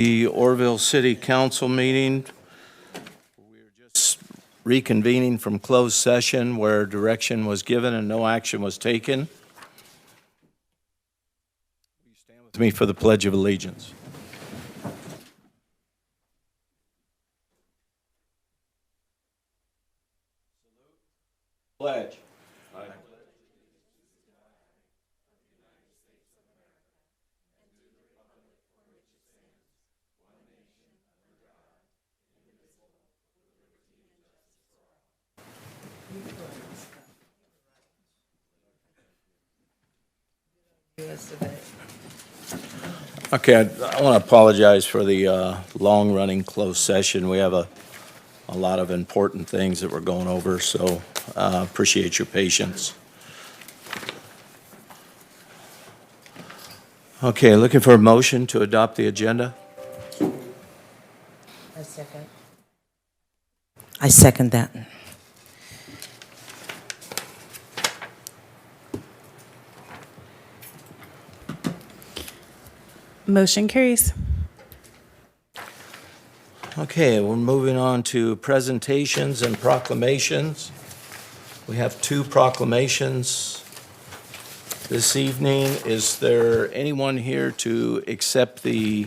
The Oroville City Council meeting. We're just reconvening from closed session where direction was given and no action was taken. Will you stand with me for the Pledge of Allegiance? Pledge. Okay, I want to apologize for the long-running closed session. We have a lot of important things that we're going over, so appreciate your patience. Okay, looking for a motion to adopt the agenda. I second that. Motion carries. Okay, we're moving on to presentations and proclamations. We have two proclamations this evening. Is there anyone here to accept the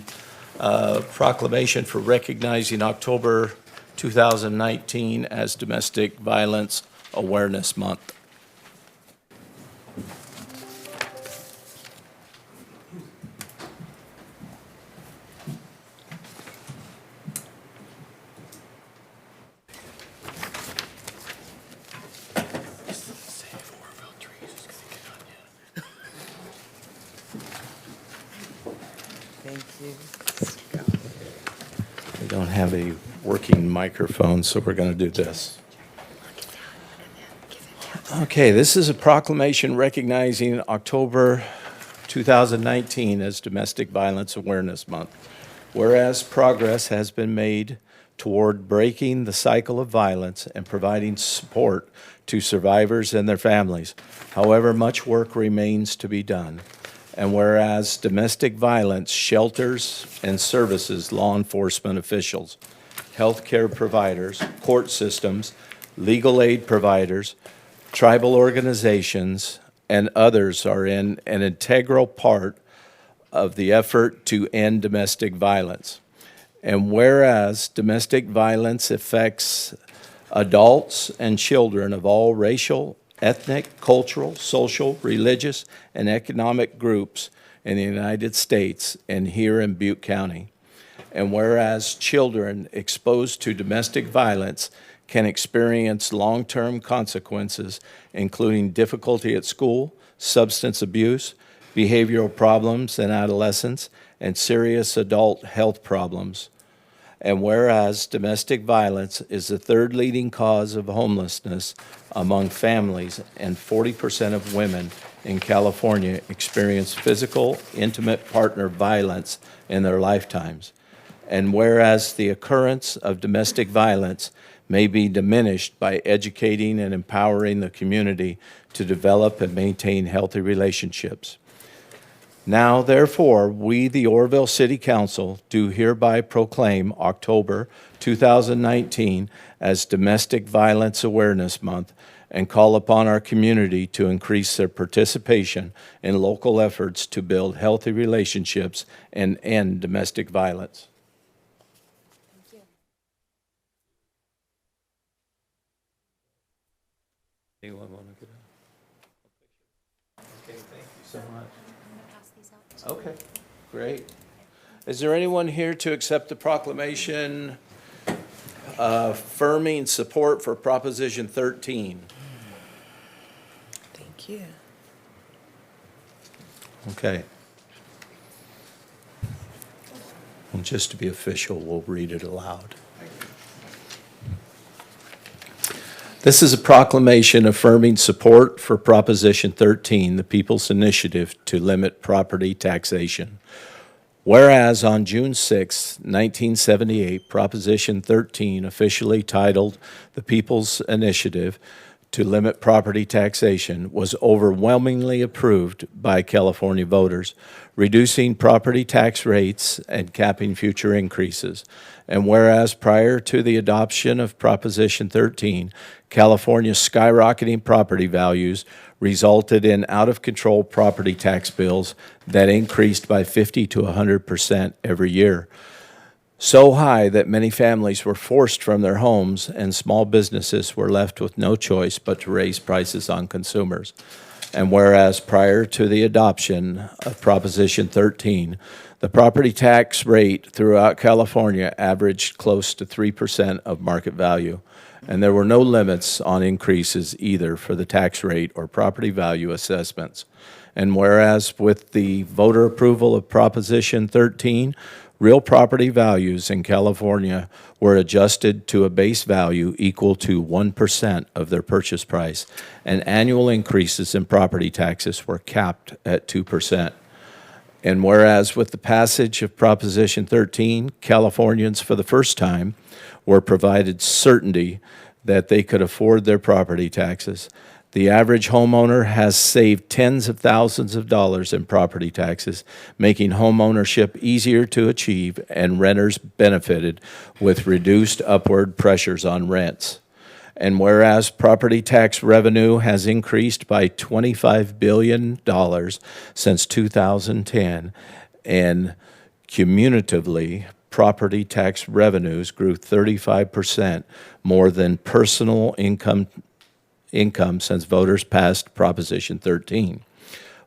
proclamation for recognizing October 2019 as Domestic Violence Awareness Month? Thank you. We don't have a working microphone, so we're going to do this. Okay, this is a proclamation recognizing October 2019 as Domestic Violence Awareness Month. Whereas progress has been made toward breaking the cycle of violence and providing support to survivors and their families. However, much work remains to be done. And whereas domestic violence shelters and services law enforcement officials, healthcare providers, court systems, legal aid providers, tribal organizations, and others are an integral part of the effort to end domestic violence. And whereas domestic violence affects adults and children of all racial, ethnic, cultural, social, religious, and economic groups in the United States and here in Butte County. And whereas children exposed to domestic violence can experience long-term consequences, including difficulty at school, substance abuse, behavioral problems in adolescence, and serious adult health problems. And whereas domestic violence is the third leading cause of homelessness among families, and 40% of women in California experience physical, intimate partner violence in their lifetimes. And whereas the occurrence of domestic violence may be diminished by educating and empowering the community to develop and maintain healthy relationships. Now, therefore, we, the Oroville City Council, do hereby proclaim October 2019 as Domestic Violence Awareness Month and call upon our community to increase their participation in local efforts to build healthy relationships and end domestic violence. Anyone want to get a picture? Okay, thank you so much. Okay, great. Is there anyone here to accept the proclamation affirming support for Proposition 13? Thank you. Okay. And just to be official, we'll read it aloud. This is a proclamation affirming support for Proposition 13, the People's Initiative to limit property taxation. Whereas on June 6, 1978, Proposition 13, officially titled the People's Initiative to limit property taxation was overwhelmingly approved by California voters, reducing property tax rates and capping future increases. And whereas prior to the adoption of Proposition 13, California's skyrocketing property values resulted in out-of-control property tax bills that increased by 50 to 100% every year, so high that many families were forced from their homes and small businesses were left with no choice but to raise prices on consumers. And whereas prior to the adoption of Proposition 13, the property tax rate throughout California averaged close to 3% of market value, and there were no limits on increases either for the tax rate or property value assessments. And whereas with the voter approval of Proposition 13, real property values in California were adjusted to a base value equal to 1% of their purchase price, and annual increases in property taxes were capped at 2%. And whereas with the passage of Proposition 13, Californians for the first time were provided certainty that they could afford their property taxes. The average homeowner has saved tens of thousands of dollars in property taxes, making home ownership easier to achieve, and renters benefited with reduced upward pressures on rents. And whereas property tax revenue has increased by $25 billion since 2010, and cumulatively, property tax revenues grew 35% more than personal income since voters passed Proposition 13.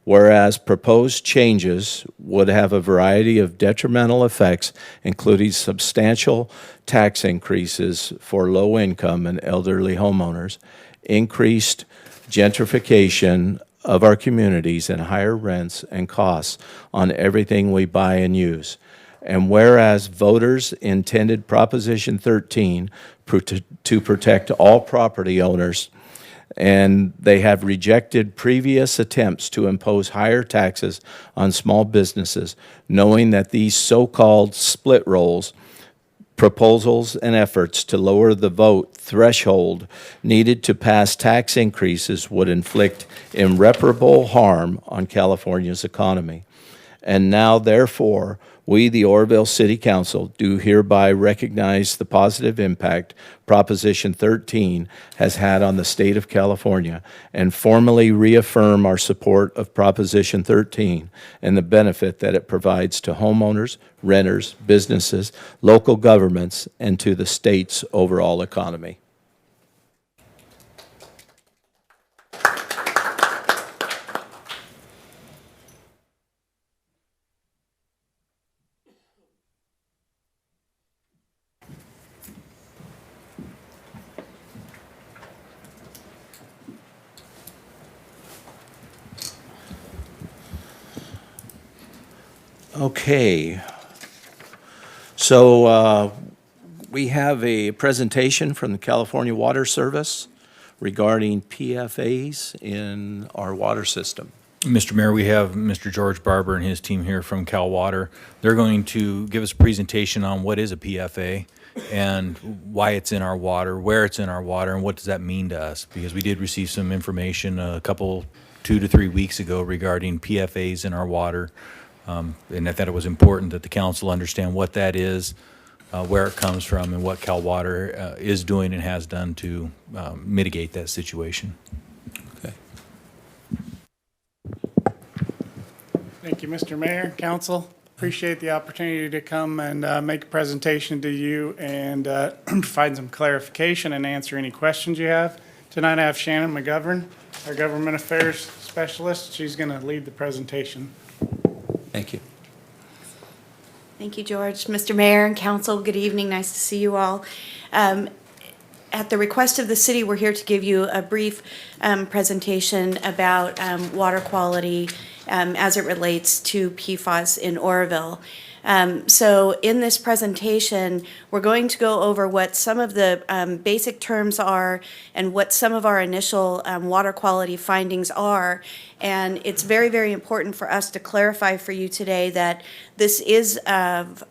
Whereas proposed changes would have a variety of detrimental effects, including substantial tax increases for low-income and elderly homeowners, increased gentrification of our communities, and higher rents and costs on everything we buy and use. And whereas voters intended Proposition 13 to protect all property owners, and they have rejected previous attempts to impose higher taxes on small businesses, knowing that these so-called split rolls, proposals, and efforts to lower the vote threshold needed to pass tax increases would inflict irreparable harm on California's economy. And now, therefore, we, the Oroville City Council, do hereby recognize the positive impact Proposition 13 has had on the state of California and formally reaffirm our support of Proposition 13 and the benefit that it provides to homeowners, renters, businesses, local governments, and to the state's overall economy. Okay, so we have a presentation from the California Water Service regarding PFAs in our water system. Mr. Mayor, we have Mr. George Barber and his team here from Cal Water. They're going to give us a presentation on what is a PFA and why it's in our water, where it's in our water, and what does that mean to us, because we did receive some information a couple, 2 to 3 weeks ago regarding PFAs in our water. And I thought it was important that the council understand what that is, where it comes from, and what Cal Water is doing and has done to mitigate that situation. Okay. Thank you, Mr. Mayor, Council. Appreciate the opportunity to come and make a presentation to you and provide some clarification and answer any questions you have. Tonight I have Shannon McGovern, our Government Affairs Specialist. She's going to lead the presentation. Thank you. Thank you, George. Mr. Mayor and Council, good evening. Nice to see you all. At the request of the city, we're here to give you a brief presentation about water quality as it relates to PFAS in Oroville. So in this presentation, we're going to go over what some of the basic terms are and what some of our initial water quality findings are. And it's very, very important for us to clarify for you today that this is of,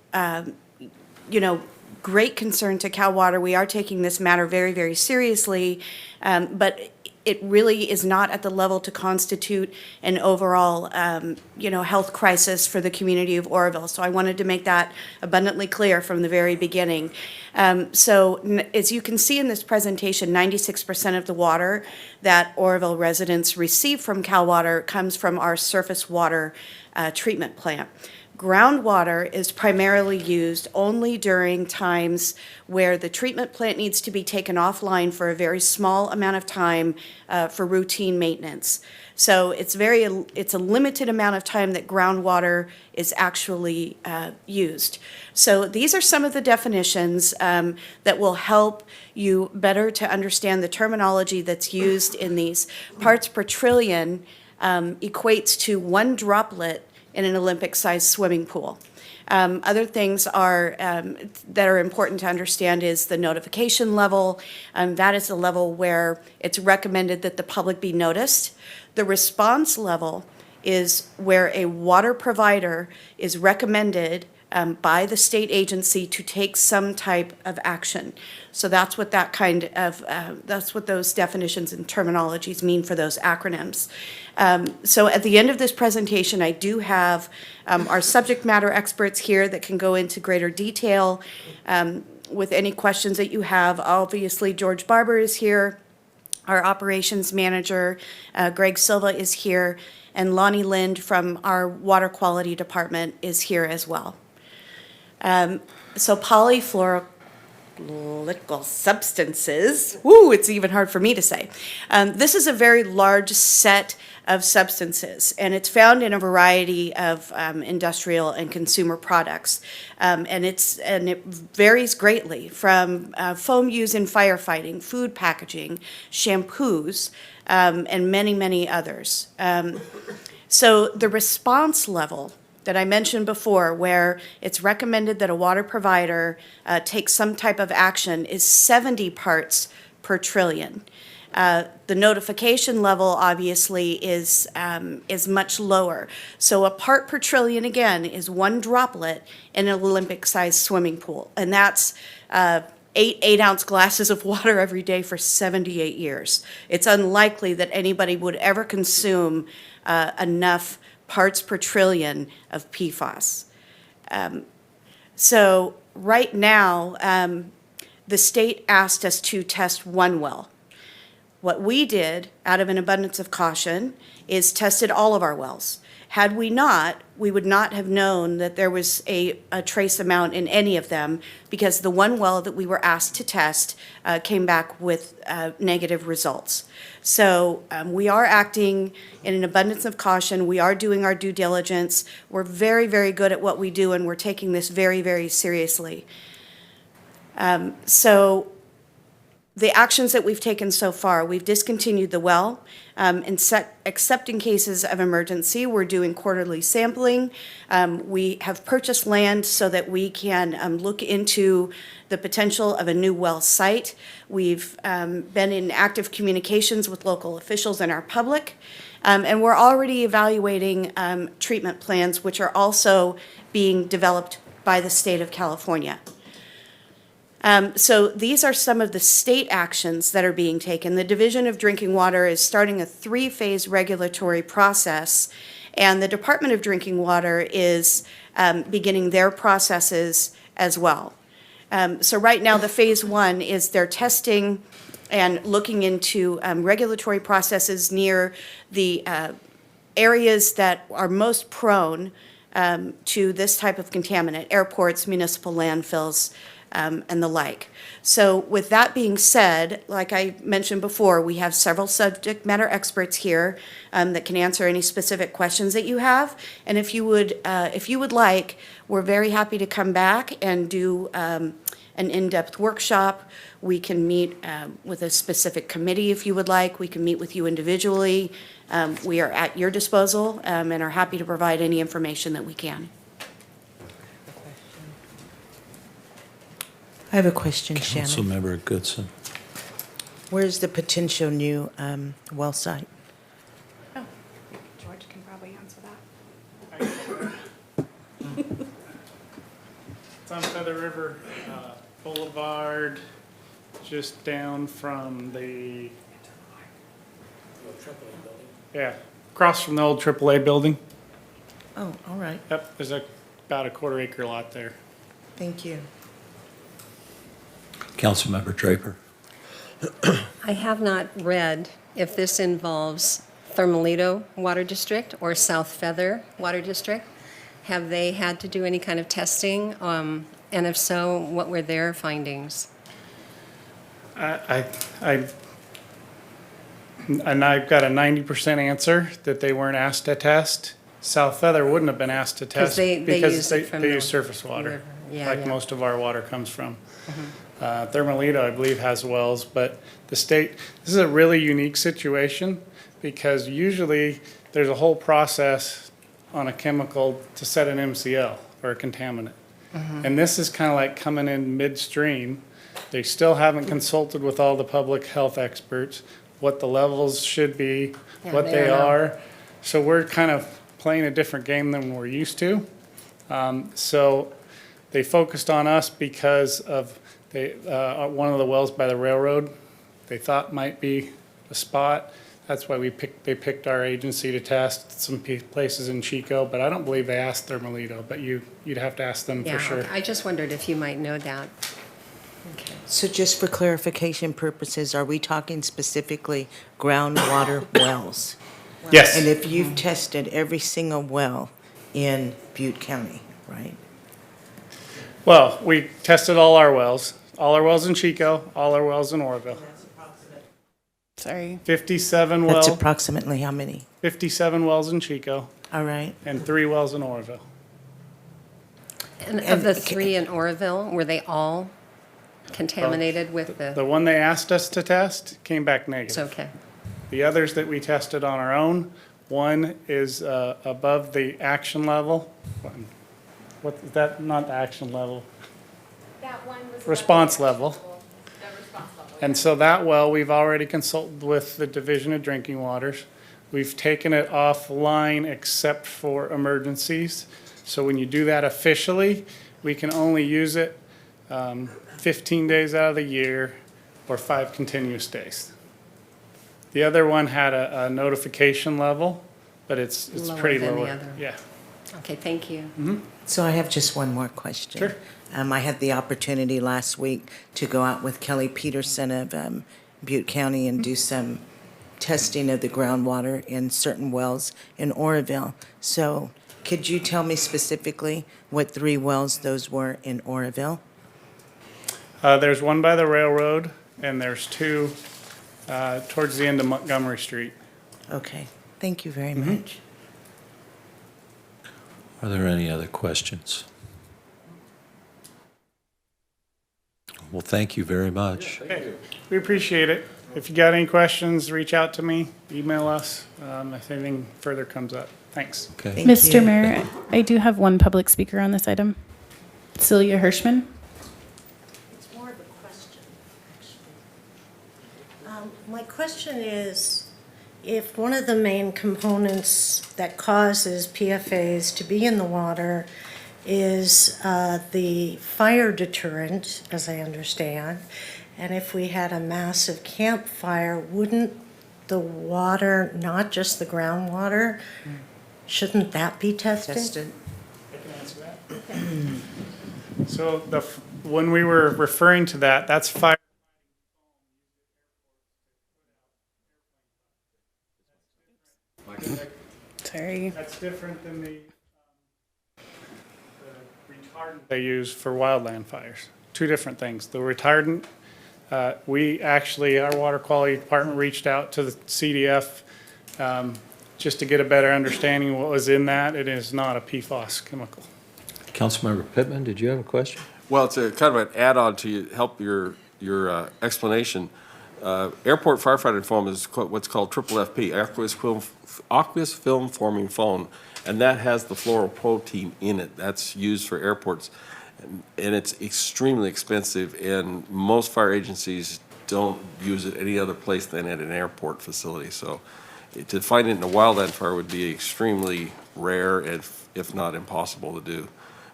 great concern to Cal Water. We are taking this matter very, very seriously, but it really is not at the level to constitute an overall, health crisis for the community of Oroville. So I wanted to make that abundantly clear from the very beginning. As you can see in this presentation, 96% of the water that Oroville residents receive from Cal Water comes from our surface water treatment plant. Groundwater is primarily used only during times where the treatment plant needs to be taken offline for a very small amount of time for routine maintenance. So it's a limited amount of time that groundwater is actually used. So these are some of the definitions that will help you better to understand the terminology that's used in these. Parts per trillion equates to 1 droplet in an Olympic-sized swimming pool. Other things that are important to understand is the notification level. That is the level where it's recommended that the public be noticed. The response level is where a water provider is recommended by the state agency to take some type of action. So that's what that's what those definitions and terminologies mean for those acronyms. So at the end of this presentation, I do have our subject matter experts here that can go into greater detail with any questions that you have. Obviously, George Barber is here. Our operations manager, Greg Silva, is here, and Lonnie Lind from our water quality department is here as well. So polyfluoroalkyl substances, it's even hard for me to say. This is a very large set of substances, and it's found in a variety of industrial and consumer products. And it varies greatly from foam used in firefighting, food packaging, shampoos, and many, many others. So the response level that I mentioned before, where it's recommended that a water provider take some type of action, is 70 parts per trillion. The notification level obviously is much lower. So a part per trillion, again, is 1 droplet in an Olympic-sized swimming pool, and that's 8-ounce glasses of water every day for 78 years. It's unlikely that anybody would ever consume enough parts per trillion of PFAS. So right now, the state asked us to test 1 well. What we did, out of an abundance of caution, is tested all of our wells. Had we not, we would not have known that there was a trace amount in any of them, because the 1 well that we were asked to test came back with negative results. So we are acting in an abundance of caution. We are doing our due diligence. We're very, very good at what we do, and we're taking this very, very seriously. So the actions that we've taken so far, we've discontinued the well. Except in cases of emergency, we're doing quarterly sampling. We have purchased land so that we can look into the potential of a new well site. We've been in active communications with local officials and our public. And we're already evaluating treatment plans, which are also being developed by the state of California. So these are some of the state actions that are being taken. The Division of Drinking Water is starting a 3-phase regulatory process, and the Department of Drinking Water is beginning their processes as well. So right now, the phase 1 is they're testing and looking into regulatory processes near the areas that are most prone to this type of contaminant: airports, municipal landfills, and the like. So with that being said, like I mentioned before, we have several subject matter experts here that can answer any specific questions that you have. And if you would like, we're very happy to come back and do an in-depth workshop. We can meet with a specific committee if you would like. We can meet with you individually. We are at your disposal and are happy to provide any information that we can. I have a question, Shannon. Councilmember Goodson. Where's the potential new well site? Oh, George can probably answer that. It's on Feather River Boulevard, just down from the Yeah, across from the old AAA building. Oh, all right. Yep, there's about a quarter-acre lot there. Thank you. Councilmember Draper. I have not read if this involves Thermalito Water District or South Feather Water District. Have they had to do any kind of testing? And if so, what were their findings? And I've got a 90% answer that they weren't asked to test. South Feather wouldn't have been asked to test they because use it from they the use surface water, river. Yeah, like yeah. most of our water comes from. Thermalito, I believe, has wells, but the state, this is a really unique situation because usually there's a whole process on a chemical to set an MCL or a contaminant. And this is kind of like coming in midstream. They still haven't consulted with all the public health experts, what the levels should be, Yeah, what they they don't know. are. So we're kind of playing a different game than we're used to. So they focused on us because of one of the wells by the railroad, they thought might be a spot. That's why they picked our agency to test some places in Chico, but I don't believe they asked Thermalito, but you'd have to ask them Yeah, for sure. okay. I just wondered if you might know that. Okay. So just for clarification purposes, are we talking specifically groundwater wells? Yes. And if you've tested every single well in Butte County, right? Well, we tested all our wells in Chico, all our wells in Oroville. Sorry. 57 That's well, approximately how many? 57 wells in Chico All right. and 3 wells in Oroville. And of the And- 3 in Oroville, were they all contaminated with The the, one they asked us to test came back it's negative. okay. The others that we tested on our own, one is above the action level. What is that? Not the action level. That one was. Response level. The response level. And so that well, we've already consulted with the Division of Drinking Waters. We've taken it offline except for emergencies. So when you do that officially, we can only use it 15 days out of the year or 5 continuous days. The other one had a notification level, but it's Lower pretty than the lower. other. Yeah. Okay, thank you. So I have just one more question. Sure. I had the opportunity last week to go out with Kelly Peterson of Butte County and do some testing of the groundwater in certain wells in Oroville. So could you tell me specifically what 3 wells those were in Oroville? There's one by the railroad and there's 2 towards the end of Montgomery Street. Okay, thank you very much. Are there any other questions? Well, thank you very much. Okay, we appreciate it. If you got any questions, reach out to me, email us, if anything further comes up. Thanks. Okay. Thank you. Mr. Mayor, I do have one public speaker on this item. Celia Hirschman. It's more of a question, actually. My question is, if one of the main components that causes PFAS to be in the water is the fire deterrent, as I understand, and if we had a massive campfire, wouldn't the water, not just the groundwater, shouldn't that be tested? Tested. I can answer that. So when we were referring to that, that's fire. Sorry. That's different than the retardant they use for wildland fires. 2 different things. The retardant, our water quality department reached out to the CDF just to get a better understanding of what was in that. It is not a PFAS chemical. Councilmember Pittman, did you have a question? Well, it's a kind of an add-on to help your explanation. Airport firefighter foam is what's called triple FP, aqueous film forming foam, and that has the fluoroprotein in it. That's used for airports, and it's extremely expensive, and most fire agencies don't use it any other place than at an airport facility. So to find it in a wildland fire would be extremely rare, and if not impossible to do.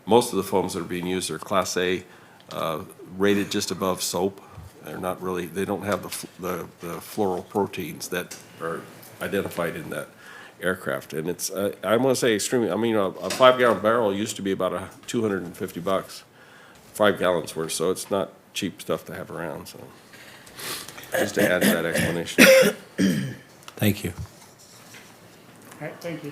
Most of the foams that are being used are Class A, rated just above soap. They're not really, they don't have the fluoroproteins that are identified in that aircraft. And it's, I want to say extremely, I mean, a 5-gallon barrel used to be about $250, 5 gallons worth, so it's not cheap stuff to have around, so. Just to add to that explanation. Thank you. All right, thank you.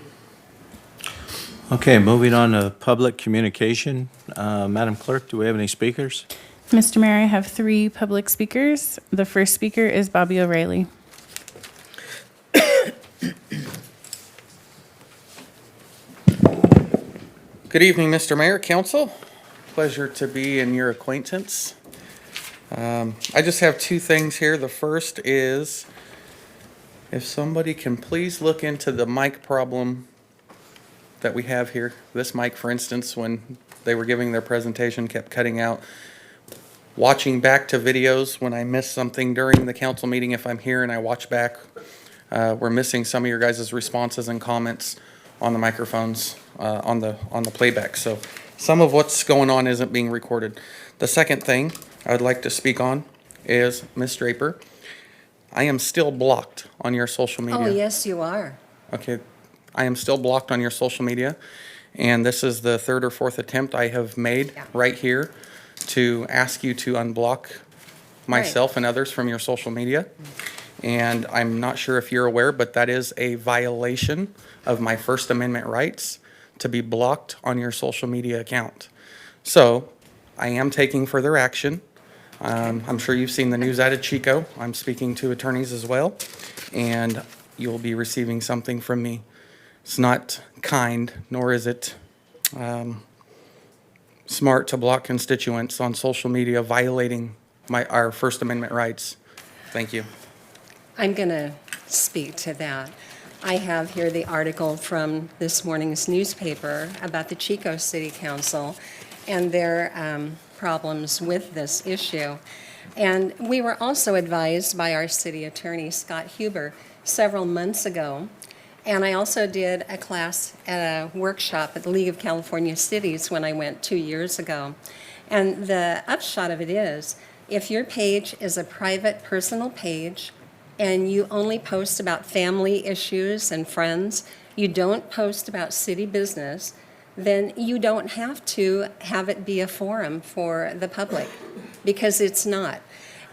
Okay, moving on to public communication. Madam Clerk, do we have any speakers? Mr. Mayor, I have 3 public speakers. The first speaker is Bobby O'Reilly. Good evening, Mr. Mayor, Council. Pleasure to be in your acquaintance. I just have 2 things here. The first is, if somebody can please look into the mic problem that we have here. This mic, for instance, when they were giving their presentation, kept cutting out. Watching back to videos when I miss something during the council meeting, if I'm here and I watch back, we're missing some of your guys' responses and comments on the microphones, on the playback. So some of what's going on isn't being recorded. The second thing I would like to speak on is, Ms. Draper, I am still blocked on your social media. Oh, yes, you are. Okay, I am still blocked on your social media, and this is the 3rd or 4th attempt I have made right here to ask you to unblock myself and others from your social media. And I'm not sure if you're aware, but that is a violation of my First Amendment rights to be blocked on your social media account. So I am taking further action. I'm sure you've seen the news out of Chico. I'm speaking to attorneys as well, and you'll be receiving something from me. It's not kind, nor is it smart to block constituents on social media violating our First Amendment rights. Thank you. I'm going to speak to that. I have here the article from this morning's newspaper about the Chico City Council and their problems with this issue. And we were also advised by our city attorney, Scott Huber, several months ago. And I also did a class at a workshop at the League of California Cities when I went 2 years ago. And the upshot of it is, if your page is a private, personal page, and you only post about family issues and friends, you don't post about city business, then you don't have to have it be a forum for the public, because it's not.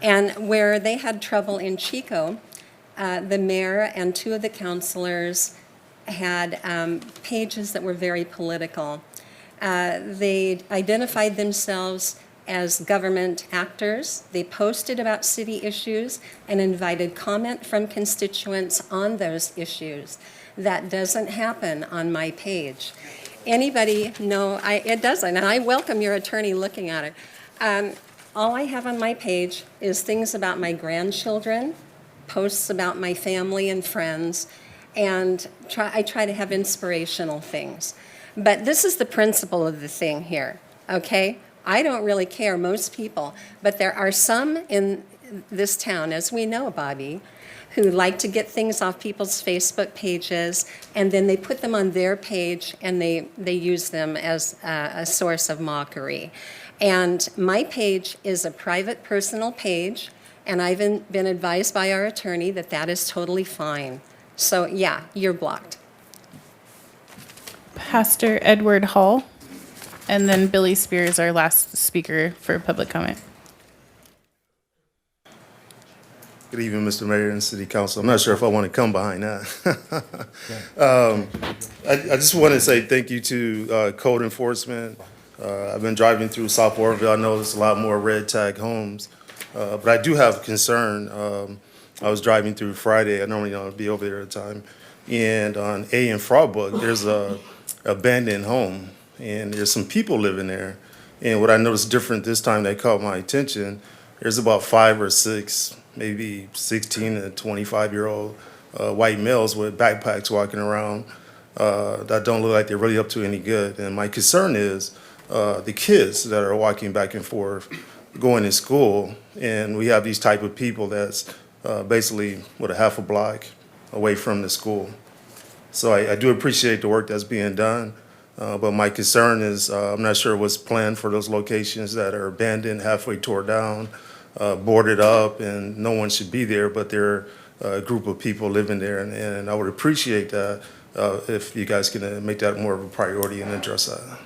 And where they had trouble in Chico, the mayor and 2 of the councilors had pages that were very political. They identified themselves as government actors. They posted about city issues and invited comment from constituents on those issues. That doesn't happen on my page. Anybody know, it doesn't, and I welcome your attorney looking at it. All I have on my page is things about my grandchildren, posts about my family and friends, and I try to have inspirational things. But this is the principle of the thing here, okay? I don't really care, most people, but there are some in this town, as we know, Bobby, who like to get things off people's Facebook pages, and then they put them on their page, and they use them as a source of mockery. And my page is a private, personal page, and I've been advised by our attorney that that is totally fine. So, yeah, you're blocked. Pastor Edward Hall, and then Billy Spears, our last speaker for public comment. Good evening, Mr. Mayor and City Council. I'm not sure if I want to come behind that. I just want to say thank you to code enforcement. I've been driving through South Oroville. I know there's a lot more red tag homes, but I do have a concern. I was driving through Friday. I normally don't be over there at the time. And on A in Frogbook, there's a abandoned home, and there's some people living there. And what I noticed different this time that caught my attention, there's about 5 or 6, maybe 16 to 25-year-old white males with backpacks walking around that don't look like they're really up to any good. And my concern is the kids that are walking back and forth, going to school, and we have these type of people that's basically with a half a block away from the school. So I do appreciate the work that's being done, but my concern is I'm not sure what's planned for those locations that are abandoned, halfway tore down, boarded up, and no one should be there, but they're group of people living there, and I would appreciate if you guys can make that more of a priority and address that.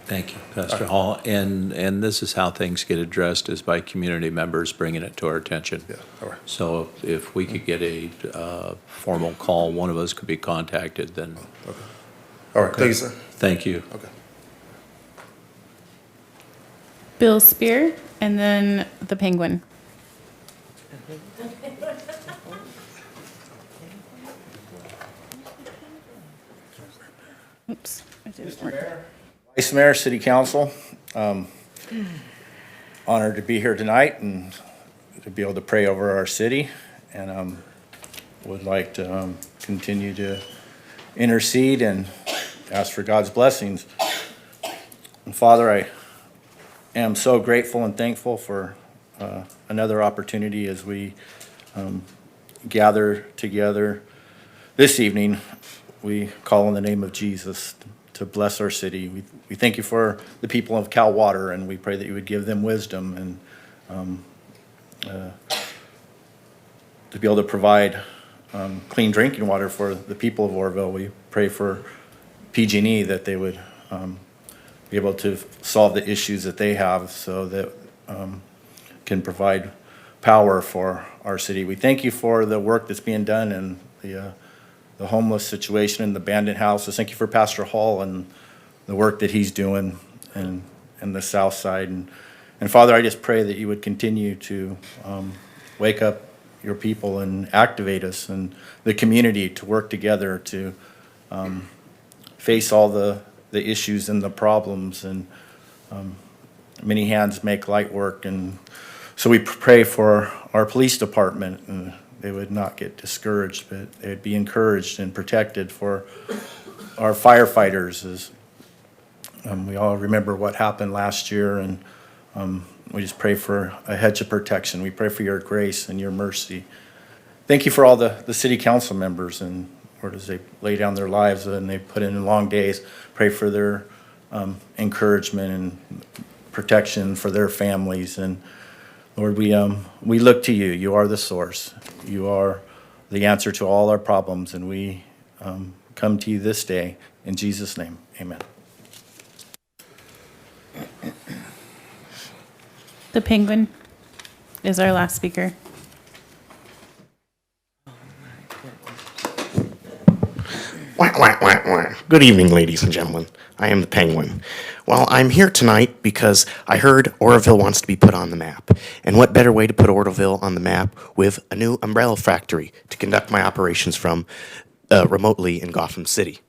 Thank you, Pastor Hall. And this is how things get addressed, is by community members bringing it to our attention. Yeah, all right. So if we could get a formal call, one of us could be contacted, then Okay. All right, thank you, sir. thank you. Okay. Bill Spear, and then the Penguin. Oops, I didn't work. Vice Mayor, City Council, honored to be here tonight and to be able to pray over our city, and would like to continue to intercede and ask for God's blessings. And Father, I am so grateful and thankful for another opportunity as we gather together this evening. We call on the name of Jesus to bless our city. We thank you for the people of Cal Water, and we pray that you would give them wisdom and to be able to provide clean drinking water for the people of Oroville. We pray for PG&E that they would be able to solve the issues that they have so that can provide power for our city. We thank you for the work that's being done and the homeless situation in the abandoned houses. Thank you for Pastor Hall and the work that he's doing in the south side. And Father, I just pray that you would continue to wake up your people and activate us and the community to work together to face all the issues and the problems. And many hands make light work. And so we pray for our police department, and they would not get discouraged, but they would be encouraged and protected. For our firefighters, as we all remember what happened last year, and we just pray for a hedge of protection. We pray for your grace and your mercy. Thank you for all the city council members, and Lord, as they lay down their lives and they put in long days, pray for their encouragement and protection for their families. And Lord, we look to you. You are the source. You are the answer to all our problems, and we come to you this day. In Jesus' name, amen. The Penguin is our last speaker. Wah, wah, wah, wah. Good evening, ladies and gentlemen. I am the Penguin. Well, I'm here tonight because I heard Oroville wants to be put on the map. And what better way to put Oroville on the map with a new umbrella factory to conduct my operations from remotely in Gotham City.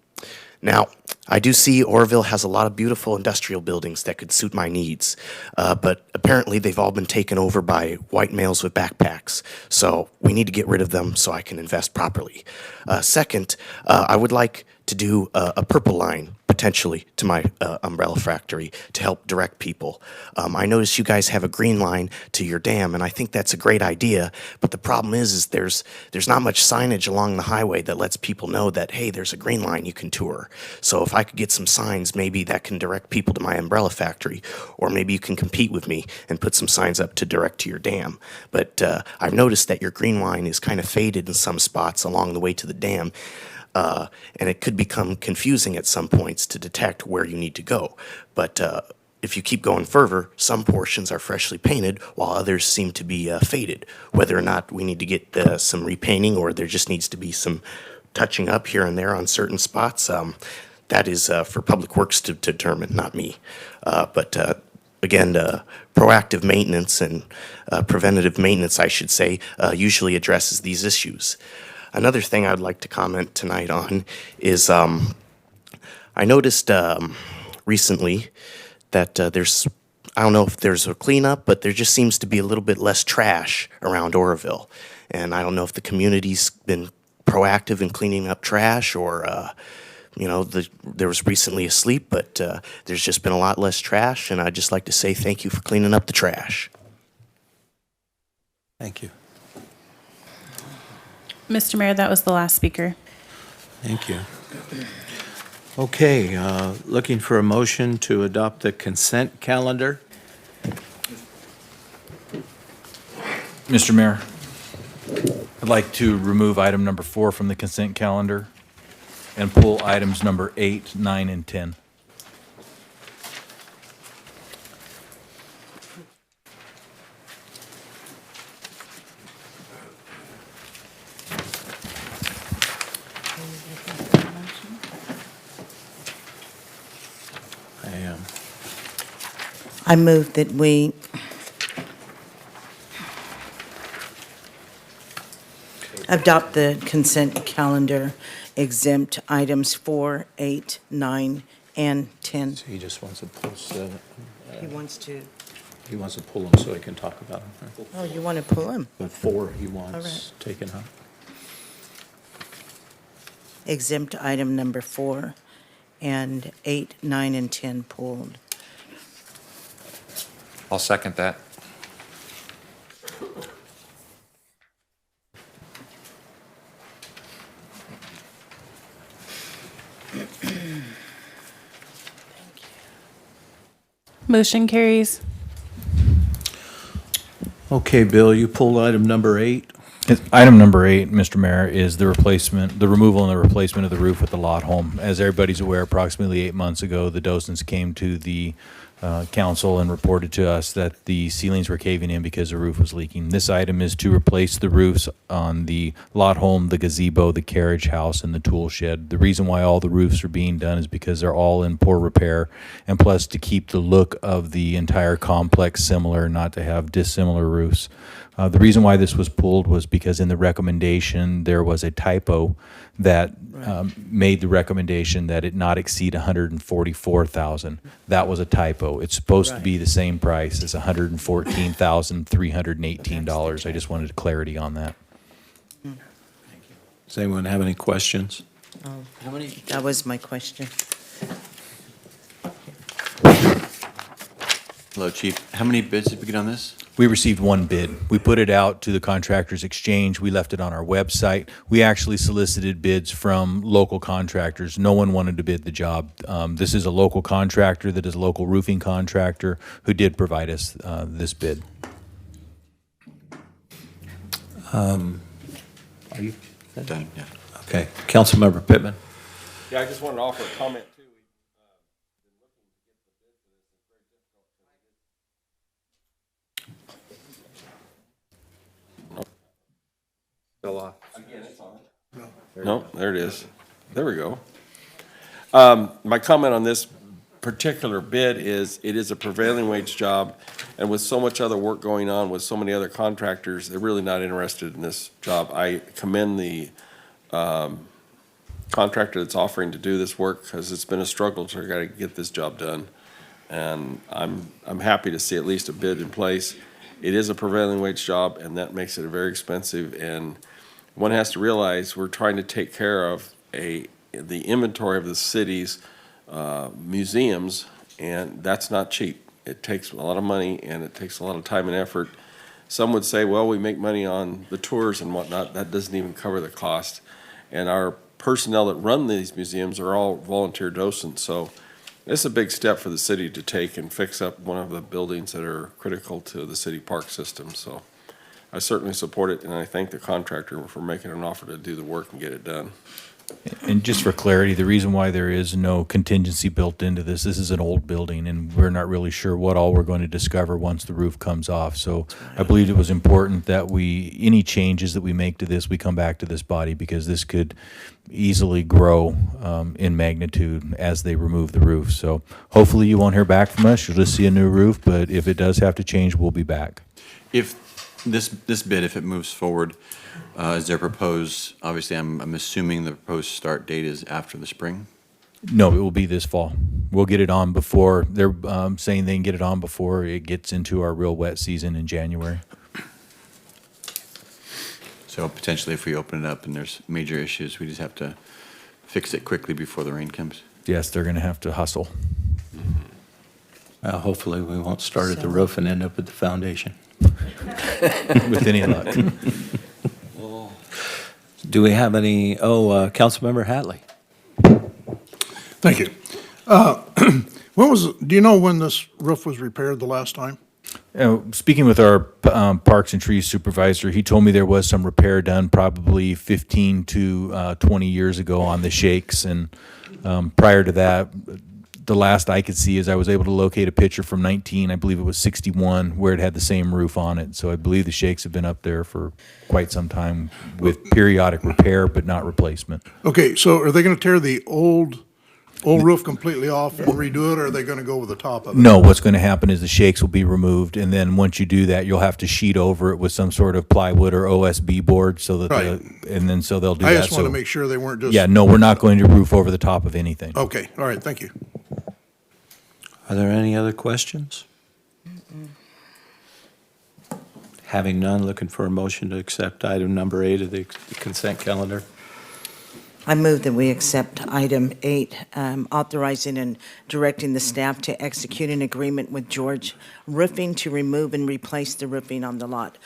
Now, I do see Oroville has a lot of beautiful industrial buildings that could suit my needs, but apparently they've all been taken over by white males with backpacks, so we need to get rid of them so I can invest properly. Second, I would like to do a purple line, potentially, to my umbrella factory to help direct people. I notice you guys have a green line to your dam, and I think that's a great idea, but the problem is there's not much signage along the highway that lets people know that, hey, there's a green line you can tour. So if I could get some signs, maybe that can direct people to my umbrella factory, or maybe you can compete with me and put some signs up to direct to your dam. But I've noticed that your green line is kind of faded in some spots along the way to the dam, and it could become confusing at some points to detect where you need to go. But if you keep going further, some portions are freshly painted while others seem to be faded. Whether or not we need to get some repainting or there just needs to be some touching up here and there on certain spots, that is for Public Works to determine, not me. But again, proactive maintenance and preventative maintenance, I should say, usually addresses these issues. Another thing I'd like to comment tonight on is I noticed recently that there's, I don't know if there's a cleanup, but there just seems to be a little bit less trash around Oroville. And I don't know if the community's been proactive in cleaning up trash or, you know, there was recently a sleep, but there's just been a lot less trash. And I'd just like to say thank you for cleaning up the trash. Thank you. Mr. Mayor, that was the last speaker. Thank you. Okay, looking for a motion to adopt the consent calendar. Mr. Mayor, I'd like to remove item number 4 from the consent calendar and pull items number 8, 9, and 10. I am. I move that we adopt the consent calendar exempt items 4, 8, 9, and 10. He just wants to pull 7. He wants to, He wants to pull them so he can talk about them. oh, you want to pull him? But 4 he All wants right. taken out. Exempt item number 4, and 8, 9, and 10 pulled. I'll second that. Motion carries. Okay, Bill, you pulled item number 8. Item number 8, Mr. Mayor, is the replacement, the removal and the replacement of the roof at the lot home. As everybody's aware, approximately 8 months ago, the docents came to the council and reported to us that the ceilings were caving in because the roof was leaking. This item is to replace the roofs on the lot home, the gazebo, the carriage house, and the tool shed. The reason why all the roofs are being done is because they're all in poor repair, and plus to keep the look of the entire complex similar, not to have dissimilar roofs. The reason why this was pulled was because in the recommendation, there was a typo that made the recommendation that it not exceed $144,000. That was a typo. It's supposed to be the same price as $114,318. I just wanted clarity on that. Does anyone have any questions? That was my question. Hello, Chief. How many bids did we get on this? We received one bid. We put it out to the Contractors Exchange. We left it on our website. We actually solicited bids from local contractors. No one wanted to bid the job. This is a local contractor that is a local roofing contractor who did provide us this bid. Are you? Done, yeah. Okay. Councilmember Pittman. Yeah, I just wanted to offer a comment too. Still off. No, there it is. There we go. My comment on this particular bid is, it is a prevailing wage job, and with so much other work going on with so many other contractors, they're really not interested in this job. I commend the contractor that's offering to do this work, because it's been a struggle to get this job done. And I'm happy to see at least a bid in place. It is a prevailing wage job, and that makes it very expensive, and one has to realize we're trying to take care of the inventory of the city's museums, and that's not cheap. It takes a lot of money, and it takes a lot of time and effort. Some would say, well, we make money on the tours and whatnot. That doesn't even cover the cost. And our personnel that run these museums are all volunteer docents, so it's a big step for the city to take and fix up one of the buildings that are critical to the city park system. So I certainly support it, and I thank the contractor for making an offer to do the work and get it done. And just for clarity, the reason why there is no contingency built into this is an old building, and we're not really sure what all we're going to discover once the roof comes off. So I believe it was important that any changes that we make to this, we come back to this body, because this could easily grow in magnitude as they remove the roof. So hopefully you won't hear back from us. You'll just see a new roof, but if it does have to change, we'll be back. If this bid, if it moves forward, is there proposed, obviously I'm assuming the proposed start date is after the spring? No, it will be this fall. We'll get it on before, they're saying they can get it on before it gets into our real wet season in January. So potentially if we open it up and there's major issues, we just have to fix it quickly before the rain comes? Yes, they're going to have to hustle. Hopefully we won't start at the roof and end up at the foundation. With any luck. Do we have any, Councilmember Hatley? Thank you. Do you know when this roof was repaired the last time? Speaking with our Parks and Trees supervisor, he told me there was some repair done probably 15 to 20 years ago on the shakes. And prior to that, the last I could see is I was able to locate a picture from 19, I believe it was 61, where it had the same roof on it. So I believe the shakes have been up there for quite some time with periodic repair, but not replacement. Okay, so are they gonna tear the old roof completely off and redo it, or are they gonna go over the top of it? No, what's going to happen is the shakes will be removed, and then once you do that, you'll have to sheet over it with some sort of plywood or OSB board so that, Right. so they'll do I that. just wanna So- make sure they weren't just. Yeah, no, we're not going to roof over the top of anything. Okay, all right, thank you. Are there any other questions? Having none, looking for a motion to accept item number 8 of the consent calendar. I move that we accept item 8, authorizing and directing the staff to execute an agreement with George Roofing to remove and replace the roofing on the lot.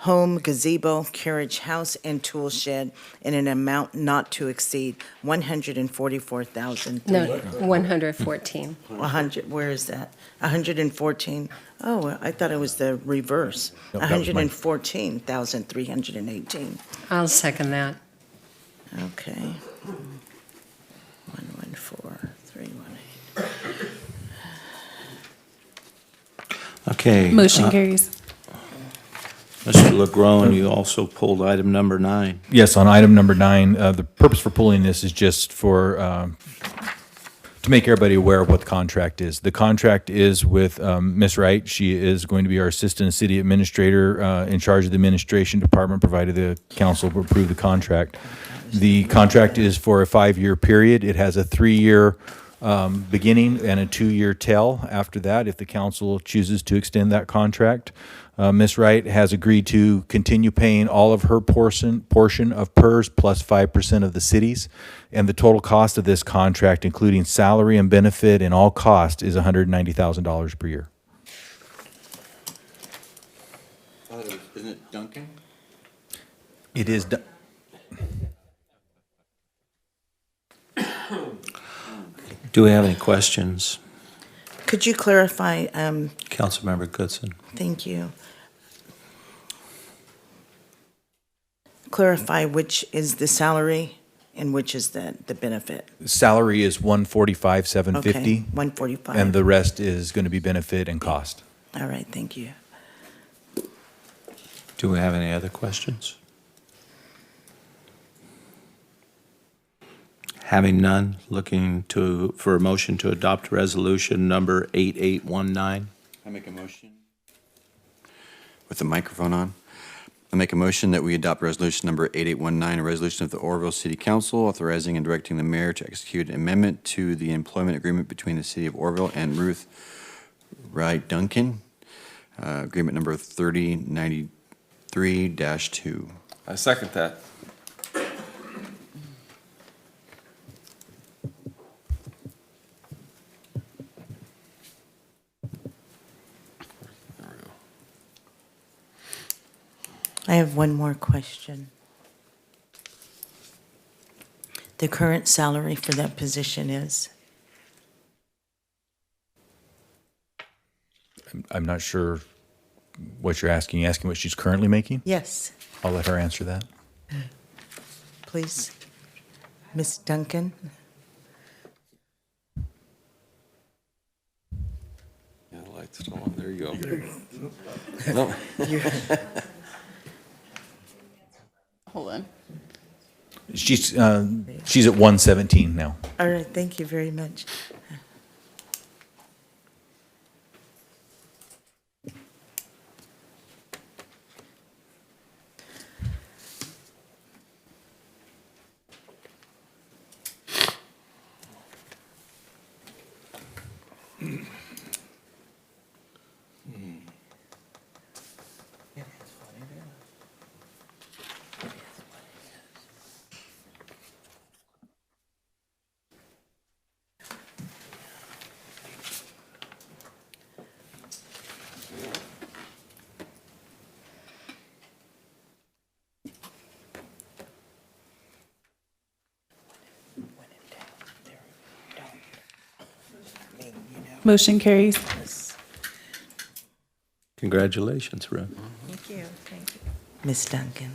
Home, gazebo, carriage house, and tool shed in an amount not to exceed $144,000. No, 114. 100, where is that? 114? Oh, I thought it was the reverse. No, that was mine. 114,318. I'll second that. Okay. 114,318. Okay. Motion carries. Mr. LeGrone, you also pulled item number 9. Yes, on item number 9, the purpose for pulling this is just for, to make everybody aware of what the contract is. The contract is with Ms. Wright. She is going to be our Assistant City Administrator in charge of the Administration Department, provided the council will approve the contract. The contract is for a 5-year period. It has a 3-year beginning and a 2-year tail after that, if the council chooses to extend that contract. Ms. Wright has agreed to continue paying all of her portion of PERS plus 5% of the city's, and the total cost of this contract, including salary and benefit and all cost, is $190,000 per year. Isn't it Duncan? It is. Do we have any questions? Could you clarify, Councilmember Goodson. thank you. Clarify which is the salary and which is the benefit. Salary is $145,750. Okay, 145. And the rest is going to be benefit and cost. All right, thank you. Do we have any other questions? Having none, looking for a motion to adopt resolution number 8819. I make a motion. With the microphone on. I make a motion that we adopt resolution number 8819, a resolution of the Oroville City Council authorizing and directing the mayor to execute an amendment to the employment agreement between the city of Oroville and Ruth Wright Duncan, agreement number 3093-2. I second that. I have one more question. The current salary for that position is? I'm not sure what you're asking. You asking what she's currently making? Yes, I'll let her answer that. please. Ms. Duncan? Yeah, the light's still on. There you go. No. Hold on. She's at 117 now. All right, thank you very much. Motion carries. Congratulations, Ruth. Thank you, thank you. Ms. Duncan.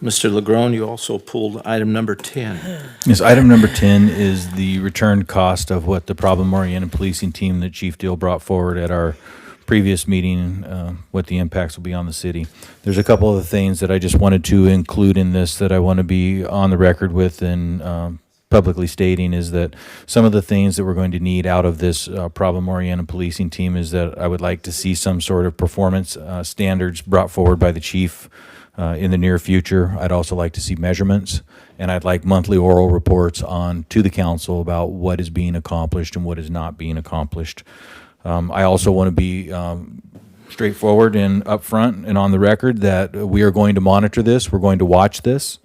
Mr. Legron, you also pulled item number 10. Yes, item number 10 is the return cost of what the problem-oriented policing team that Chief Deal brought forward at our previous meeting, what the impacts will be on the city. There's a couple of things that I just wanted to include in this that I want to be on the record with and publicly stating is that some of the things that we're going to need out of this problem-oriented policing team is that I would like to see some sort of performance standards brought forward by the chief in the near future. I'd also like to see measurements, and I'd like monthly oral reports to the council about what is being accomplished and what is not being accomplished. I also want to be straightforward and upfront and on the record that we are going to monitor this. We're going to watch this.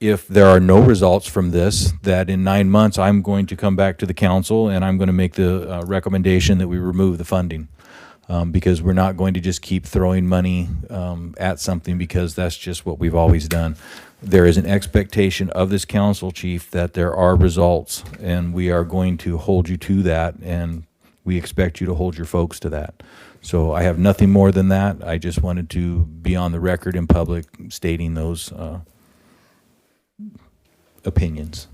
If there are no results from this, that in 9 months, I'm going to come back to the council and I'm going to make the recommendation that we remove the funding. Because we're not going to just keep throwing money at something because that's just what we've always done. There is an expectation of this council, Chief, that there are results, and we are going to hold you to that, and we expect you to hold your folks to that. So I have nothing more than that. I just wanted to be on the record in public stating those opinions.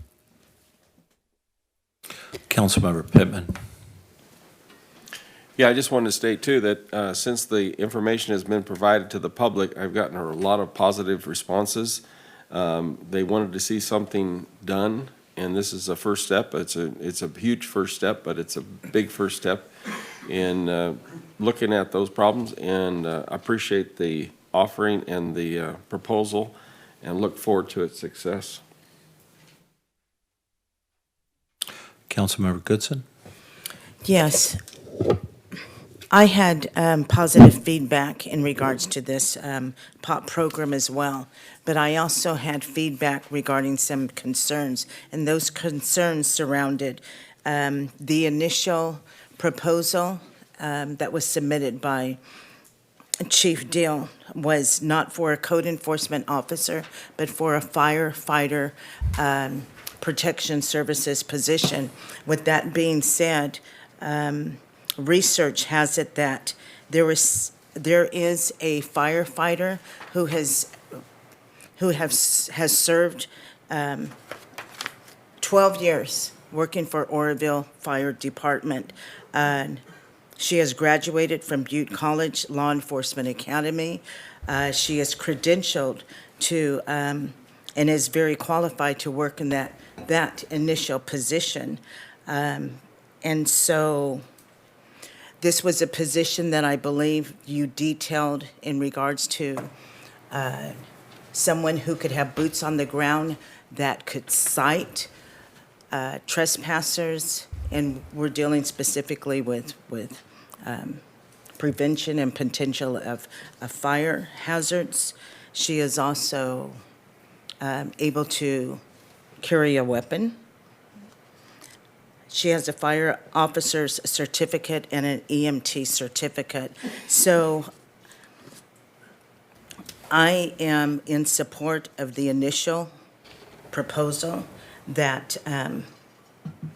Councilmember Pittman. Yeah, I just wanted to state too that since the information has been provided to the public, I've gotten a lot of positive responses. They wanted to see something done, and this is a first step. It's a huge first step, but it's a big first step in looking at those problems. And I appreciate the offering and the proposal, and look forward to its success. Councilmember Goodson. Yes. I had positive feedback in regards to this POP program as well, but I also had feedback regarding some concerns, and those concerns surrounded the initial proposal that was submitted by Chief Deal was not for a code enforcement officer, but for a firefighter protection services position. With that being said, research has it that there is a firefighter who has served 12 years working for Oroville Fire Department. She has graduated from Butte College Law Enforcement Academy. She is credentialed to and is very qualified to work in that initial position. And so this was a position that I believe you detailed in regards to someone who could have boots on the ground that could cite trespassers, and we're dealing specifically with prevention and potential of fire hazards. She is also able to carry a weapon. She has a fire officer's certificate and an EMT certificate. So I am in support of the initial proposal that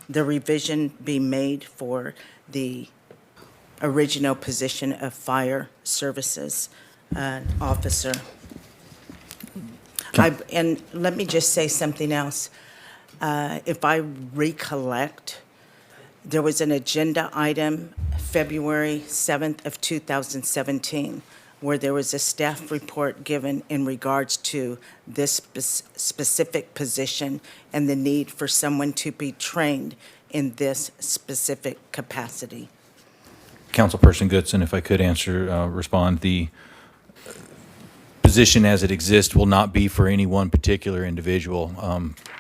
the revision be made for the original position of fire services officer. And let me just say something else. If I recollect, there was an agenda item February 7th of 2017 where there was a staff report given in regards to this specific position and the need for someone to be trained in this specific capacity. Councilperson Goodson, if I could respond, the position as it exists will not be for any one particular individual.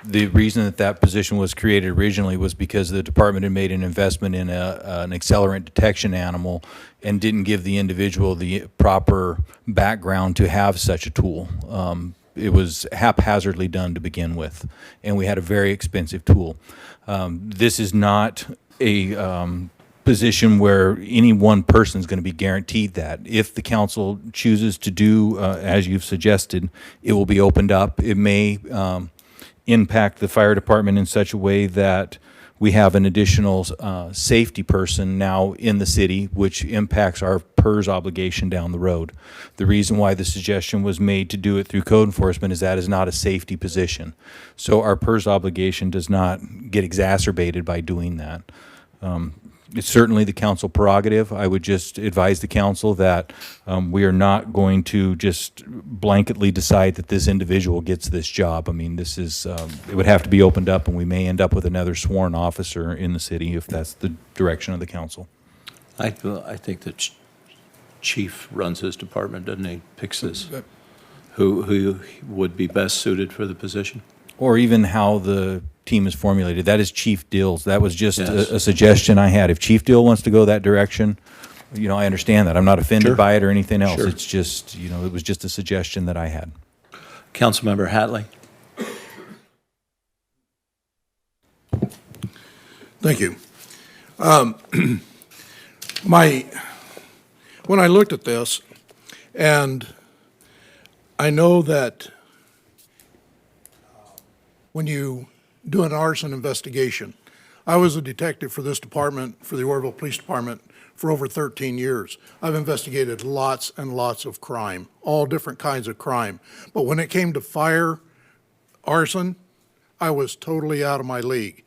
The reason that position was created originally was because the department had made an investment in an accelerant detection animal and didn't give the individual the proper background to have such a tool. It was haphazardly done to begin with, and we had a very expensive tool. This is not a position where any one person is going to be guaranteed that. If the council chooses to do, as you've suggested, it will be opened up. It may impact the fire department in such a way that we have an additional safety person now in the city, which impacts our PERS obligation down the road. The reason why the suggestion was made to do it through code enforcement is that is not a safety position. So our PERS obligation does not get exacerbated by doing that. It's certainly the council prerogative. I would just advise the council that we are not going to just blanketly decide that this individual gets this job. I mean, this is, it would have to be opened up, and we may end up with another sworn officer in the city if that's the direction of the council. I think the chief runs his department, doesn't he? Picks his, who would be best suited for the position? Or even how the team is formulated. That is Chief Dill's. That was just Yes. a suggestion I had. If Chief Dill wants to go that direction, you know, I understand that. I'm not offended Sure. by it or anything else. Sure. It's just, you know, it was just a suggestion that I had. Councilmember Hatley? Thank you. When I looked at this, and I know that when you do an arson investigation, I was a detective for this department, for the Oroville Police Department, for over 13 years. I've investigated lots and lots of crime, all different kinds of crime. But when it came to fire, arson, I was totally out of my league.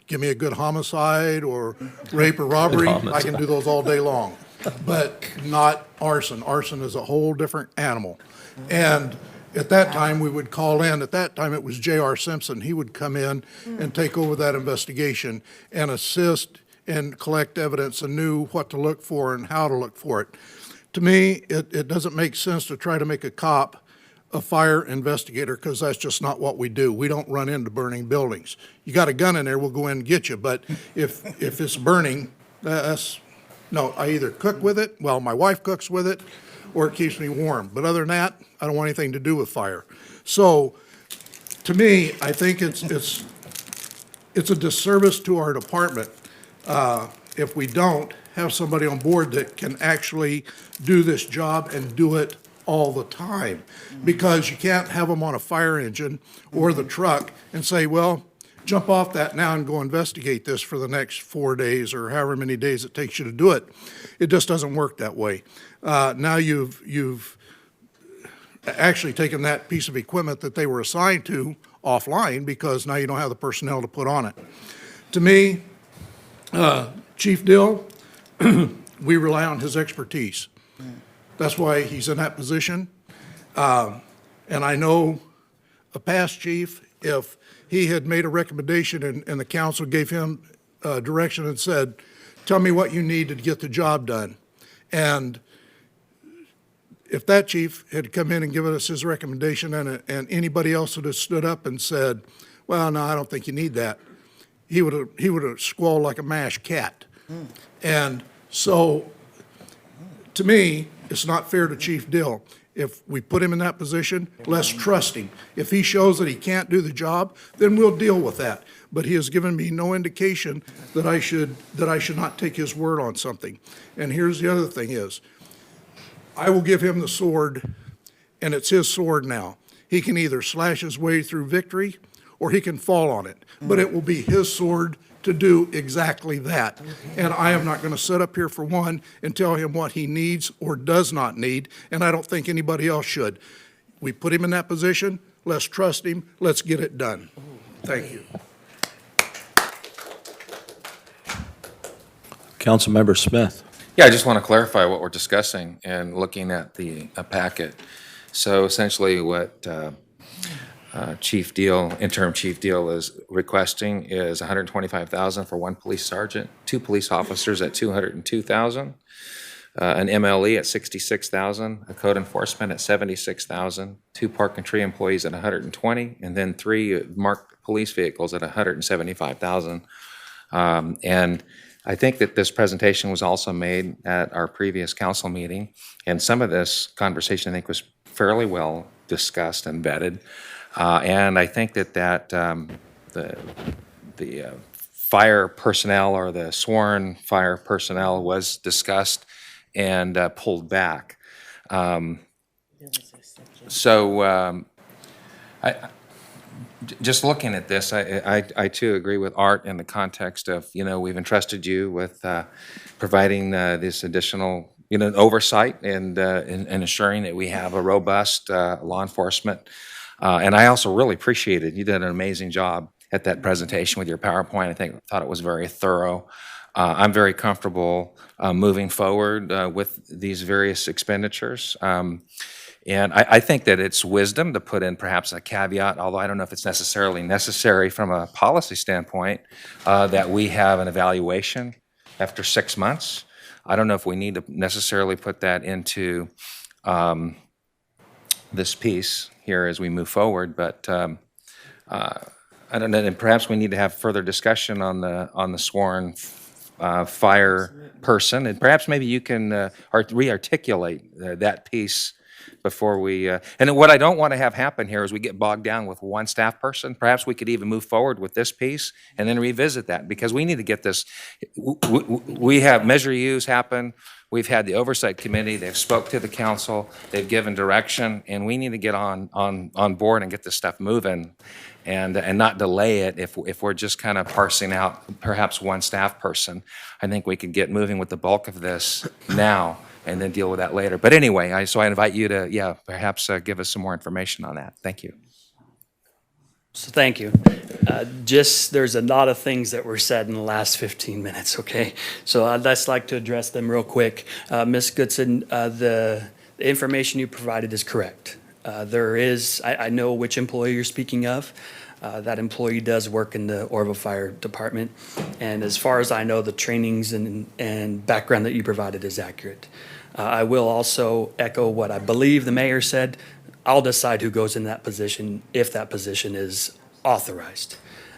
Give me a good homicide or rape or robbery, I can do those all day long. But not arson. Arson is a whole different animal. And at that time, we would call in, at that time it was J.R. Simpson. He would come in and take over that investigation and assist and collect evidence and knew what to look for and how to look for it. To me, it doesn't make sense to try to make a cop a fire investigator, because that's just not what we do. We don't run into burning buildings. You got a gun in there, we'll go in and get you. But if it's burning, no, I either cook with it, well, my wife cooks with it, or it keeps me warm. But other than that, I don't want anything to do with fire. So, to me, I think it's a disservice to our department if we don't have somebody on board that can actually do this job and do it all the time. Because you can't have them on a fire engine or the truck and say, well, jump off that now and go investigate this for the next 4 days or however many days it takes you to do it. It just doesn't work that way. Now you've actually taken that piece of equipment that they were assigned to offline, because now you don't have the personnel to put on it. To me, Chief Dill, we rely on his expertise. That's why he's in that position. And I know a past chief, if he had made a recommendation and the council gave him direction and said, tell me what you need to get the job done. And if that chief had come in and given us his recommendation and anybody else would have stood up and said, well, no, I don't think you need that, he would have squalled like a mashed cat. And so, to me, it's not fair to Chief Dill. If we put him in that position, let's trust him. If he shows that he can't do the job, then we'll deal with that. But he has given me no indication that I should not take his word on something. And here's the other thing is, I will give him the sword, and it's his sword now. He can either slash his way through victory, or he can fall on it. But it will be his sword to do exactly that. And I am not going to sit up here for one and tell him what he needs or does not need, and I don't think anybody else should. We put him in that position, let's trust him, let's get it done. Thank you. Councilmember Smith? Yeah, I just want to clarify what we're discussing and looking at the packet. So essentially what interim Chief Deal is requesting is $125,000 for one police sergeant, 2 police officers at $202,000, an MLE at $66,000, a code enforcement at $76,000, 2 park and tree employees at $120,000, and then 3 marked police vehicles at $175,000. And I think that this presentation was also made at our previous council meeting, and some of this conversation I think was fairly well discussed and vetted. And I think that the fire personnel or the sworn fire personnel was discussed and pulled back. Just looking at this, I too agree with Art in the context of, we've entrusted you with providing this additional, oversight and ensuring that we have a robust law enforcement. And I also really appreciated, you did an amazing job at that presentation with your PowerPoint. Thought it was very thorough. I'm very comfortable moving forward with these various expenditures. And I think that it's wisdom to put in perhaps a caveat, although I don't know if it's necessarily necessary from a policy standpoint, that we have an evaluation after 6 months. I don't know if we need to necessarily put that into this piece here as we move forward, but I don't know, and perhaps we need to have further discussion on the sworn fire person, and perhaps maybe you can re-articulate that piece before we, and what I don't want to have happen here is we get bogged down with one staff person. Perhaps we could even move forward with this piece and then revisit that, because we need to get this, we have Measure U's happen, we've had the Oversight Committee, they've spoke to the council, they've given direction, and we need to get on board and get this stuff moving and not delay it if we're just kind of parsing out perhaps one staff person. I think we could get moving with the bulk of this now and then deal with that later. But anyway, so I invite you to, perhaps give us some more information on that. Thank you. So thank you. There's a lot of things that were said in the last 15 minutes, okay? So I'd just like to address them real quick. Ms. Goodson, the information you provided is correct. There is, I know which employee you're speaking of. That employee does work in the Oroville Fire Department. And as far as I know, the trainings and background that you provided is accurate. I will also echo what I believe the mayor said. I'll decide who goes in that position if that position is authorized.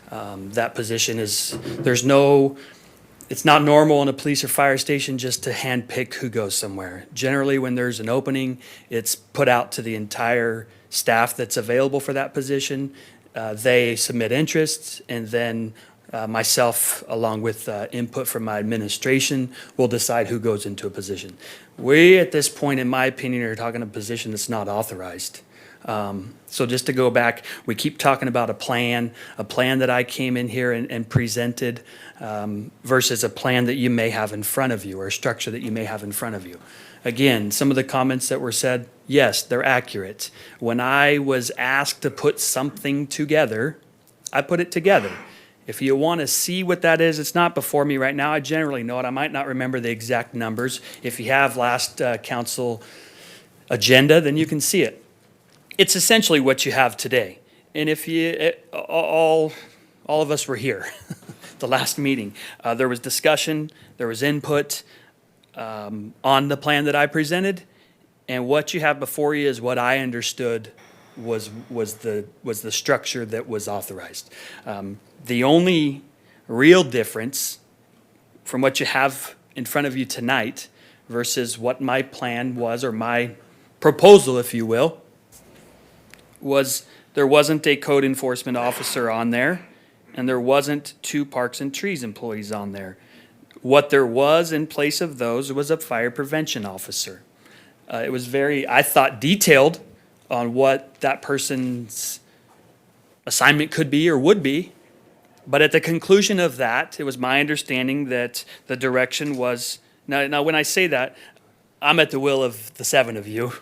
That position is, it's not normal in a police or fire station just to handpick who goes somewhere. Generally, when there's an opening, it's put out to the entire staff that's available for that position. They submit interests, and then myself, along with input from my administration, will decide who goes into a position. We, at this point, in my opinion, are talking a position that's not authorized. So just to go back, we keep talking about a plan that I came in here and presented versus a plan that you may have in front of you or a structure that you may have in front of you. Again, some of the comments that were said, yes, they're accurate. When I was asked to put something together, I put it together. If you want to see what that is, it's not before me right now. I generally know it. I might not remember the exact numbers. If you have last council agenda, then you can see it. It's essentially what you have today. And if all of us were here, the last meeting, there was discussion, there was input on the plan that I presented, and what you have before you is what I understood was the structure that was authorized. The only real difference from what you have in front of you tonight versus what my plan was, or my proposal, if you will, was there wasn't a code enforcement officer on there, and there wasn't 2 Parks and Trees employees on there. What there was in place of those was a fire prevention officer. It was very, I thought, detailed on what that person's assignment could be or would be. But at the conclusion of that, it was my understanding that the direction was, now when I say that, I'm at the will of the 7 of you.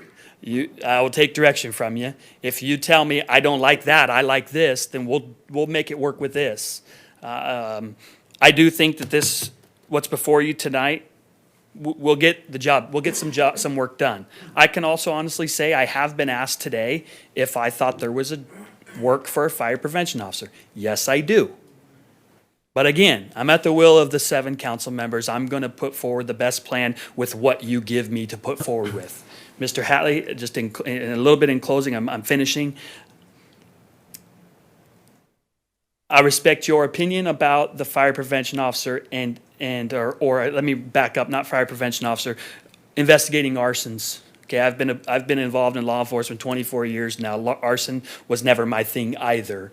I will take direction from you. If you tell me I don't like that, I like this, then we'll make it work with this. I do think that this, what's before you tonight, we'll get the job. We'll get some work done. I can also honestly say I have been asked today if I thought there was a work for a fire prevention officer. Yes, I do. But again, I'm at the will of the 7 council members. I'm going to put forward the best plan with what you give me to put forward with. Mr. Hatley, just in a little bit in closing, I'm finishing. I respect your opinion about the fire prevention officer or let me back up, not fire prevention officer, investigating arsons. Okay, I've been involved in law enforcement 24 years now. Arson was never my thing either.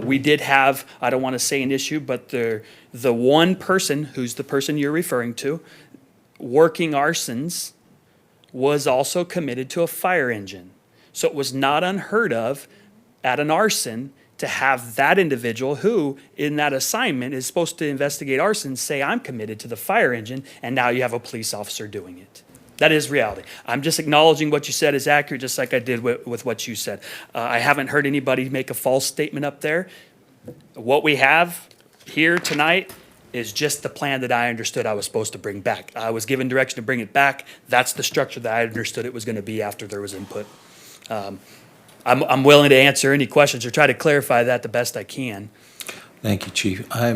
We did have, I don't want to say an issue, but the one person, who's the person you're referring to, working arsons, was also committed to a fire engine. So it was not unheard of at an arson to to have that individual who, in that assignment, is supposed to investigate arson, say, I'm committed to the fire engine, and now you have a police officer doing it. That is reality. I'm just acknowledging what you said is accurate, just like I did with what you said. I haven't heard anybody make a false statement up there. What we have here tonight is just the plan that I understood I was supposed to bring back. I was given direction to bring it back. That's the structure that I understood it was going to be after there was input. I'm willing to answer any questions or try to clarify that the best I can. Thank you, Chief. I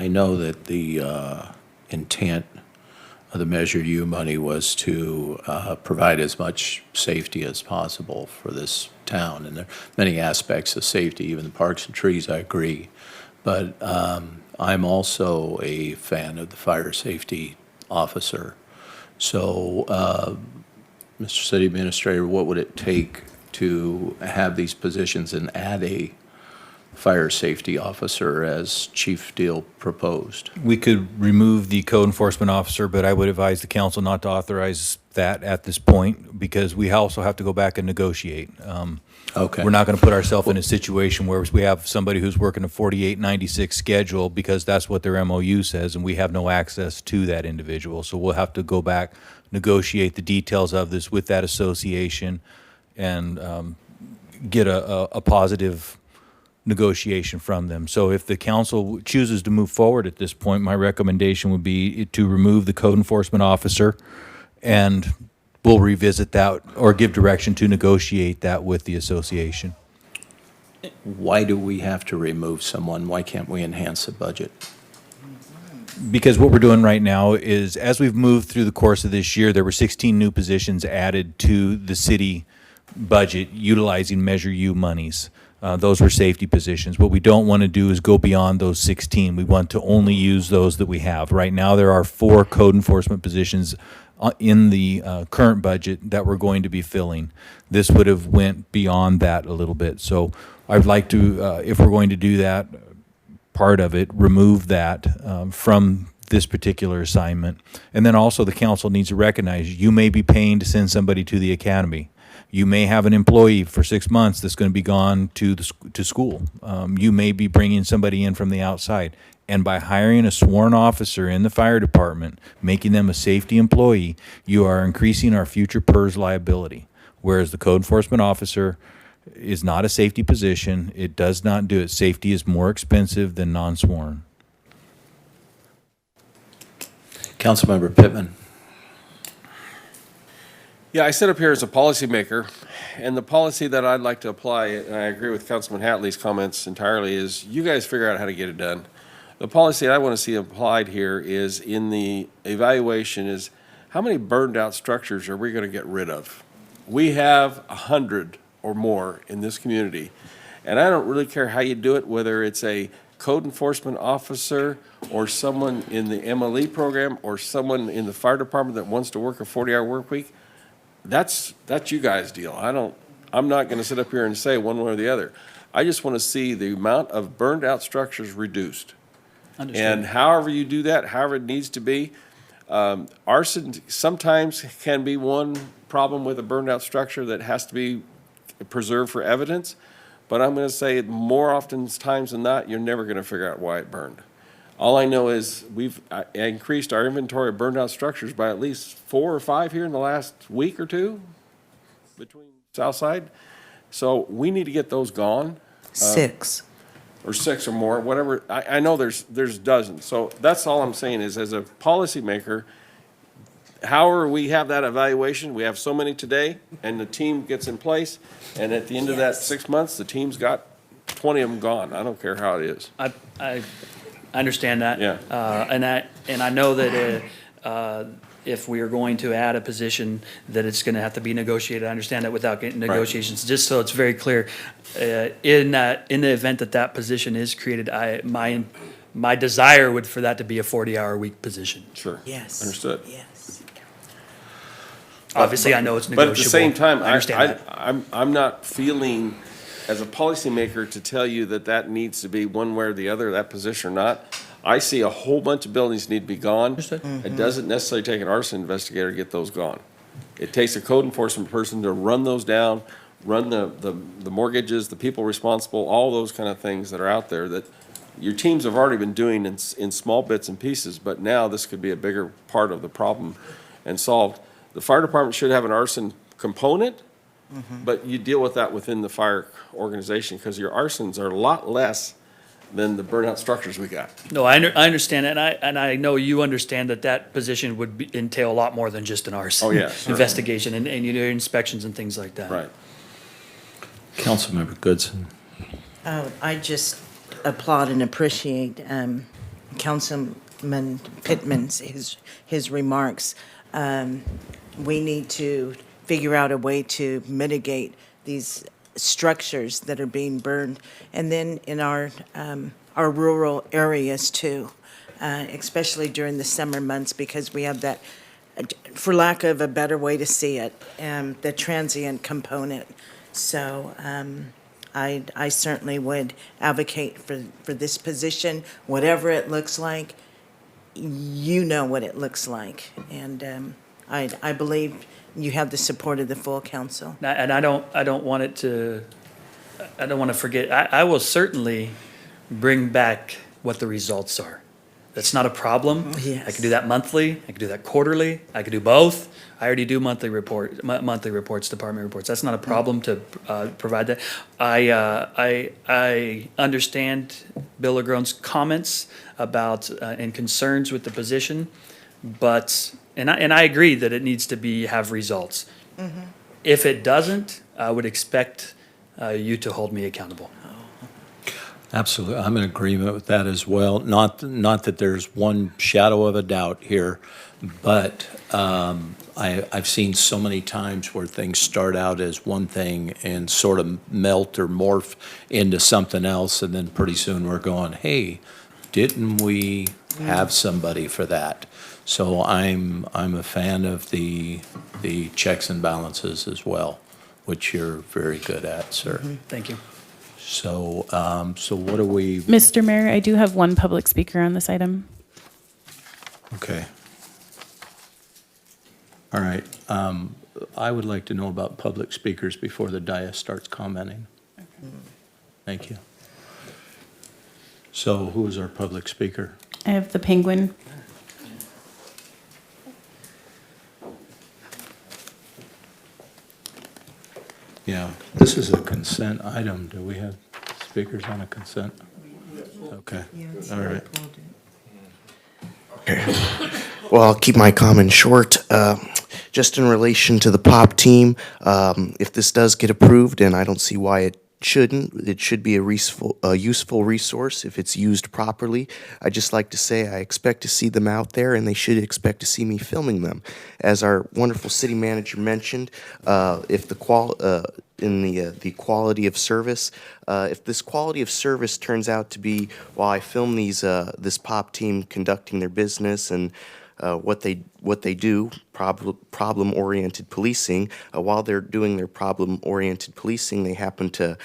know that the intent of the Measure U money was to provide as much safety as possible for this town. And there are many aspects of safety, even the parks and trees, I agree. But I'm also a fan of the fire safety officer. So, Mr. City Administrator, what would it take to have these positions and add a fire safety officer as Chief Deal proposed? We could remove the code enforcement officer, but I would advise the council not to authorize that at this point because we also have to go back and negotiate. Okay. We're not going to put ourselves in a situation where we have somebody who's working a 48-96 schedule because that's what their MOU says, and we have no access to that individual. So we'll have to go back, negotiate the details of this with that association, and get a positive negotiation from them. So if the council chooses to move forward at this point, my recommendation would be to remove the code enforcement officer, and we'll revisit that or give direction to negotiate that with the association. Why do we have to remove someone? Why can't we enhance the budget? Because what we're doing right now is, as we've moved through the course of this year, there were 16 new positions added to the city budget utilizing Measure U monies. Those were safety positions. What we don't want to do is go beyond those 16. We want to only use those that we have. Right now, there are 4 code enforcement positions in the current budget that we're going to be filling. This would have went beyond that a little bit. So I'd like to, if we're going to do that, part of it, remove that from this particular assignment. And then also the council needs to recognize you may be paying to send somebody to the academy. You may have an employee for 6 months that's going to be gone to school. You may be bringing somebody in from the outside. And by hiring a sworn officer in the fire department, making them a safety employee, you are increasing our future PERS liability. Whereas the code enforcement officer is not a safety position. It does not do it. Safety is more expensive than non-sworn. Councilmember Pittman. Yeah, I sit up here as a policymaker, and the policy that I'd like to apply, and I agree with Councilman Hatley's comments entirely, is you guys figure out how to get it done. The policy I want to see applied here is in the evaluation is how many burned out structures are we going to get rid of? We have 100 or more in this community, and I don't really care how you do it, whether it's a code enforcement officer or someone in the MLE program or someone in the fire department that wants to work a 40-hour work week. That's you guys' deal. I'm not going to sit up here and say one way or the other. I just want to see the amount of burned out structures reduced. Understood. And however you do that, however it needs to be, arson sometimes can be one problem with a burned out structure that has to be preserved for evidence. But I'm going to say more often times than not, you're never going to figure out why it burned. All I know is we've increased our inventory of burned out structures by at least 4 or 5 here in the last week or two between Southside. So we need to get those gone. 6. Or 6 or more, whatever. I know there's dozens. So that's all I'm saying is, as a policymaker, however we have that evaluation, we have so many today, and the team gets in place, and at the end of that 6 months, the team's got 20 of them gone. I don't care how it is. I understand that. Yeah. And I know that if we are going to add a position, that it's going to have to be negotiated. I understand that without getting negotiations. Just so it's very clear, in the event that position is created, my desire would for that to be a 40-hour week position. Sure. Yes. Understood. Yes. Obviously, I know it's negotiable. But at the same time, I understand that. I'm not feeling, as a policymaker, to tell you that needs to be one way or the other, that position or not. I see a whole bunch of buildings need to be gone. It doesn't necessarily take an arson investigator to get those gone. It takes a code enforcement person to run those down, run the mortgages, the people responsible, all those kind of things that are out there that your teams have already been doing in small bits and pieces, but now this could be a bigger part of the problem and solved. The fire department should have an arson component, but you deal with that within the fire organization because your arsons are a lot less than the burnout structures we got. No, I understand, and I know you understand that position would entail a lot more than just an arson. Oh, yeah, sure. Investigation and you know, inspections and things like that. Right. Councilmember Goodson. I just applaud and appreciate Councilman Pittman's, his remarks. We need to figure out a way to mitigate these structures that are being burned. And then in our rural areas too, especially during the summer months, because we have that, for lack of a better way to see it, the transient component. So I certainly would advocate for this position, whatever it looks like. You know what it looks like. And I believe you have the support of the full council. And I don't want to forget, I will certainly bring back what the results are. That's not a problem. Yes. I can do that monthly, I can do that quarterly, I can do both. I already do monthly reports, department reports. That's not a problem to provide that. I understand Bill Agron's comments about and concerns with the position, but and I agree that it needs to have results. If it doesn't, I would expect you to hold me accountable. Absolutely. I'm in agreement with that as well. Not that there's one shadow of a doubt here, but I've seen so many times where things start out as one thing and sort of melt or morph into something else, and then pretty soon we're going, hey, didn't we have somebody for that? So I'm a fan of the checks and balances as well, which you're very good at, sir. Thank you. So what do we? Mr. Mayor, I do have one public speaker on this item. Okay. All right. I would like to know about public speakers before the dais starts commenting. Thank you. So who is our public speaker? I have the Penguin. Yeah, this is a consent item. Do we have speakers on a consent? Okay, all right. Well, I'll keep my comment short. Just in relation to the POP team, if this does get approved, and I don't see why it shouldn't, it should be a useful resource if it's used properly. I'd just like to say I expect to see them out there, and they should expect to see me filming them. As our wonderful city manager mentioned, if the quality of service, if this quality of service turns out to be, while I film this POP team conducting their business and what they do, problem-oriented policing. While they're doing their problem-oriented policing, they happen to,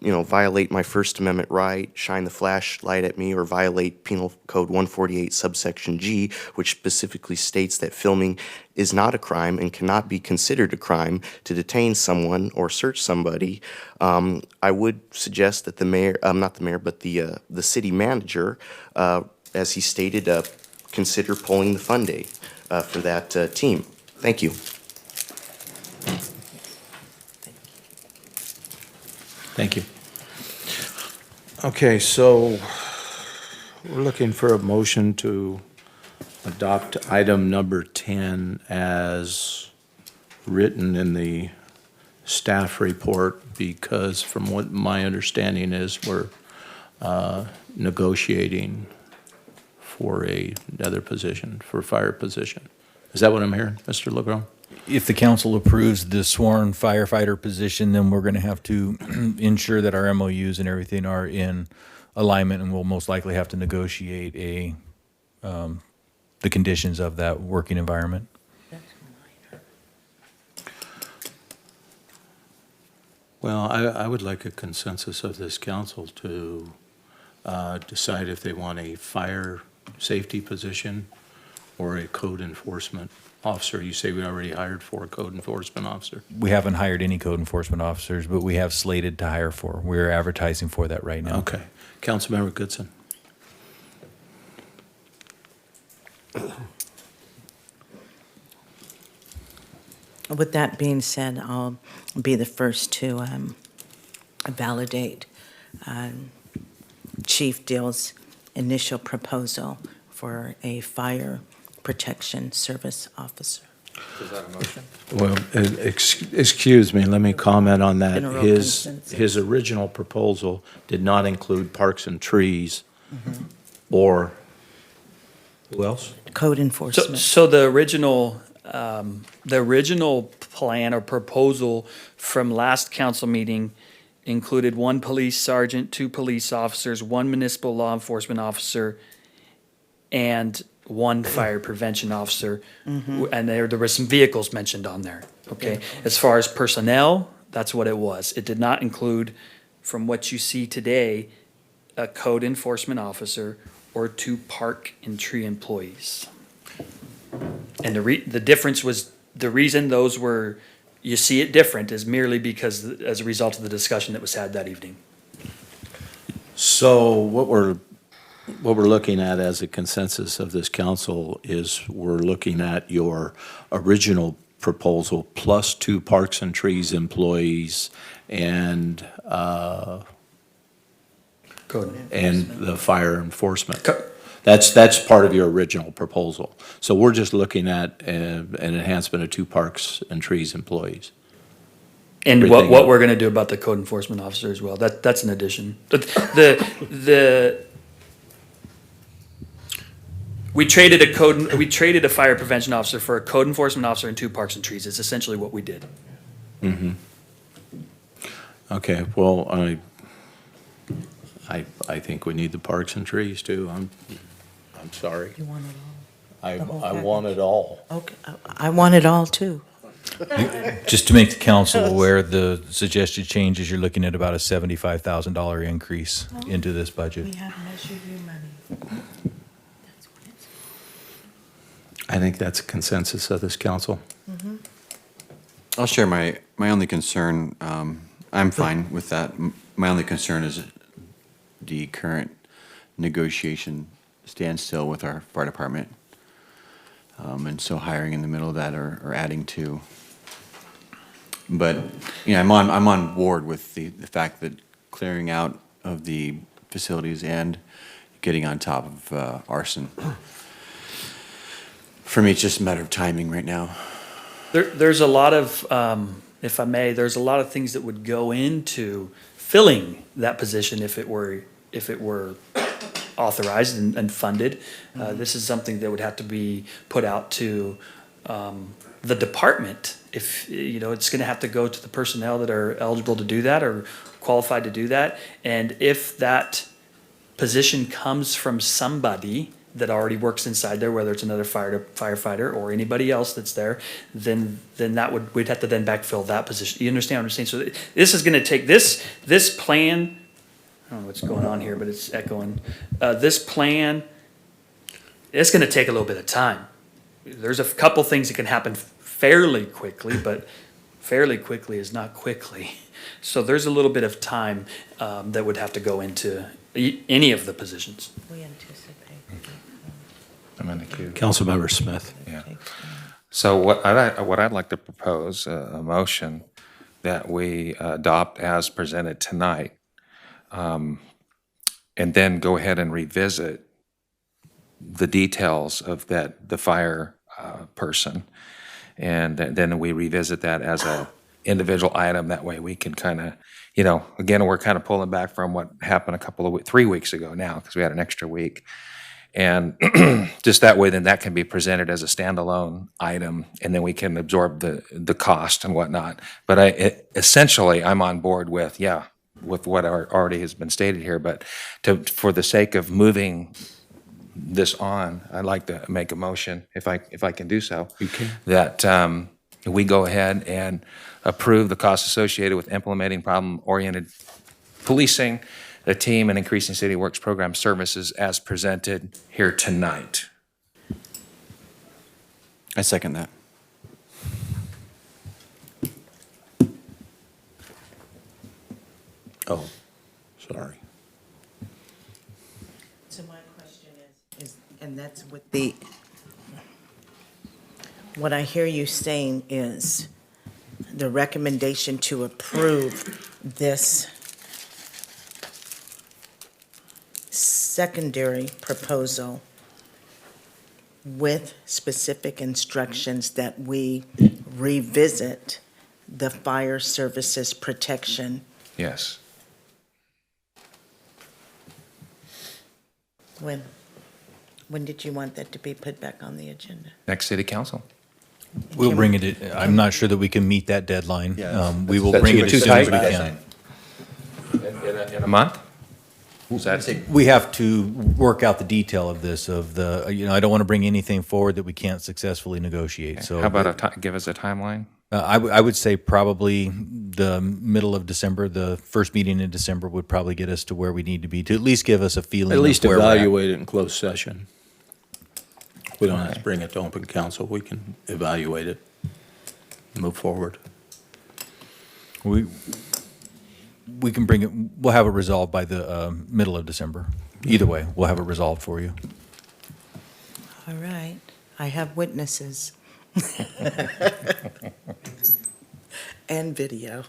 violate my First Amendment right, shine the flashlight at me, or violate Penal Code 148 subsection G, which specifically states that filming is not a crime and cannot be considered a crime to detain someone or search somebody. I would suggest that the mayor, not the mayor, but the city manager, as he stated, consider pulling the fund day for that team. Thank you. Thank you. Okay, so we're looking for a motion to adopt item number 10 as written in the staff report, because from what my understanding is, we're negotiating for another position, for fire position. Is that what I'm hearing, Mr. LeGrand? If the council approves the sworn firefighter position, then we're going to have to ensure that our MOUs and everything are in alignment, and we'll most likely have to negotiate the conditions of that working environment. Well, I would like a consensus of this council to decide if they want a fire safety position or a code enforcement officer? You say we already hired for a code enforcement officer. We haven't hired any code enforcement officers, but we have slated to hire for. We're advertising for that right now. Okay. Councilmember Goodson. With that being said, I'll be the first to validate Chief Dill's initial proposal for a fire protection service officer. Is that a motion? Well, excuse me, let me comment on that. General His consensus. original proposal did not include parks and trees or, who else? Code enforcement. So the original plan or proposal from last council meeting included 1 police sergeant, 2 police officers, 1 municipal law enforcement officer, and 1 fire prevention officer. And there were some vehicles mentioned on there, okay? As far as personnel, that's what it was. It did not include, from what you see today, a code enforcement officer or 2 park and tree employees. And the difference was, the reason those were, you see it different is merely because, as a result of the discussion that was had that evening. So what we're looking at as a consensus of this council is we're looking at your original proposal plus 2 parks and trees employees and the fire enforcement. That's part of your original proposal. So we're just looking at an enhancement of 2 parks and trees employees. And Everything what else. we're gonna do about the code enforcement officer as well, that's an addition. But we traded a fire prevention officer for a code enforcement officer and 2 parks and trees, is essentially what we did. Okay, well, I think we need the parks and trees too. I'm sorry. You want it all? I The whole want it all. Okay, I want it all too. Just to make the council aware, the suggested changes, you're looking at about a $75,000 increase into this budget. have measured your money. I think that's a consensus of this council. I'll share my only concern. I'm fine with that. My only concern is the current negotiation standstill with our fire department. And so hiring in the middle of that or adding to. But, you know, I'm on board with the fact that clearing out of the facilities and getting on top of arson. For me, it's just a matter of timing right now. There's a lot of, if I may, there's a lot of things that would go into filling that position if it were authorized and funded. This is something that would have to be put out to the department. If, you know, it's gonna have to go to the personnel that are eligible to do that or qualified to do that. And if that position comes from somebody that already works inside there, whether it's another firefighter or anybody else that's there, then we'd have to then backfill that position. You understand what I'm saying? So this is gonna take, this plan, I don't know what's going on here, but it's echoing. This plan, it's gonna take a little bit of time. There's a couple things that can happen fairly quickly, but fairly quickly is not quickly. So there's a little bit of time that would have to go into any of the positions. We anticipate. I'm in the queue. Councilmember Smith. Yeah. So what I'd like to propose, a motion that we adopt as presented tonight, and then go ahead and revisit the details of the fire person. And then we revisit that as a individual item. That way we can kind of, you know, again, we're kind of pulling back from what happened 3 weeks ago now, because we had an extra week. And just that way, then that can be presented as a standalone item, and then we can absorb the cost and whatnot. But essentially, I'm on board with what already has been stated here. But for the sake of moving this on, I'd like to make a motion, if I can do so. You can. That we go ahead and approve the costs associated with implementing problem-oriented policing, the team and increasing city works program services as presented here tonight. I second that. Oh, sorry. So my question is, and that's with the, what I hear you saying is the recommendation to approve this secondary proposal with specific instructions that we revisit the fire services protection. Yes. When did you want that to be put back on the agenda? Next city council. We'll bring it, I'm not sure that we can meet that deadline. We will Is that bring too- it too as soon as we tight? can. In a month? Is that, We have to work out the detail of this, of the, I don't want to bring anything forward that we can't successfully negotiate, so. how about give us a timeline? I would say probably the middle of December, the first meeting in December would probably get us to where we need to be, to at least give us a feeling At of least where we're at. evaluate it in closed session. We don't have to bring it to open council. We can evaluate it, move forward. We can bring it, we'll have it resolved by the middle of December. Either way, we'll have it resolved for you. All right, I have witnesses. And video.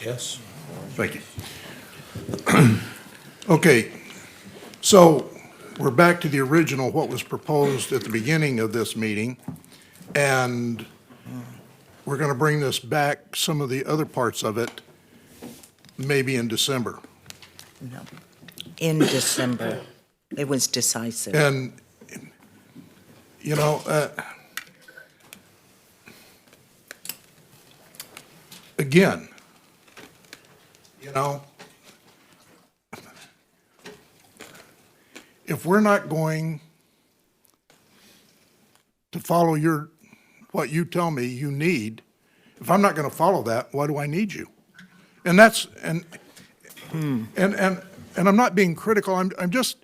Yes. Thank you. Okay, so we're back to the original, what was proposed at the beginning of this meeting, and we're going to bring this back, some of the other parts of it, maybe in December. No, in December. It was decisive. And, again, if we're not going to follow what you tell me you need, if I'm not going to follow that, why do I need you? And and I'm not being critical, I'm just,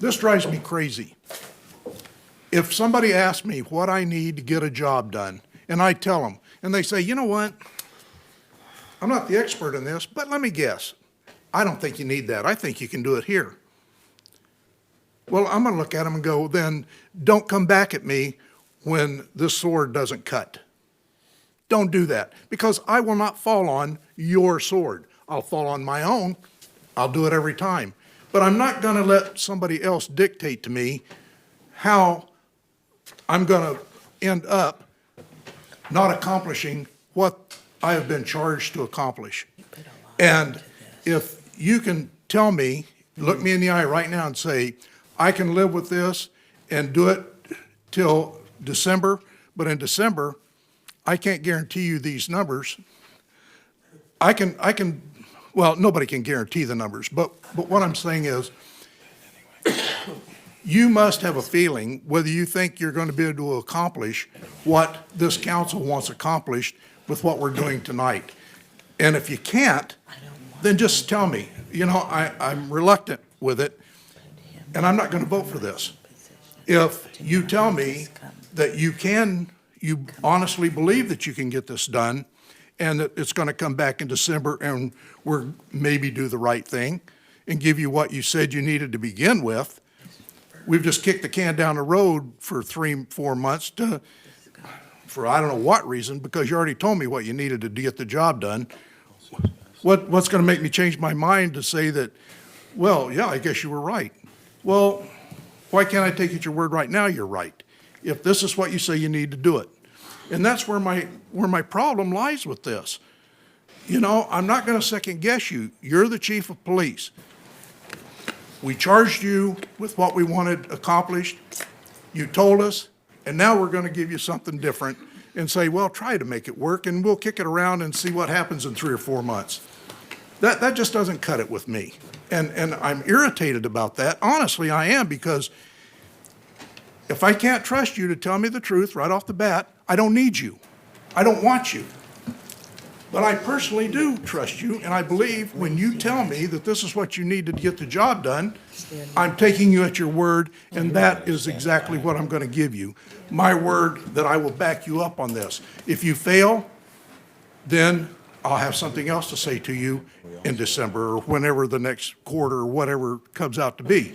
this drives me crazy. If somebody asks me what I need to get a job done, and I tell them, and they say, you know what? I'm not the expert in this, but let me guess. I don't think you need that. I think you can do it here. Well, I'm going to look at them and go, then don't come back at me when this sword doesn't cut. Don't do that, because I will not fall on your sword. I'll fall on my own. I'll do it every time. But I'm not going to let somebody else dictate to me how I'm going to end up not accomplishing what I have been charged to accomplish. And if you can tell me, look me in the eye right now and say, I can live with this and do it till December, but in December, I can't guarantee you these numbers. Well, nobody can guarantee the numbers, but what I'm saying is, you must have a feeling whether you think you're going to be able to accomplish what this council wants accomplished with what we're doing tonight. And if you can't, then just tell me. I'm reluctant with it, and I'm not going to vote for this. If you tell me that you honestly believe that you can get this done, and that it's going to come back in December and we're maybe do the right thing and give you what you said you needed to begin with. We've just kicked the can down the road for 3-4 months for I don't know what reason, because you already told me what you needed to get the job done. What's going to make me change my mind to say that, well, yeah, I guess you were right. Well, why can't I take it your word right now you're right? If this is what you say, you need to do it. And that's where my problem lies with this. I'm not going to second guess you. You're the chief of police. We charged you with what we wanted accomplished. You told us, and now we're going to give you something different and say, well, try to make it work, and we'll kick it around and see what happens in 3 or 4 months. That just doesn't cut it with me. And I'm irritated about that. Honestly, I am, because If I can't trust you to tell me the truth right off the bat, I don't need you. I don't want you. But I personally do trust you, and I believe when you tell me that this is what you need to get the job done, I'm taking you at your word, and that is exactly what I'm going to give you. My word that I will back you up on this. If you fail, then I'll have something else to say to you in December or whenever the next quarter or whatever comes out to be.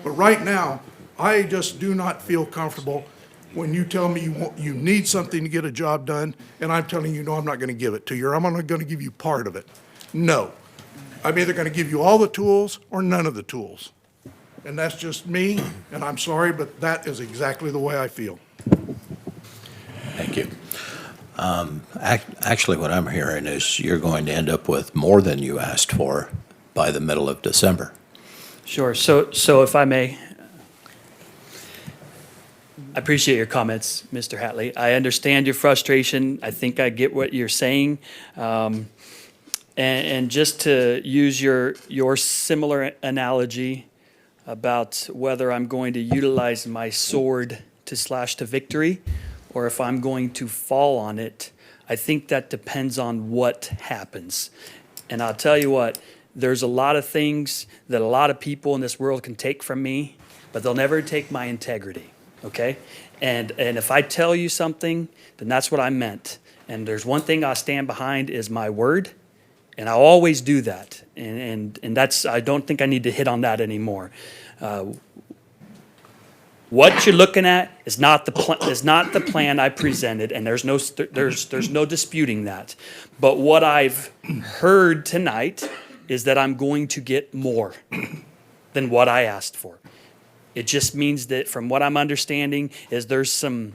But right now, I just do not feel comfortable when you tell me you need something to get a job done, and I'm telling you, no, I'm not going to give it to you, or I'm only going to give you part of it. No. I'm either going to give you all the tools or none of the tools. And that's just me, and I'm sorry, but that is exactly the way I feel. Thank you. Actually, what I'm hearing is you're going to end up with more than you asked for by the middle of December. Sure. So if I may, I appreciate your comments, Mr. Hatley. I understand your frustration. I think I get what you're saying. And just to use your similar analogy about whether I'm going to utilize my sword to slash to victory or if I'm going to fall on it, I think that depends on what happens. And I'll tell you what, there's a lot of things that a lot of people in this world can take from me, but they'll never take my integrity. Okay? And if I tell you something, then that's what I meant. And there's one thing I stand behind is my word, and I'll always do that. And that's, I don't think I need to hit on that anymore. What you're looking at is not the plan I presented, and there's no disputing that. But what I've heard tonight is that I'm going to get more than what I asked for. It just means that from what I'm understanding is there's some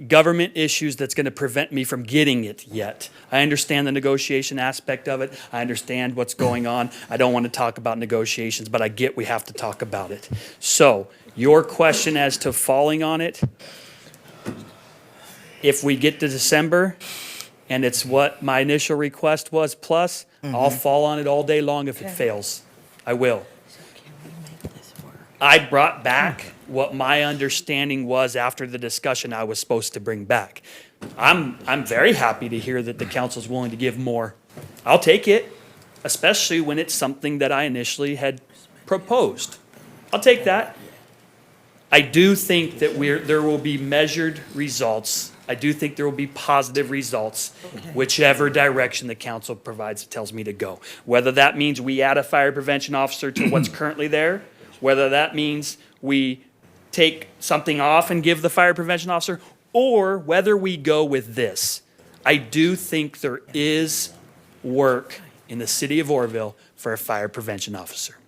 government issues that's going to prevent me from getting it yet. I understand the negotiation aspect of it. I understand what's going on. I don't want to talk about negotiations, but I get we have to talk about it. So your question as to falling on it, if we get to December and it's what my initial request was plus, I'll fall on it all day long if it fails. I will. I brought back what my understanding was after the discussion I was supposed to bring back. I'm very happy to hear that the council's willing to give more. I'll take it, especially when it's something that I initially had proposed. I'll take that. I do think that there will be measured results. I do think there will be positive results, whichever direction the council provides, tells me to go. Whether that means we add a fire prevention officer to what's currently there, whether that means we take something off and give the fire prevention officer, or whether we go with this. I do think there is work in the city of Oroville for a fire prevention officer.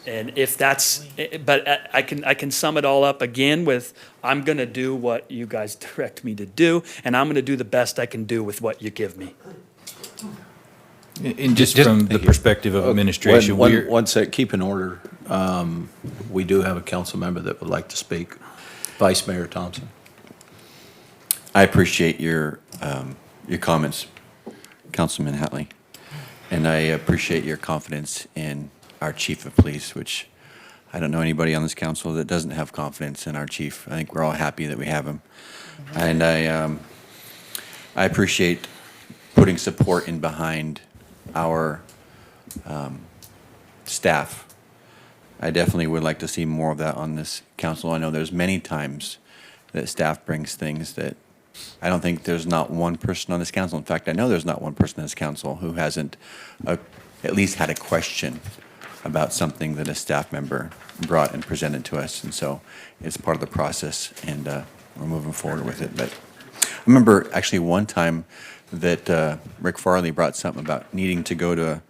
And if that's, but I can sum it all up again with, I'm going to do what you guys direct me to do, and I'm going to do the best I can do with what you give me. And just from the perspective of administration, One sec, keep in order. We do have a council member that would like to speak. Vice Mayor Thompson. I appreciate your comments, Councilman Hatley, and I appreciate your confidence in our chief of police, which I don't know anybody on this council that doesn't have confidence in our chief. I think we're all happy that we have him, and I appreciate putting support in behind our staff. I definitely would like to see more of that on this council. I know there's many times that staff brings things that I don't think there's not one person on this council. In fact, I know there's not one person on this council who hasn't at least had a question about something that a staff member brought and presented to us. And so it's part of the process, and we're moving forward with it. But I remember actually one time that Rick Farley brought something about needing to go to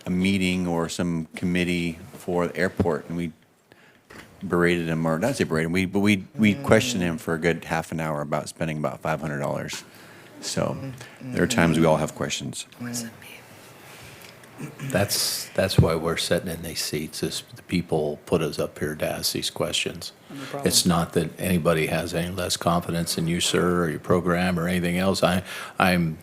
a meeting or some committee for the airport, and we berated him, or not say berated him, but we questioned him for a good half an hour about spending about $500. So there are times we all have questions. That's why we're sitting in these seats, is the people put us up here to ask these questions. It's not that anybody has any less confidence in you, sir, or your program or anything else. I'm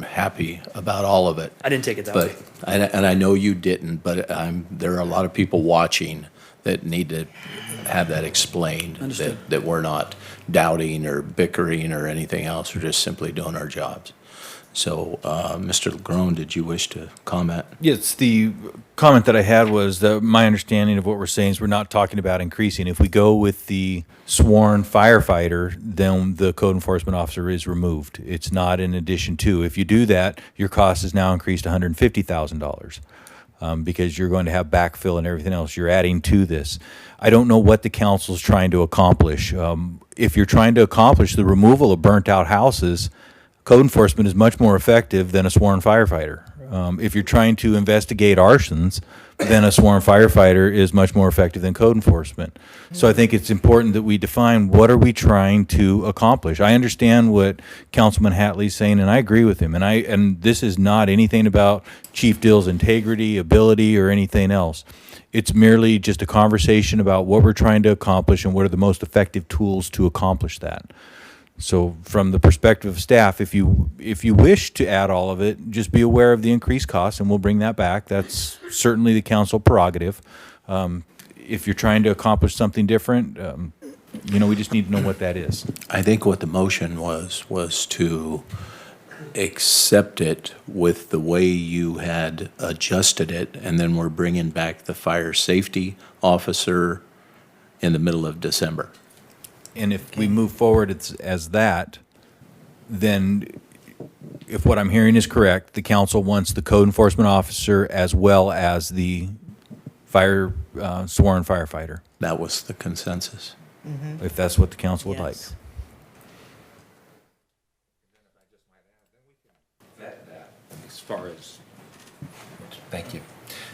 happy about all of it. I didn't take it that way. And I know you didn't, but there are a lot of people watching that need to have that explained. Understood. That we're not doubting or bickering or anything else. We're just simply doing our jobs. So, Mr. Legrone, did you wish to comment? Yes, the comment that I had was that my understanding of what we're saying is we're not talking about increasing. If we go with the sworn firefighter, then the code enforcement officer is removed. It's not in addition to. If you do that, your cost is now increased to $150,000 because you're going to have backfill and everything else. You're adding to this. I don't know what the council's trying to accomplish. If you're trying to accomplish the removal of burnt-out houses, code enforcement is much more effective than a sworn firefighter. If you're trying to investigate arsons, then a sworn firefighter is much more effective than code enforcement. So I think it's important that we define what are we trying to accomplish. I understand what Councilman Hatley's saying, and I agree with him. And this is not anything about Chief Dill's integrity, ability, or anything else. It's merely just a conversation about what we're trying to accomplish and what are the most effective tools to accomplish that. So from the perspective of staff, if you wish to add all of it, just be aware of the increased costs, and we'll bring that back. That's certainly the council prerogative. If you're trying to accomplish something different, we just need to know what that is. I think what the motion was to accept it with the way you had adjusted it, and then we're bringing back the fire safety officer in the middle of December. And if we move forward as that, then if what I'm hearing is correct, the council wants the code enforcement officer as well as the sworn firefighter, That was the consensus. if that's what the council would like. Yes. As far as, thank you.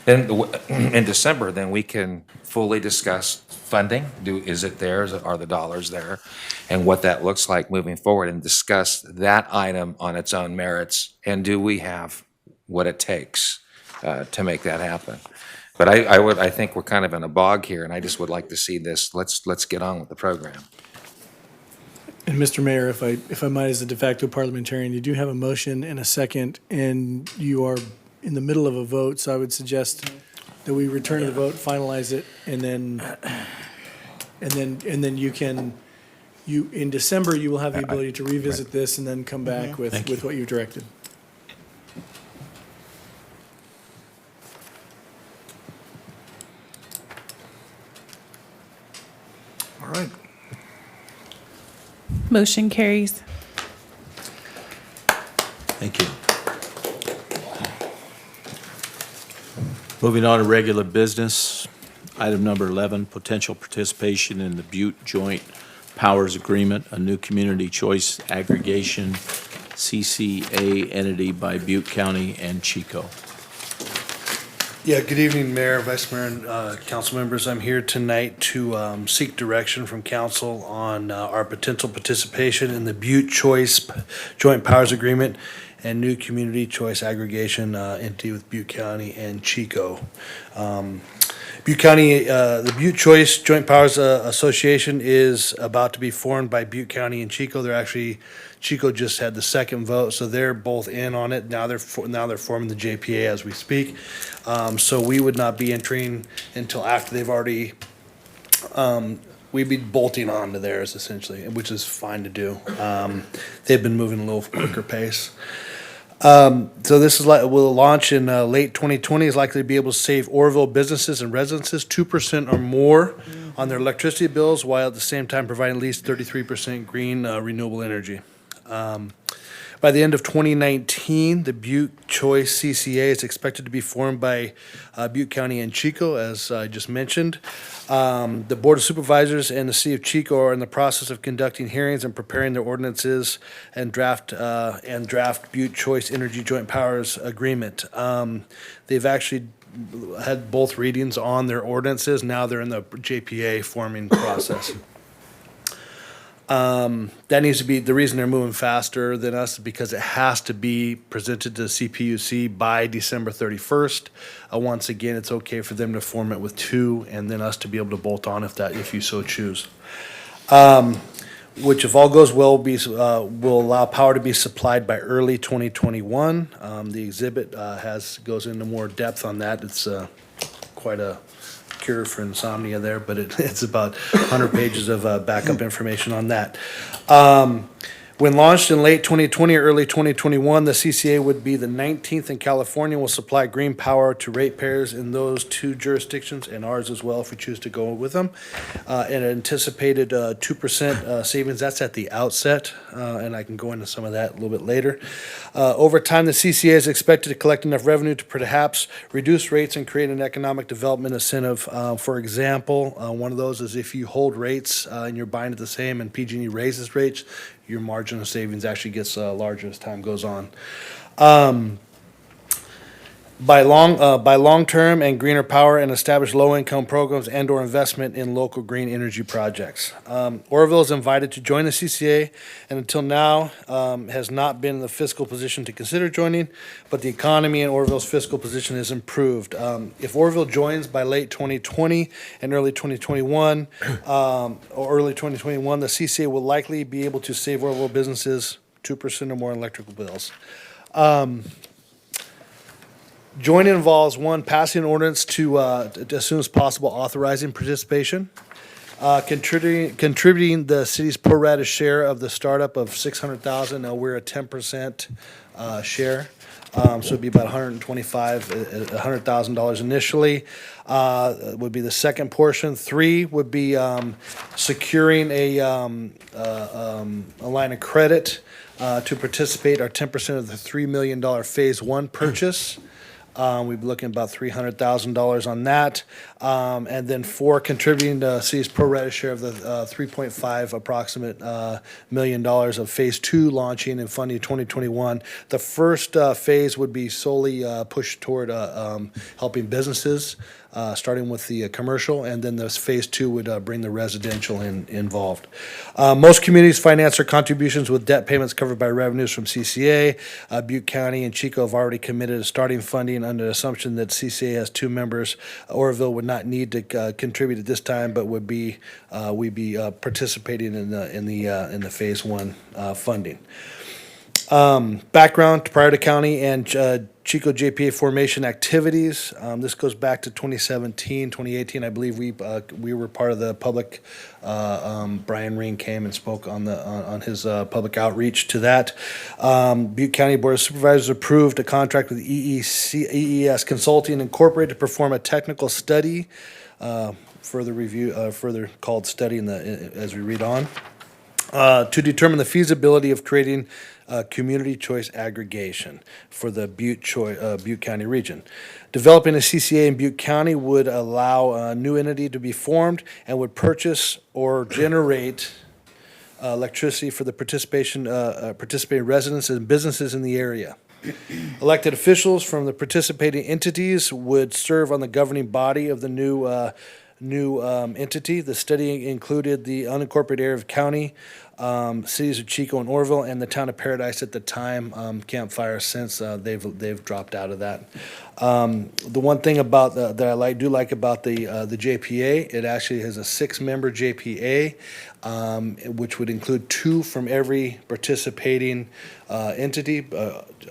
Then in December, then we can fully discuss funding. Is it there? Are the dollars there? And what that looks like moving forward, and discuss that item on its own merits. And do we have what it takes to make that happen? But I think we're kind of in a bog here, and I just would like to see this. Let's get on with the program. And Mr. Mayor, if I might, as a de facto parliamentarian, you do have a motion and a second, and you are in the middle of a vote, so I would suggest that we return to the vote, finalize it, and then in December, you will have the ability to revisit this and then come back with what you've directed. All right. Motion carries. Thank you. Moving on to regular business, item number 11, potential participation in the Butte Joint Powers Agreement, a new community choice aggregation CCA entity by Butte County and Chico. Yeah, good evening, Mayor, Vice Mayor, and council members. I'm here tonight to seek direction from council on our potential participation in the Butte Choice Joint Powers Agreement and new community choice aggregation entity with Butte County and Chico. Butte County, the Butte Choice Joint Powers Association is about to be formed by Butte County and Chico. Chico just had the second vote, so they're both in on it. Now they're forming the JPA as we speak. So we would not be entering until after they've already, we'd be bolting on to theirs essentially, which is fine to do. They've been moving a little quicker pace. So this will launch in late 2020. Is likely to be able to save Oroville businesses and residences 2% or more on their electricity bills, while at the same time providing at least 33% green renewable energy. By the end of 2019, the Butte Choice CCA is expected to be formed by Butte County and Chico, as I just mentioned. The Board of Supervisors and the City of Chico are in the process of conducting hearings and preparing their ordinances and draft Butte Choice Energy Joint Powers Agreement. They've actually had both readings on their ordinances. Now they're in the JPA forming process. That needs to be, the reason they're moving faster than us is because it has to be presented to CPUC by December 31st. Once again, it's okay for them to form it with two and then us to be able to bolt on if you so choose. Which if all goes well, will allow power to be supplied by early 2021. The exhibit goes into more depth on that. It's quite a cure for insomnia there, but it's about 100 pages of backup information on that. When launched in late 2020 or early 2021, the CCA would be the 19th in California, will supply green power to ratepayers in those two jurisdictions and ours as well if we choose to go with them. An anticipated 2% savings, that's at the outset, and I can go into some of that a little bit later. Over time, the CCA is expected to collect enough revenue to perhaps reduce rates and create an economic development incentive. For example, one of those is if you hold rates and you're buying at the same and PG&E raises rates, your margin of savings actually gets larger as time goes on. By long-term and greener power and establish low-income programs and/or investment in local green energy projects. Oroville is invited to join the CCA, and until now has not been in the fiscal position to consider joining, but the economy and Oroville's fiscal position has improved. If Oroville joins by late 2020 and early 2021, the CCA will likely be able to save Oroville businesses 2% or more in electrical bills. Joining involves, one, passing an ordinance to, as soon as possible, authorizing participation, contributing the city's pro rata share of the startup of $600,000. Now, we're a 10% share, so it'd be about $100,000 initially. Would be the second portion. Three would be securing a line of credit to participate, our 10% of the $3 million Phase 1 purchase. We'd be looking at about $300,000 on that. And then four, contributing to city's pro rata share of the 3.5 approximate million dollars of Phase 2 launching and funding 2021. The first phase would be solely pushed toward helping businesses, starting with the commercial, and then this Phase 2 would bring the residential involved. Most communities finance their contributions with debt payments covered by revenues from CCA. Butte County and Chico have already committed to starting funding under the assumption that CCA has two members. Oroville would not need to contribute at this time, but we'd be participating in the Phase 1 funding. Background to Prior to County and Chico JPA formation activities. This goes back to 2017, 2018. I believe we were part of the public. Brian Ring came and spoke on his public outreach to that. Butte County Board of Supervisors approved a contract with EES Consulting Incorporated to perform a technical study. Further called study as we read on. To determine the feasibility of creating community choice aggregation for the Butte County region. Developing a CCA in Butte County would allow a new entity to be formed and would purchase or generate electricity for the participating residents and businesses in the area. Elected officials from the participating entities would serve on the governing body of the new entity. The study included the unincorporated area of county, cities of Chico and Oroville, and the town of Paradise at the time. Campfire since they've dropped out of that. The one thing about that I do like about the JPA, it actually has a 6-member JPA, which would include 2 from every participating entity.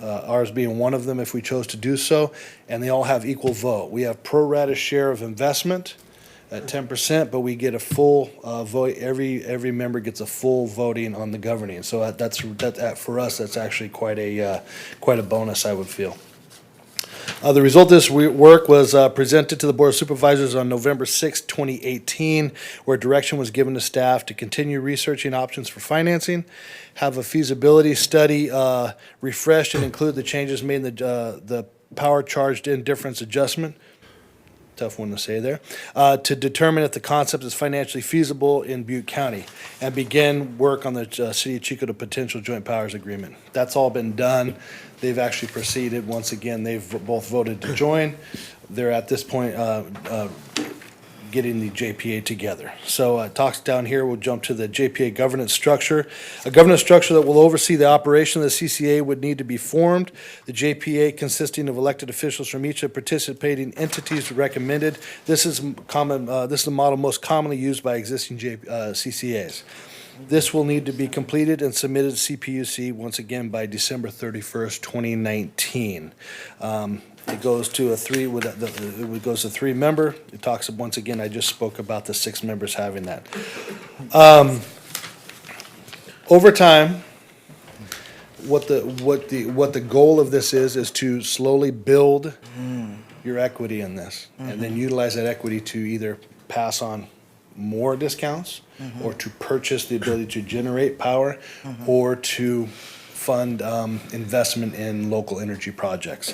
Ours being one of them if we chose to do so, and they all have equal vote. We have pro rata share of investment at 10%, but we get a full vote. Every member gets a full voting on the governing. So that's for us. That's actually quite a bonus, I would feel. The result of this work was presented to the Board of Supervisors on November 6, 2018, where direction was given to staff to continue researching options for financing, have a feasibility study refreshed and include the changes made in the power charged in difference adjustment. Tough one to say there, to determine if the concept is financially feasible in Butte County and begin work on the City of Chico to potential joint powers agreement. That's all been done. They've actually proceeded. Once again, they've both voted to join. They're at this point getting the JPA together. So it talks down here, we'll jump to the JPA governance structure. A governance structure that will oversee the operation of the CCA would need to be formed. The JPA consisting of elected officials from each of participating entities recommended. This is the model most commonly used by existing CCAs. This will need to be completed and submitted to CPUC once again by December 31st, 2019. It goes to it goes to 3-member. It talks, once again, I just spoke about the 6 members having that. Over time, what the goal of this is to slowly build your equity in this, and then utilize that equity to either pass on more discounts, or to purchase the ability to generate power, or to fund investment in local energy projects.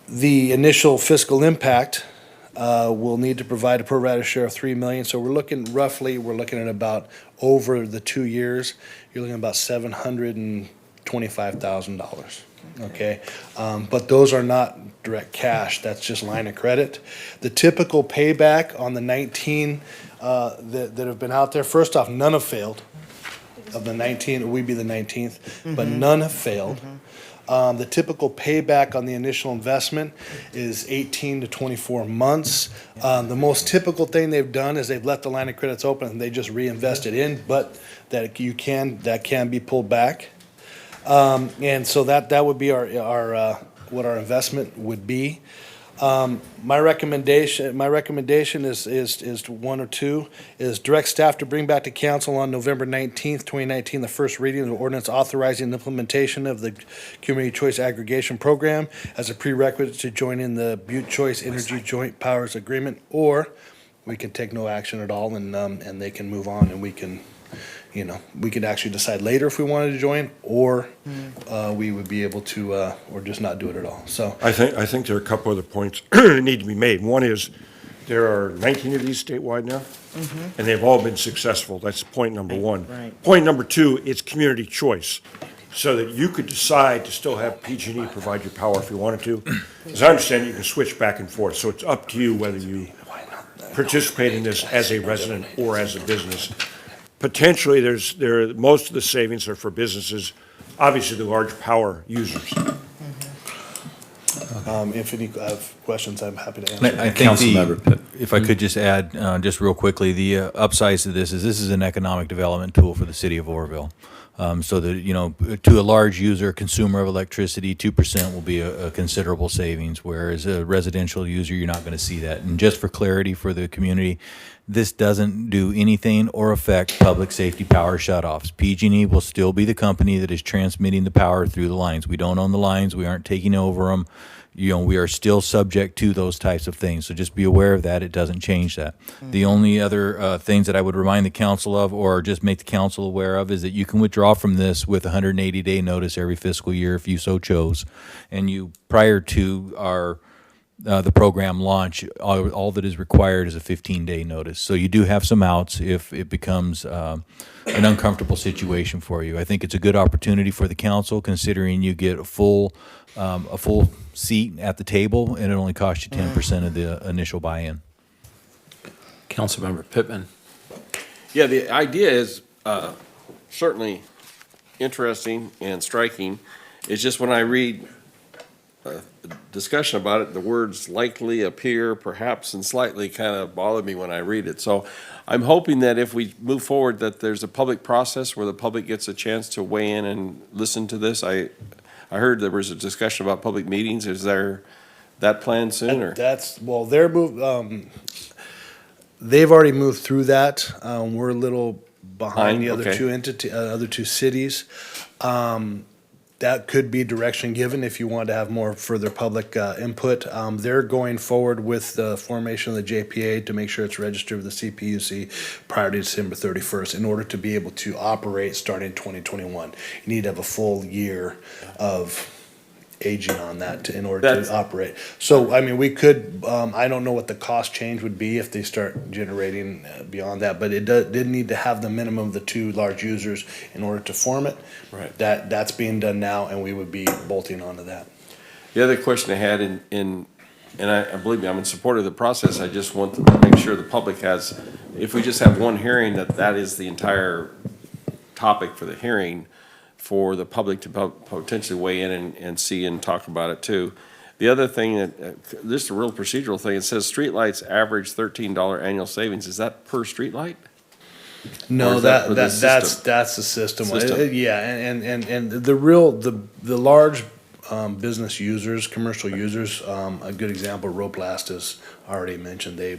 The initial fiscal impact will need to provide a pro rata share of $3 million. So we're looking at about, over the 2 years, you're looking at about $725,000. Okay, but those are not direct cash. That's just line of credit. The typical payback on the 19 that have been out there. First off, none have failed. Of the 19, we'd be the 19th, but none have failed. The typical payback on the initial investment is 18 to 24 months. The most typical thing they've done is they've let the line of credits open and they just reinvest it in, but that can be pulled back. And so that would be our what our investment would be. My recommendation is to 1 or 2 is direct staff to bring back to council on November 19th, 2019, the first reading of the ordinance authorizing the implementation of the Community Choice Aggregation Program as a prerequisite to join in the Butte Choice Energy Joint Powers Agreement, or we can take no action at all and they can move on, and we can, we could actually decide later if we wanted to join, or we would be able to, or just not do it at all. So I think there are a couple other points that need to be made. One is there are 19 of these statewide now, and they've all been successful. That's point number one. Right. Point number 2, it's community choice, so that you could decide to still have PG&E provide your power if you wanted to. As I understand it, you can switch back and forth, so it's up to you whether you participate in this as a resident or as a business. Potentially, most of the savings are for businesses, obviously the large power users. If any questions, I'm happy to answer. I think if I could just add, just real quickly, the upsides to this is an economic development tool for the city of Oroville. So that, to a large user, consumer of electricity, 2% will be a considerable savings, whereas a residential user, you're not going to see that. And just for clarity for the community, this doesn't do anything or affect public safety power shutoffs. PG&E will still be the company that is transmitting the power through the lines. We don't own the lines. We aren't taking over them. We are still subject to those types of things. So just be aware of that. It doesn't change that. The only other things that I would remind the council of, or just make the council aware of, is that you can withdraw from this with 180-day notice every fiscal year if you so chose. And prior to the program launch, all that is required is a 15-day notice. So you do have some outs if it becomes an uncomfortable situation for you. I think it's a good opportunity for the council, considering you get a full seat at the table, and it only costs you 10% of the initial buy-in. Councilmember Pittman. Yeah, the idea is certainly interesting and striking. It's just when I read discussion about it, the words likely, appear, perhaps, and slightly kind of bother me when I read it. So I'm hoping that if we move forward, that there's a public process where the public gets a chance to weigh in and listen to this. I heard there was a discussion about public meetings. Is there that plan soon, or? They've already moved through that. We're a little behind the other okay. other two cities. That could be direction given if you want to have more further public input. They're going forward with the formation of the JPA to make sure it's registered with the CPUC prior to December 31st in order to be able to operate starting 2021. You need to have a full year of aging on that in order to operate. So, I mean, we could, I don't know what the cost change would be if they start generating beyond that, but it did need to have the minimum of the 2 large users in order to form it. Right. That's being done now, and we would be bolting onto that. The other question I had in and believe me, I'm in support of the process. I just want to make sure the public has, if we just have one hearing, that is the entire topic for the hearing, for the public to potentially weigh in and see and talk about it too. The other thing that, this is a real procedural thing, it says streetlights average $13 annual savings. Is that per streetlight? Or No, is that for the that's system? the system. System. Yeah, and the large business users, commercial users, a good example, Roplast is already mentioned. They're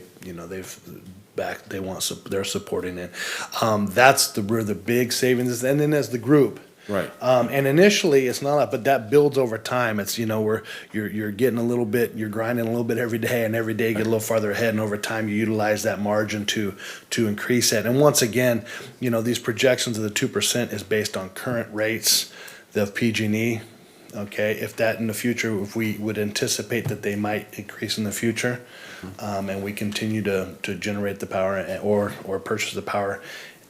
supporting it. That's where the big savings is, and then as the group. Right. And initially, it's not, but that builds over time. It's, where you're getting a little bit, you're grinding a little bit every day, and every day you get a little farther ahead, and over time you utilize that margin to increase it. And once again, these projections of the 2% is based on current rates of PG&E. Okay, if that in the future, if we would anticipate that they might increase in the future, and we continue to generate the power or purchase the power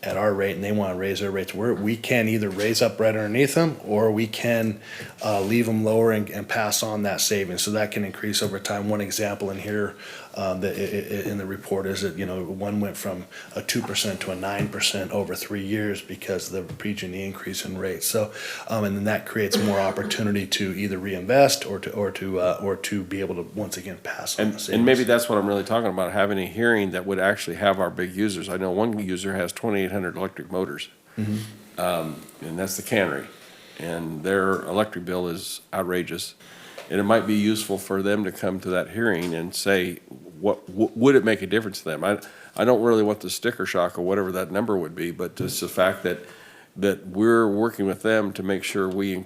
at our rate, and they want to raise their rates, we can either raise up right underneath them, or we can leave them lower and pass on that savings. So that can increase over time. One example in here in the report is that one went from a 2% to a 9% over 3 years because of the PG&E increase in rates. So and then that creates more opportunity to either reinvest or to be able to once again pass on the savings. And maybe that's what I'm really talking about, having a hearing that would actually have our big users. I know one user has 2,800 electric motors, and that's the cannery, and their electric bill is outrageous. And it might be useful for them to come to that hearing and say, would it make a difference to them? I don't really want the sticker shock or whatever that number would be, but just the fact that we're working with them to make sure we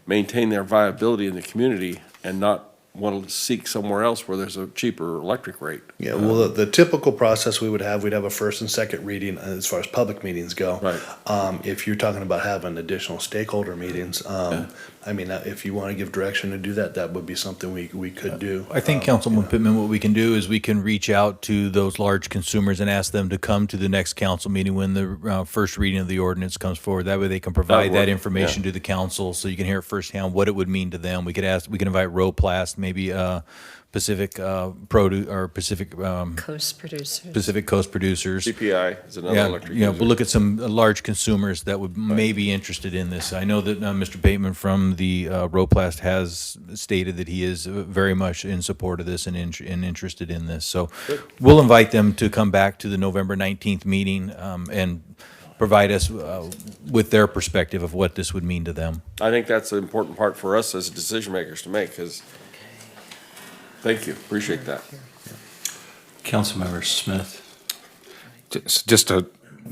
maintain their viability in the community and not want to seek somewhere else where there's a cheaper electric rate. Yeah, well, the typical process we'd have a first and second reading as far as public meetings go. Right. If you're talking about having additional stakeholder meetings, if you want to give direction to do that, that would be something we could do. I think, Councilman Pittman, what we can do is we can reach out to those large consumers and ask them to come to the next council meeting when the first reading of the ordinance comes forward. That way they can provide that information to the council, so you can hear it firsthand what it would mean to them. We can invite Roplast, maybe Pacific Produce or Pacific Coast producers. Pacific Coast Producers. CPI is another electric user. We'll look at some large consumers that would may be interested in this. I know that Mr. Bateman from the Roplast has stated that he is very much in support of this and interested in this. So we'll invite them to come back to the November 19th meeting and provide us with their perspective of what this would mean to them. I think that's an important part for us as decision makers to make, because thank you, appreciate that. Councilmember Smith. Just to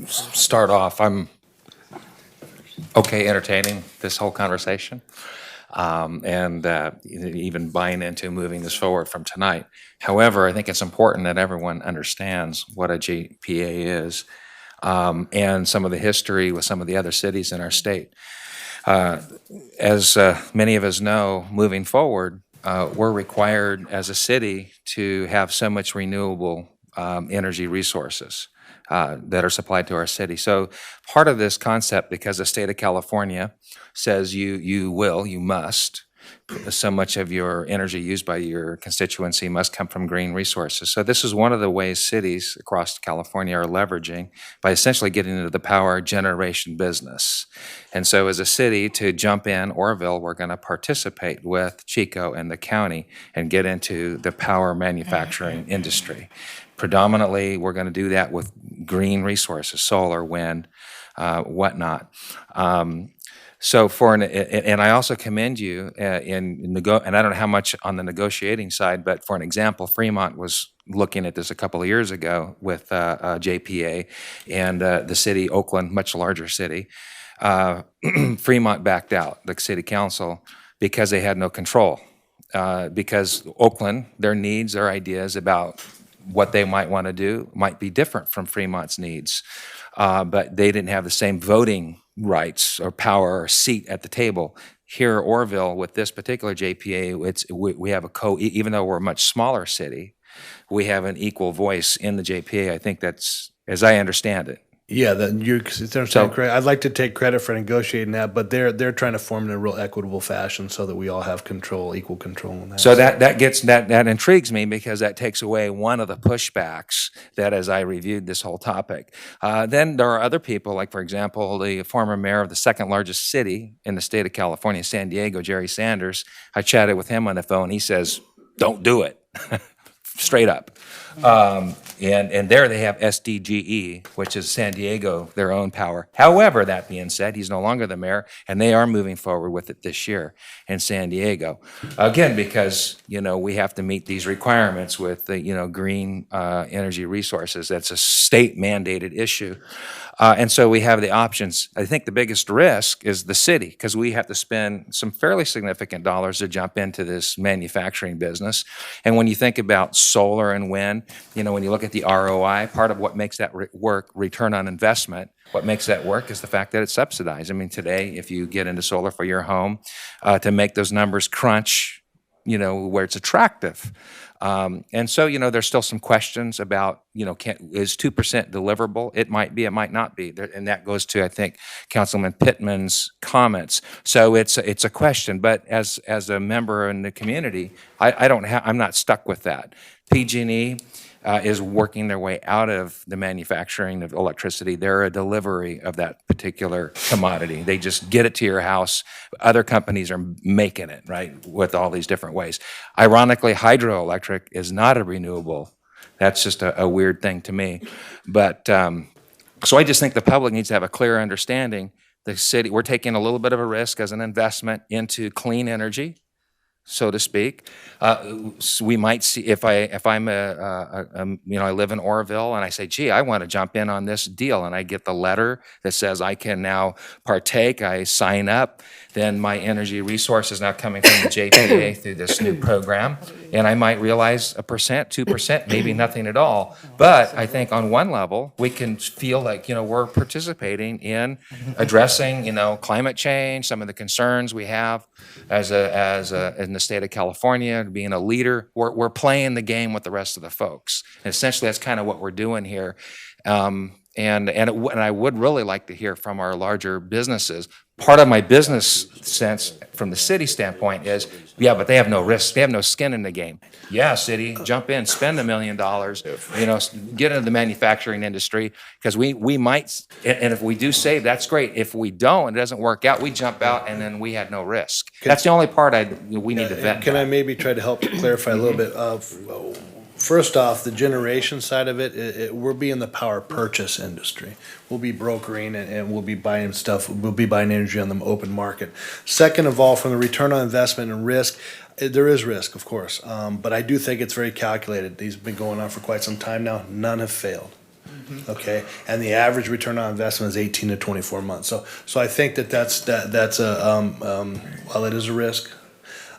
start off, I'm okay entertaining this whole conversation and even buying into moving this forward from tonight. However, I think it's important that everyone understands what a JPA is and some of the history with some of the other cities in our state. As many of us know, moving forward, we're required as a city to have so much renewable energy resources that are supplied to our city. So part of this concept, because the state of California says you must, so much of your energy used by your constituency must come from green resources. So this is one of the ways cities across California are leveraging by essentially getting into the power generation business. And so as a city, to jump in Oroville, we're going to participate with Chico and the county and get into the power manufacturing industry. Predominantly, we're going to do that with green resources, solar, wind, whatnot. So and I also commend you and I don't know how much on the negotiating side, but for an example, Fremont was looking at this a couple of years ago with JPA and the city, Oakland, much larger city. Fremont backed out, the city council, because they had no control. Because Oakland, their needs, their ideas about what they might want to do might be different from Fremont's needs. But they didn't have the same voting rights or power or seat at the table. Here at Oroville, with this particular JPA, we have even though we're a much smaller city, we have an equal voice in the JPA. I think that's, as I understand it, Yeah, then you understand correct. I'd like to take credit for negotiating that, but they're trying to form it in a real equitable fashion so that we all have control, equal control in that. So that intrigues me because that takes away one of the pushbacks that as I reviewed this whole topic. Then there are other people, like for example, the former mayor of the second largest city in the state of California, San Diego, Jerry Sanders. I chatted with him on the phone. He says, "Don't do it." Straight up. And there they have SDGE, which is San Diego, their own power. However, that being said, he's no longer the mayor, and they are moving forward with it this year in San Diego. Again, because, we have to meet these requirements with the, green energy resources. That's a state mandated issue. And so we have the options. I think the biggest risk is the city, because we have to spend some fairly significant dollars to jump into this manufacturing business. And when you think about solar and wind, when you look at the ROI, part of what makes that work, return on investment, what makes that work is the fact that it's subsidized. I mean, today, if you get into solar for your home, to make those numbers crunch, where it's attractive. And so, there's still some questions about, is 2% deliverable? It might be, it might not be. And that goes to, I think, Councilman Pittman's comments. So it's a question, but as a member in the community, I'm not stuck with that. PG&E is working their way out of the manufacturing of electricity. They're a delivery of that particular commodity. They just get it to your house. Other companies are making it, right, with all these different ways. Ironically, hydroelectric is not a renewable. That's just a weird thing to me. But so I just think the public needs to have a clear understanding. The city, we're taking a little bit of a risk as an investment into clean energy, so to speak. We might see if I'm I live in Oroville and I say, gee, I want to jump in on this deal, and I get the letter that says I can now partake, I sign up, then my energy resource is now coming from the JPA through this new program, and I might realize 1%, 2%, maybe nothing at all. But I think on one level, we can feel like, we're participating in addressing, climate change, some of the concerns we have in the state of California, being a leader. We're playing the game with the rest of the folks. And essentially, that's kind of what we're doing here. And I would really like to hear from our larger businesses. Part of my business sense from the city standpoint is, yeah, but they have no risk. They have no skin in the game. Yeah, city, jump in, spend $1 million, get into the manufacturing industry, because we might, and if we do save, that's great. If we don't, it doesn't work out, we jump out, and then we had no risk. That's the only part we need to vet. Can I maybe try to help clarify a little bit of, first off, the generation side of it, we'll be in the power purchase industry. We'll be brokering and we'll be buying stuff, we'll be buying energy on the open market. Second of all, from the return on investment and risk, there is risk, of course, but I do think it's very calculated. These have been going on for quite some time now. None have failed. Okay, and the average return on investment is 18 to 24 months. So I think that's while it is a risk,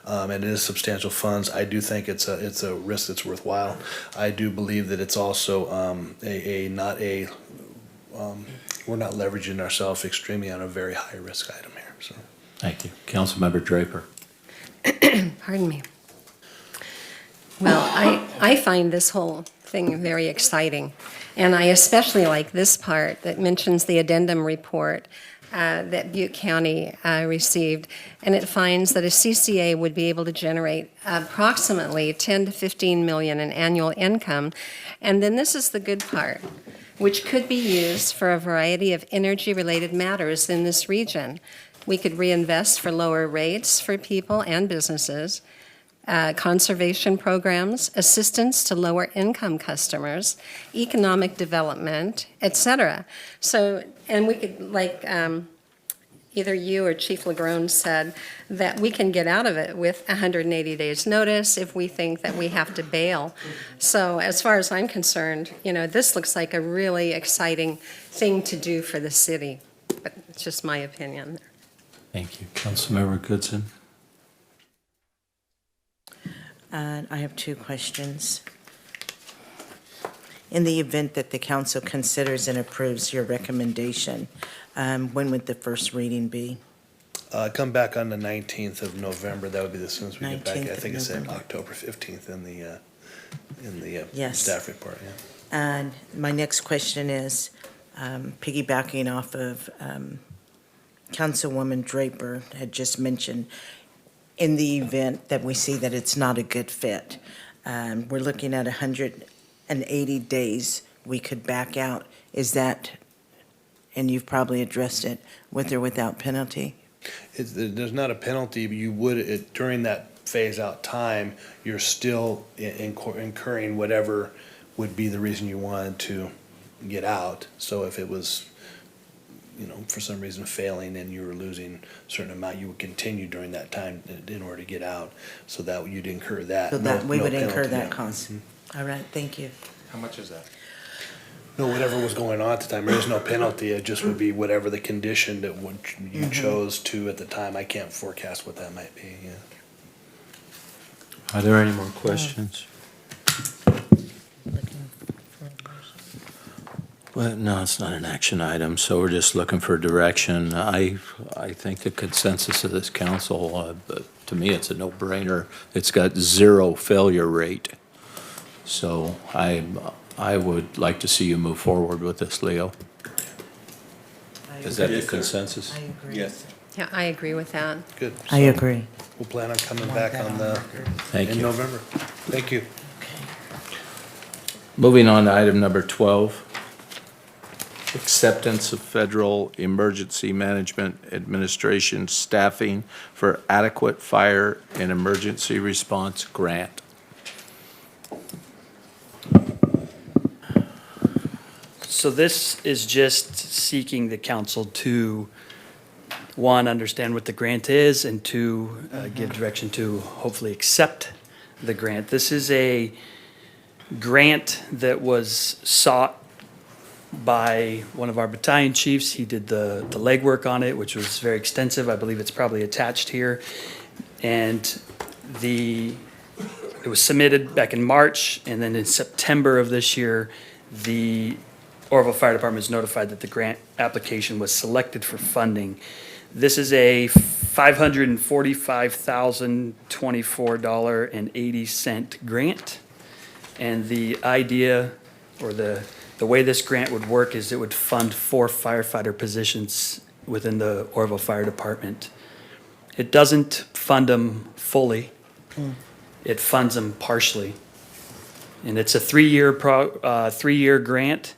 and it is substantial funds, I do think it's a risk that's worthwhile. I do believe that it's also we're not leveraging ourselves extremely on a very high risk item here. So, Thank you. Councilmember Draper. Pardon me. Well, I find this whole thing very exciting, and I especially like this part that mentions the addendum report that Butte County received, and it finds that a CCA would be able to generate approximately 10 to 15 million in annual income, and then this is the good part, which could be used for a variety of energy-related matters in this region. We could reinvest for lower rates for people and businesses, conservation programs, assistance to lower-income customers, economic development, etc. So, and we could, like either you or Chief Lagrone said, that we can get out of it with 180 days notice if we think that we have to bail. So as far as I'm concerned, this looks like a really exciting thing to do for the city, but it's just my opinion. Thank you. Councilmember Goodson. I have two questions. In the event that the council considers and approves your recommendation, when would the first reading be? Come back on the 19th of November. That would be as soon as we get back. I 19th think of it said November. October 15th in the Yes. staff report. Yeah. And my next question is, piggybacking off of Councilwoman Draper had just mentioned, in the event that we see that it's not a good fit, we're looking at 180 days we could back out. Is that, and you've probably addressed it, with or without penalty? There's not a penalty, but you would, during that phase-out time, you're still incurring whatever would be the reason you wanted to get out. So if it was, for some reason failing and you were losing a certain amount, you would continue during that time in order to get out, so that you'd incur that. So that we No would incur penalty, that yeah. cost. All right, thank you. How much is that? No, whatever was going on at the time, there is no penalty, it just would be whatever the condition that you chose to at the time. I can't forecast what that might be, yeah. Are there any more questions? Well, no, it's not an action item, so we're just looking for direction. I think the consensus of this council, to me, it's a no-brainer. It's got 0 failure rate. So I would like to see you move forward with this, Leo. Is that the consensus? I agree. Yes. Yeah, I agree with that. Good. I agree. We'll plan on coming back on Thank in you. November. Thank you. Moving on to item number 12, acceptance of Federal Emergency Management Administration staffing for adequate fire and emergency response grant. So this is just seeking the council to, one, understand what the grant is, and two, give direction to hopefully accept the grant. This is a grant that was sought by one of our battalion chiefs. He did the legwork on it, which was very extensive. I believe it's probably attached here. And it was submitted back in March, and then in September of this year, the Oroville Fire Department was notified that the grant application was selected for funding. This is a $545,024.80 grant. And the idea, or the way this grant would work, is it would fund 4 firefighter positions within the Oroville Fire Department. It doesn't fund them fully. It funds them partially. And it's a 3-year grant,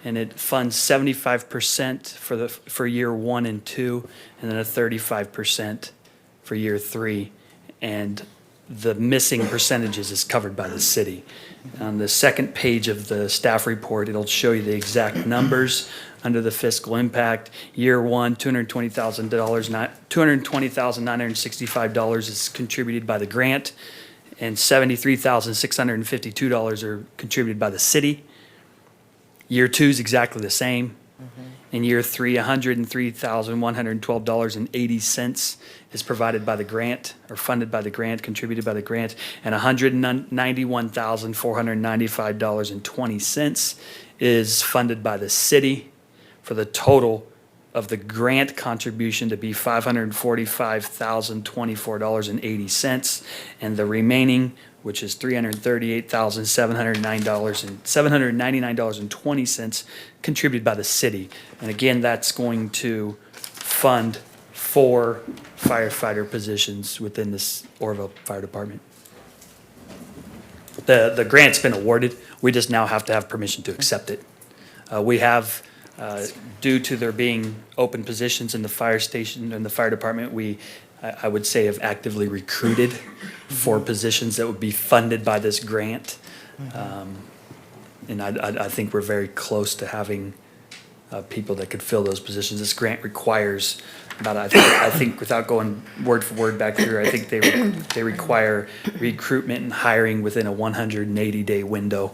and it funds 75% for year 1 and 2, and then a 35% for year 3. And the missing percentages is covered by the city. On the second page of the staff report, it'll show you the exact numbers under the fiscal impact. Year 1, $220,965 is contributed by the grant, and $73,652 are contributed by the city. Year 2 is exactly the same. In year 3, $103,112.80 is provided by the grant, or funded by the grant, contributed by the grant, and $191,495.20 is funded by the city, for the total of the grant contribution to be $545,024.80, and the remaining, which is $738,799.20, contributed by the city. And again, that's going to fund 4 firefighter positions within this Oroville Fire Department. The grant's been awarded. We just now have to have permission to accept it. We have, due to there being open positions in the fire station and the fire department, I would say have actively recruited for positions that would be funded by this grant. And I think we're very close to having people that could fill those positions. This grant requires about, I think without going word for word back here, I think they require recruitment and hiring within a 180-day window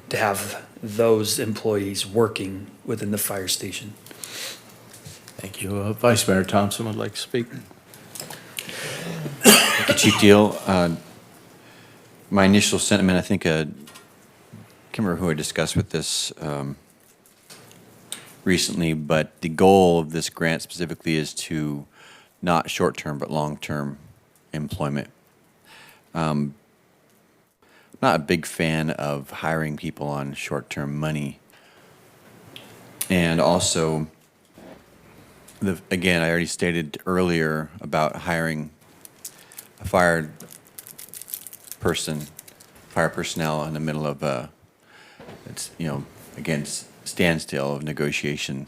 to have those employees working within the fire station. Thank you. Vice Mayor Thompson would like to speak. Thank you, Chief Deal. My initial sentiment, I think, I can't remember who I discussed with this recently, but the goal of this grant specifically is to not short-term but long-term employment. I'm not a big fan of hiring people on short-term money. And also, again, I already stated earlier about hiring a fire personnel in the middle of it's, again, standstill of negotiation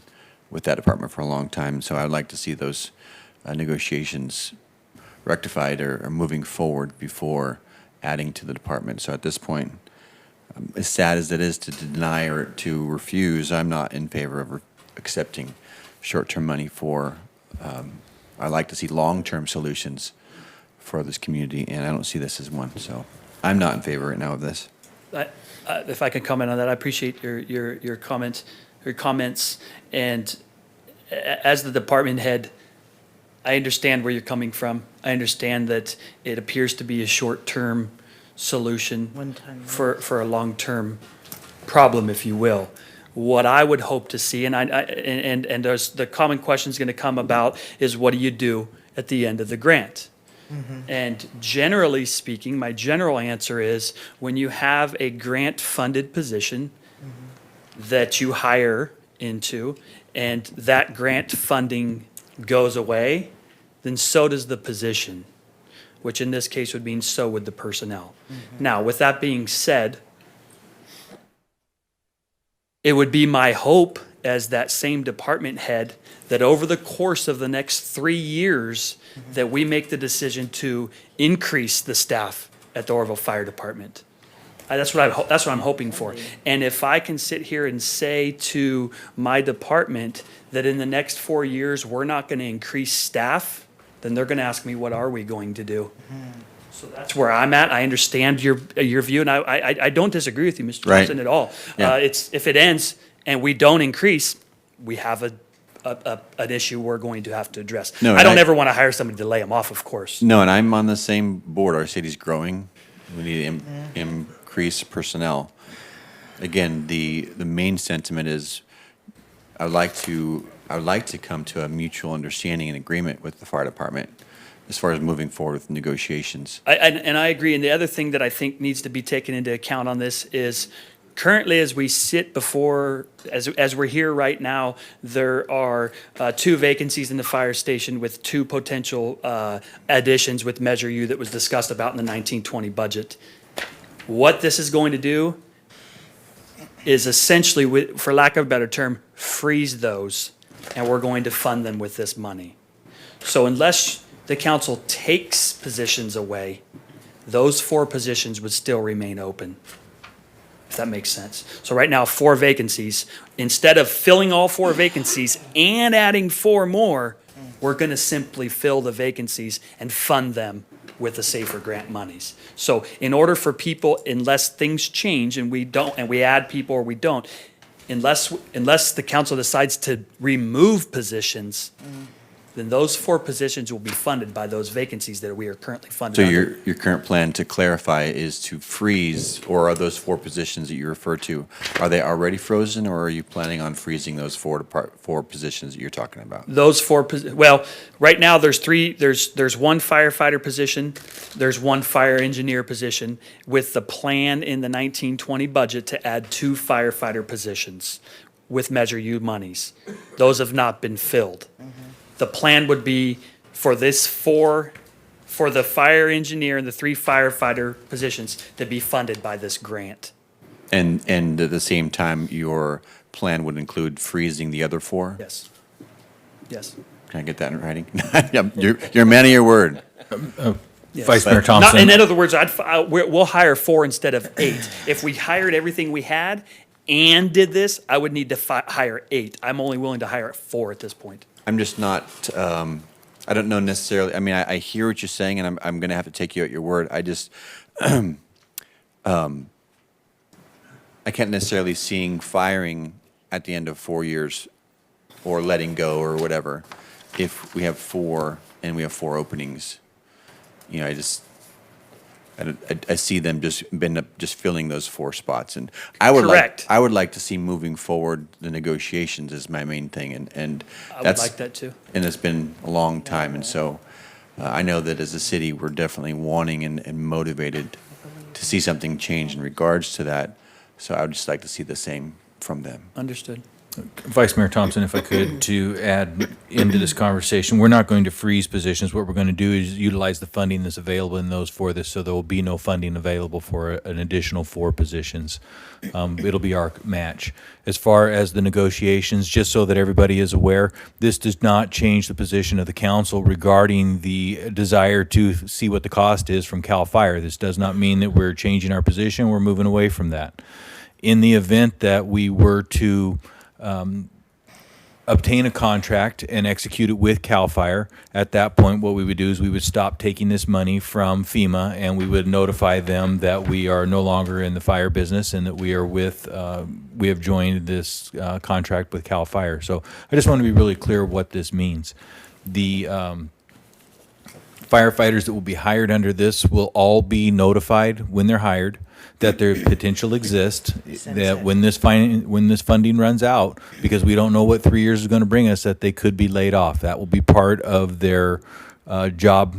with that department for a long time. So I'd like to see those negotiations rectified or moving forward before adding to the department. So at this point, as sad as it is to deny or to refuse, I'm not in favor of accepting short-term money for, I like to see long-term solutions for this community, and I don't see this as one. So I'm not in favor right now of this. If I can comment on that, I appreciate your comments. And as the department head, I understand where you're coming from. I understand that it appears to be a short-term solution for a long-term problem, if you will. What I would hope to see, and there's the common question is going to come about, is what do you do at the end of the grant? And generally speaking, my general answer is when you have a grant-funded position that you hire into and that grant funding goes away, then so does the position, which in this case would mean so would the personnel. Now, with that being said, it would be my hope as that same department head that over the course of the next 3 years that we make the decision to increase the staff at the Oroville Fire Department. That's what I'm hoping for. And if I can sit here and say to my department that in the next 4 years we're not going to increase staff, then they're going to ask me, what are we going to do? So that's where I'm at. I understand your view, and I don't disagree with you, Mr. Right. Johnson, at all. Yeah. It's if it ends and we don't increase, we have an issue we're going to have to address. No, I don't and ever want to hire somebody to lay them off, of course. No, and I'm on the same board. Our city's growing. We need to increase personnel. Again, the main sentiment is I would like to come to a mutual understanding and agreement with the fire department as far as moving forward with negotiations. And I agree. And the other thing that I think needs to be taken into account on this is currently as we sit before, as we're here right now, there are 2 vacancies in the fire station with 2 potential additions with Measure U that was discussed about in the 1920 budget. What this is going to do is essentially, for lack of a better term, freeze those, and we're going to fund them with this money. So unless the council takes positions away, those 4 positions would still remain open, if that makes sense. So right now, 4 vacancies. Instead of filling all 4 vacancies and adding 4 more, we're going to simply fill the vacancies and fund them with the safer grant monies. So in order for people, unless things change and we add people or we don't, unless the council decides to remove positions, then those 4 positions will be funded by those vacancies that we are currently funded So under. your current plan, to clarify, is to freeze, or are those 4 positions that you refer to, are they already frozen, or are you planning on freezing those 4 positions that you're talking about? Those 4, well, right now there's 3, there's 1 firefighter position, there's 1 fire engineer position, with the plan in the 1920 budget to add 2 firefighter positions with Measure U monies. Those have not been filled. The plan would be for for the fire engineer and the 3 firefighter positions to be funded by this grant. And at the same time, your plan would include freezing the other 4? Yes. Yes. Can I get that in writing? Yeah, you're a man of your word. Yes. Vice Mayor Thompson. In other words, we'll hire 4 instead of 8. If we hired everything we had and did this, I would need to hire 8. I'm only willing to hire 4 at this point. I'm just not, I don't know necessarily, I mean, I hear what you're saying, and I'm going to have to take you at your word. I just, I can't necessarily seeing firing at the end of 4 years or letting go or whatever if we have 4 and we have 4 openings. You know, I see them just filling those 4 spots, and I would Correct. I would like to see moving forward the negotiations is my main thing, and I would that's like that too. And it's been a long time, and so I know that as a city we're definitely wanting and motivated to see something change in regards to that. So I would just like to see the same from them. Understood. Vice Mayor Thompson, if I could, to add into this conversation, we're not going to freeze positions. What we're going to do is utilize the funding that's available in those for this, so there will be no funding available for an additional 4 positions. It'll be our match. As far as the negotiations, just so that everybody is aware, this does not change the position of the council regarding the desire to see what the cost is from CAL FIRE. This does not mean that we're changing our position. We're moving away from that. In the event that we were to obtain a contract and execute it with CAL FIRE. At that point, what we would do is we would stop taking this money from FEMA, and we would notify them that we are no longer in the fire business and that we are we have joined this contract with CAL FIRE. So I just want to be really clear what this means. The firefighters that will be hired under this will all be notified when they're hired that their potential exists, that when this funding runs out, because we don't know what 3 years is going to bring us, that they could be laid off. That will be part of their job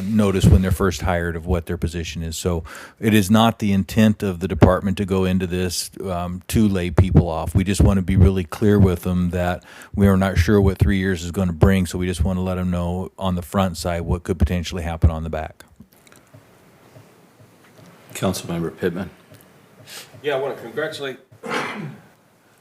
notice when they're first hired of what their position is. So it is not the intent of the department to go into this to lay people off. We just want to be really clear with them that we are not sure what 3 years is going to bring, so we just want to let them know on the front side what could potentially happen on the back. Councilmember Pittman. Yeah, I want to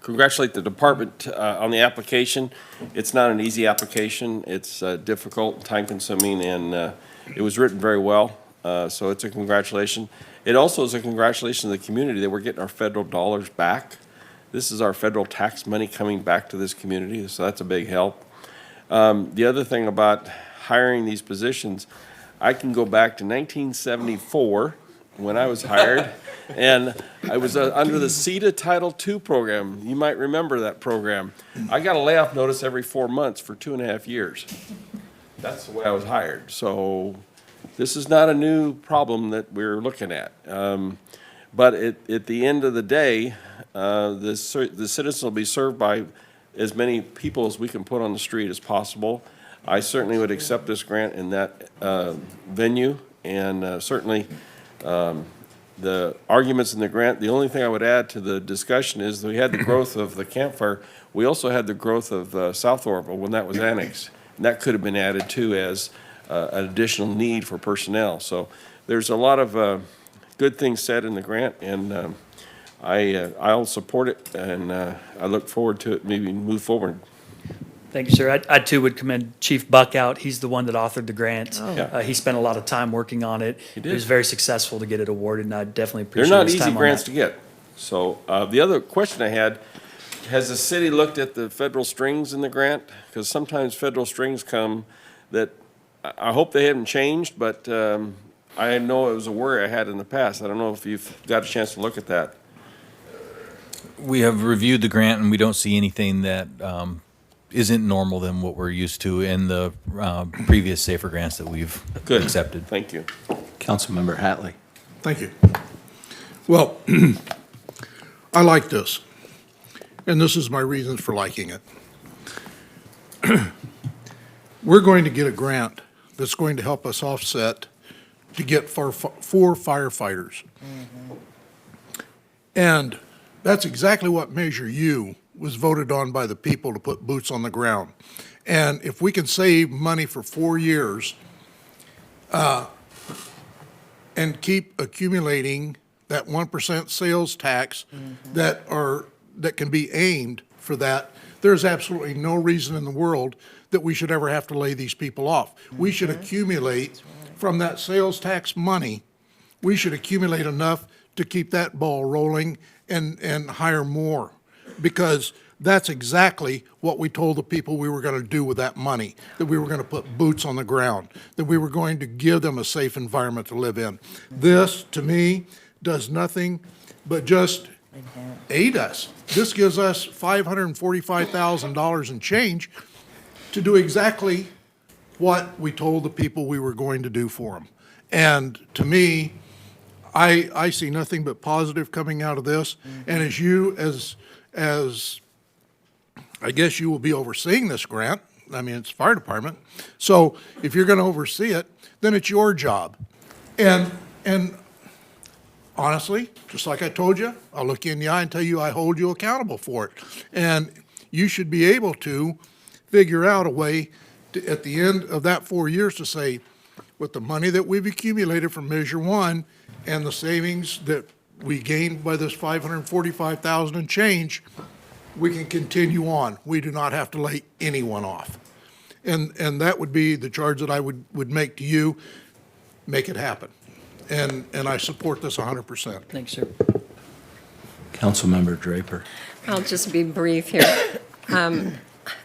congratulate the department on the application. It's not an easy application. It's difficult, time-consuming, and it was written very well. So it's a congratulation. It also is a congratulation to the community that we're getting our federal dollars back. This is our federal tax money coming back to this community, so that's a big help. The other thing about hiring these positions, I can go back to 1974 when I was hired, and I was under the CETA Title II program. You might remember that program. I got a layoff notice every 4 months for 2.5 years. That's the way I was hired. So this is not a new problem that we're looking at. But at the end of the day, the citizens will be served by as many people as we can put on the street as possible. I certainly would accept this grant in that venue, and certainly the arguments in the grant. The only thing I would add to the discussion is that we had the growth of the campfire. We also had the growth of South Oroville when that was annexed. And that could have been added too as an additional need for personnel. So there's a lot of good things said in the grant, and I'll support it, and I look forward to it maybe move forward. Thank you, sir. I too would commend Chief Buck out. He's the one that authored the grant. Oh. He spent a lot of time working on it. He did. It was very successful to get it awarded, and I definitely They're appreciate not his easy time on grants that. to get. So the other question I had, has the city looked at the federal strings in the grant? Because sometimes federal strings come that I hope they haven't changed, but I know it was a worry I had in the past. I don't know if you've got a chance to look at that. We have reviewed the grant, and we don't see anything that isn't normal than what we're used to in the previous SAFER grants that we've accepted. Thank you. Councilmember Hatley. Thank you. Well, I like this, and this is my reasons for liking it. We're going to get a grant that's going to help us offset to get four firefighters. And that's exactly what Measure U was voted on by the people to put boots on the ground. And if we can save money for 4 years and keep accumulating that 1% sales tax that can be aimed for that, there's absolutely no reason in the world that we should ever have to lay these people off. We should accumulate from that sales tax money, we should accumulate enough to keep that ball rolling and hire more, because that's exactly what we told the people we were going to do with that money, that we were going to put boots on the ground, that we were going to give them a safe environment to live in. This, to me, does nothing but just aid us. This gives us $545,000 in change to do exactly what we told the people we were going to do for them. And to me, I see nothing but positive coming out of this. And as I guess you will be overseeing this grant. I mean, it's fire department. So if you're going to oversee it, then it's your job. And I, I see nothing but positive coming out of this. And as you, as you'll be overseeing this grant, I mean, it's fire department. So if you're going to oversee it, then it's your job. And I, I see nothing but positive coming out of this. And to me, I see nothing but positive coming out of this. And as you, as I guess you will be overseeing it, then it's your job. And honestly, just like I told you, I'll look you in the eye and tell you I hold you accountable for it. And you should be able to figure out a way to, at the end of that 4 years, to say, with the money that we've accumulated from Measure 1 and the savings that we gained by this 545,000 and change, we can continue on. We do not have to lay anyone off. And that would be the charge that I would make to you. Make it happen. And I support this 100%. Thanks, sir. Councilmember Draper. I'll just be brief here.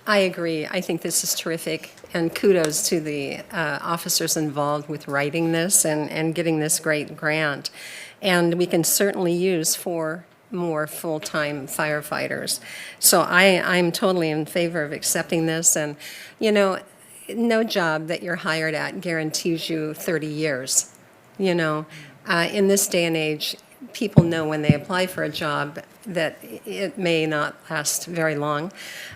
I agree. I think this is terrific, and kudos to the officers involved with writing this and getting this great grant. And we can certainly use 4 more full-time firefighters. So I'm totally in favor of accepting this. And, you know, no job that you're hired at guarantees you 30 years. You know, in this day and age, people know when they apply for a job that it may not last very long.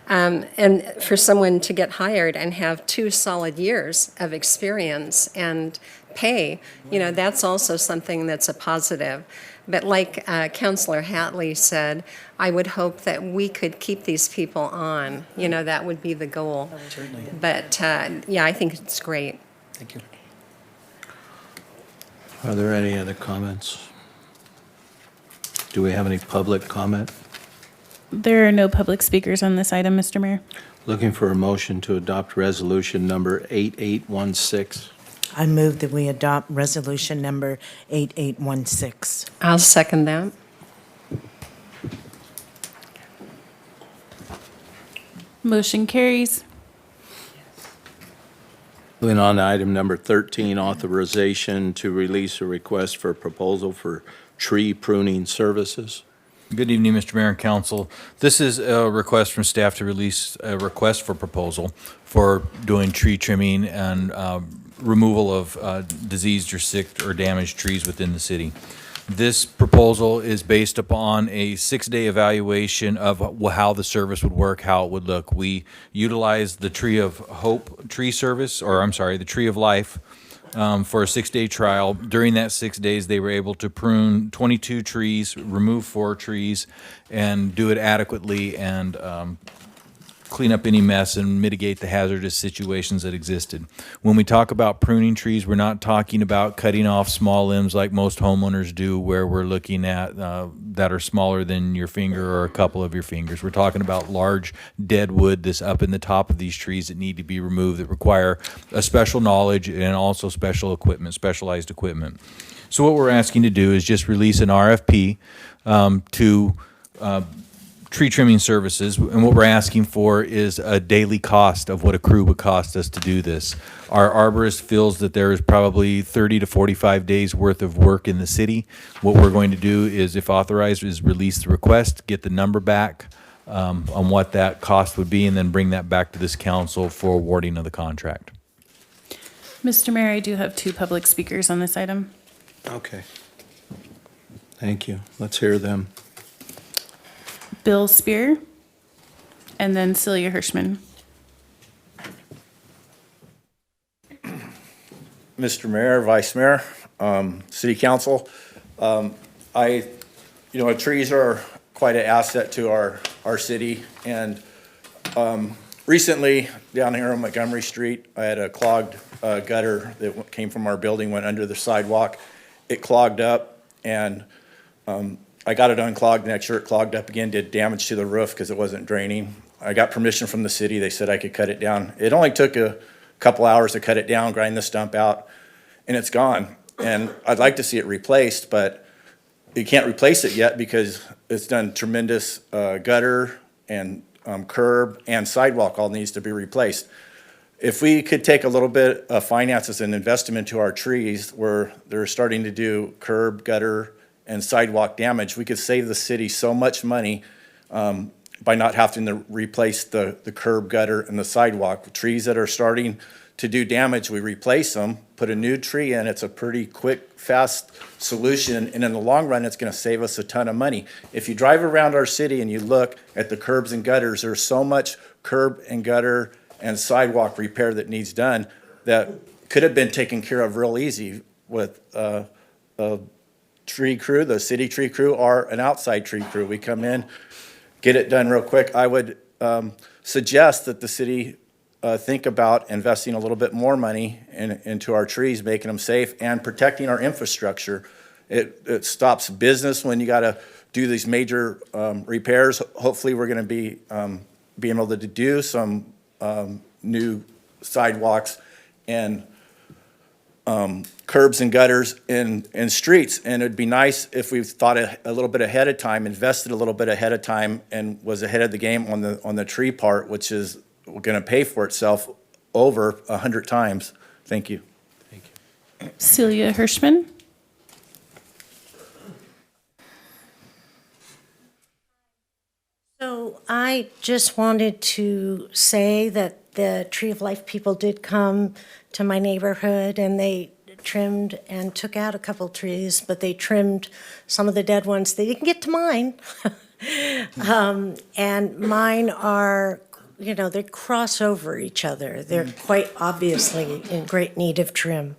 And for someone to get hired and have 2 solid years of experience and pay, you know, that's also something that's a positive. But like Councilor Hatley said, I would hope that we could keep these people on. You know, that would be the goal. Certainly. But yeah, I think it's great. Thank you. Are there any other comments? Do we have any public comment? There are no public speakers on this item, Mr. Mayor. Looking for a motion to adopt resolution number 8816. I move that we adopt resolution number 8816. I'll second that. Motion carries. Moving on to item number 13, authorization to release a request for proposal for tree pruning services. Good evening, Mr. Mayor and Council. This is a request from staff to release a request for proposal for doing tree trimming and removal of diseased or sick or damaged trees within the city. This proposal is based upon a 6-day evaluation of how the service would work, how it would look. We utilized the Tree of Hope tree service, or I'm sorry, the Tree of Life, for a 6-day trial. During that 6 days, they were able to prune 22 trees, remove 4 trees, and do it adequately and clean up any mess and mitigate the hazardous situations that existed. When we talk about pruning trees, we're not talking about cutting off small limbs like most homeowners do, where we're looking at that are smaller than your finger or a couple of your fingers. We're talking about large dead wood that's up in the top of these trees that need to be removed, that require a special knowledge and also special equipment, specialized equipment. So what we're asking to do is just release an RFP to tree trimming services, and what we're asking for is a daily cost of what a crew would cost us to do this. Our arborist feels that there is probably 30 to 45 days worth of work in the city. What we're going to do is, if authorized, is release the request, get the number back on what that cost would be, and then bring that back to this council for awarding of the contract. Mr. Mayor, I do have 2 public speakers on this item. Okay. Thank you. Let's hear them. Bill Spear, and then Celia Hirschman. Mr. Mayor, Vice Mayor, City Council, trees are quite an asset to our city, and recently down here on Montgomery Street, I had a clogged gutter that came from our building, went under the sidewalk. It clogged up, and I got it unclogged, next year it clogged up again, did damage to the roof because it wasn't draining. I got permission from the city, they said I could cut it down. It only took a couple hours to cut it down, grind the stump out, and it's gone. And I'd like to see it replaced, but you can't replace it yet because it's done tremendous gutter and curb and sidewalk all needs to be replaced. If we could take a little bit of finances and invest them into our trees where they're starting to do curb, gutter, and sidewalk damage, we could save the city so much money by not having to replace the curb, gutter, and the sidewalk. Trees that are starting to do damage, we replace them, put a new tree in. It's a pretty quick, fast solution, and in the long run, it's gonna save us a ton of money. If you drive around our city and you look at the curbs and gutters, there's so much curb and gutter and sidewalk repair that needs done that could have been taken care of real easy with tree crew, the city tree crew, or an outside tree crew. We come in, get it done real quick. I would suggest that the city think about investing a little bit more money into our trees, making them safe, and protecting our infrastructure. It stops business when you got to do these major repairs. Hopefully, we're going to be being able to do some new sidewalks and curbs and gutters in streets. And it'd be nice if we thought a little bit ahead of time, invested a little bit ahead of time, and was ahead of the game on the tree part, which is going to pay for itself over 100 times. Thank you. Celia Hirschman. So I just wanted to say that the Tree of Life people did come to my neighborhood, and they trimmed and took out a couple trees, but they trimmed some of the dead ones. They didn't get to mine. And mine are, they cross over each other. They're quite obviously in great need of trim.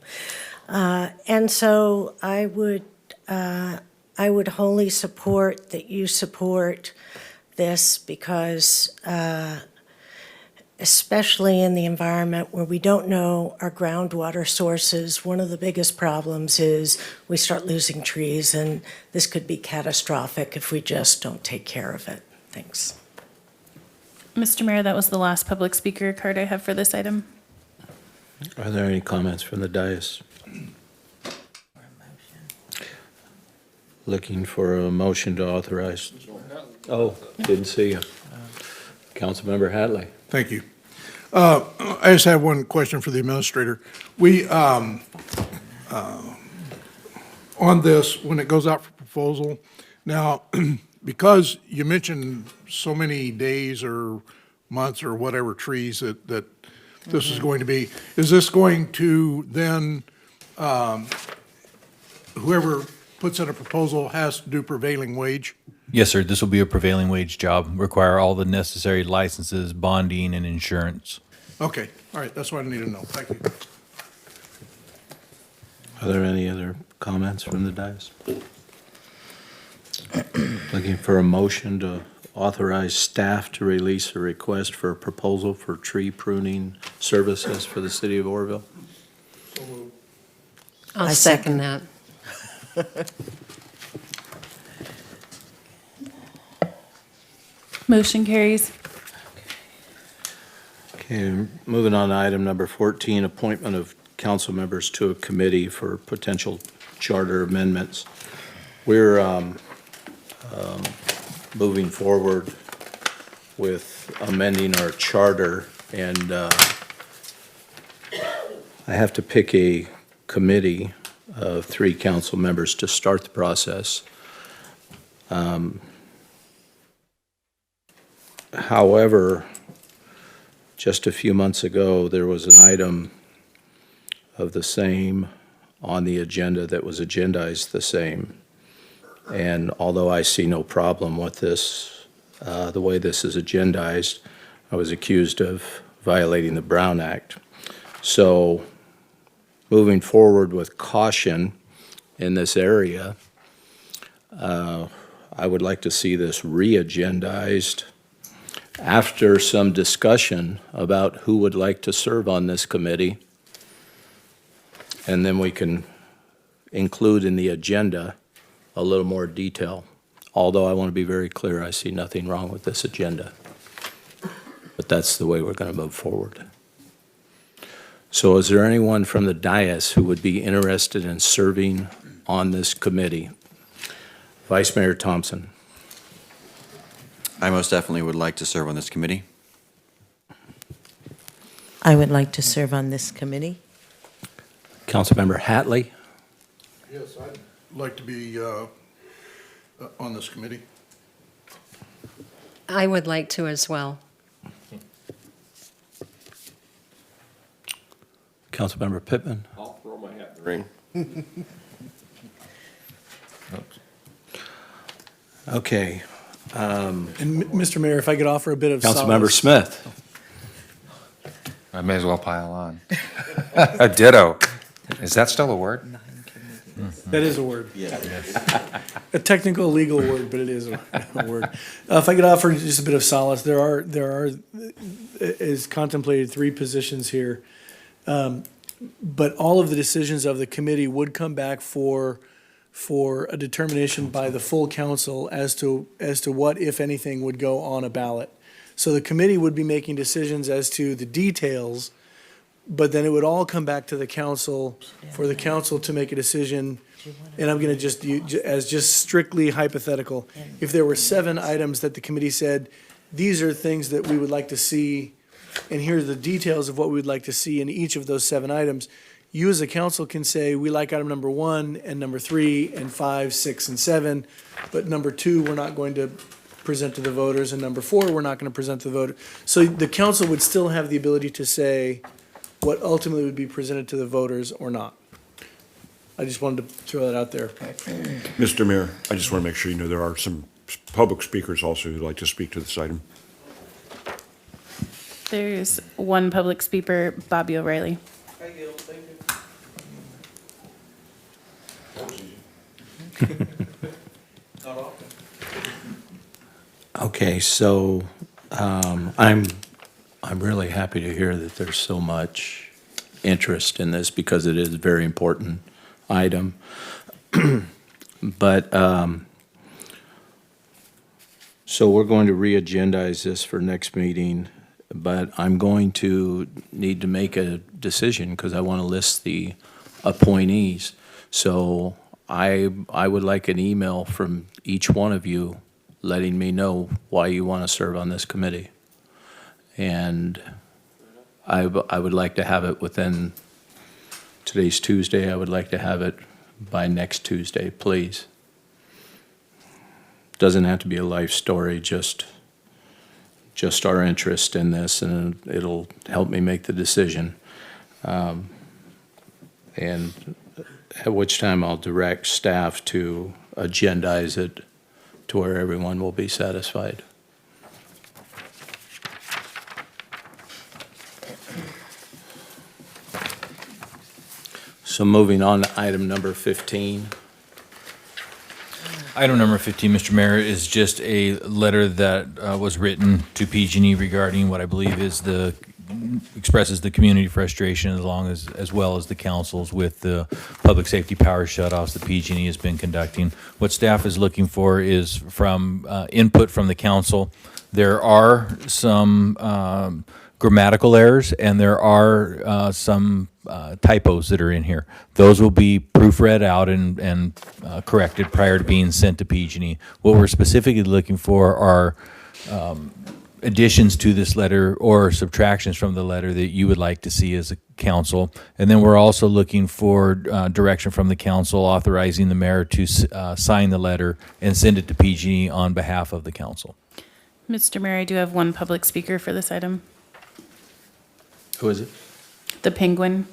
And so I would wholly support that you support this, because especially in the environment where we don't know our groundwater sources, one of the biggest problems is we start losing trees, and this could be catastrophic if we just don't take care of it. Thanks. Mr. Mayor, that was the last public speaker card I have for this item. Are there any comments from the dais? Looking for a motion to authorize. Oh, didn't see you. Councilmember Hadley. Thank you. I just have one question for the administrator. We, on this, when it goes out for proposal, now, because you mentioned so many days or months or whatever trees that this is going to be, is this going to then, whoever puts in a proposal has to do prevailing wage? Yes, sir. This will be a prevailing wage job, require all the necessary licenses, bonding, and insurance. Okay, all right, that's what I need to know. Thank you. Are there any other comments from the dais? Looking for a motion to authorize staff to release a request for a proposal for tree pruning services for the city of Oroville. I'll second that. Motion carries. Okay, moving on to item number 14, appointment of council members to a committee for potential charter amendments. We're moving forward with amending our charter, and I have to pick a committee of 3 council members to start the process. However, just a few months ago, there was an item of the same on the agenda that was agendized the same. And although I see no problem with this, the way this is agendized, I was accused of violating the Brown Act. So moving forward with caution in this area, I would like to see this re-agendized after some discussion about who would like to serve on this committee. And then we can include in the agenda a little more detail. Although I want to be very clear, I see nothing wrong with this agenda. But that's the way we're going to move forward. So is there anyone from the dais who would be interested in serving on this committee? Vice Mayor Thompson. I most definitely would like to serve on this committee. I would like to serve on this committee. Councilmember Hatley. Yes, I'd like to be on this committee. I would like to as well. Councilmember Pittman. I'll throw my hat in the ring. Okay. And Mr. Mayor, if I could offer a bit of Councilmember solace. Smith. I may as well pile on. A ditto. Is that still a word? That is a word. A technical legal word, but it is a word. If I could offer just a bit of solace, there are is contemplated 3 positions here. But all of the decisions of the committee would come back for a determination by the full council as to what, if anything, would go on a ballot. So the committee would be making decisions as to the details, but then it would all come back to the council for the council to make a decision. And I'm going to just strictly hypothetical, if there were 7 items that the committee said, these are things that we would like to see, and here are the details of what we would like to see in each of those 7 items, you as a council can say, we like item number 1 and number 3 and 5, 6, and 7, but number 2, we're not going to present to the voters, and number 4, we're not going to present to the voter. So the council would still have the ability to say what ultimately would be presented to the voters or not. I just wanted to throw that out there. Mr. Mayor, I just want to make sure you know there are some public speakers also who'd like to speak to this item. There's one public speaker, Bobby O'Reilly. Okay, so I'm really happy to hear that there's so much interest in this because it is a very important item. But so we're going to re-agendize this for next meeting, but I'm going to need to make a decision because I want to list the appointees. So I would like an email from each one of you letting me know why you want to serve on this committee. And I would like to have it within, today's Tuesday, I would like to have it by next Tuesday, please. Doesn't have to be a life story, just our interest in this, and it'll help me make the decision. And at which time I'll direct staff to agendize it to where everyone will be satisfied. So moving on to item number 15. Item number 15, Mr. Mayor, is just a letter that was written to PG&E regarding what I believe is expresses the community frustration as well as the councils with the public safety power shutoffs that PG&E has been conducting. What staff is looking for is from input from the council. There are some grammatical errors and there are some typos that are in here. Those will be proofread out and corrected prior to being sent to PG&E. What we're specifically looking for are additions to this letter or subtractions from the letter that you would like to see as a council. And then we're also looking for direction from the council authorizing the mayor to sign the letter and send it to PG&E on behalf of the council. Mr. Mayor, I do have one public speaker for this item. Who is it? The Penguin.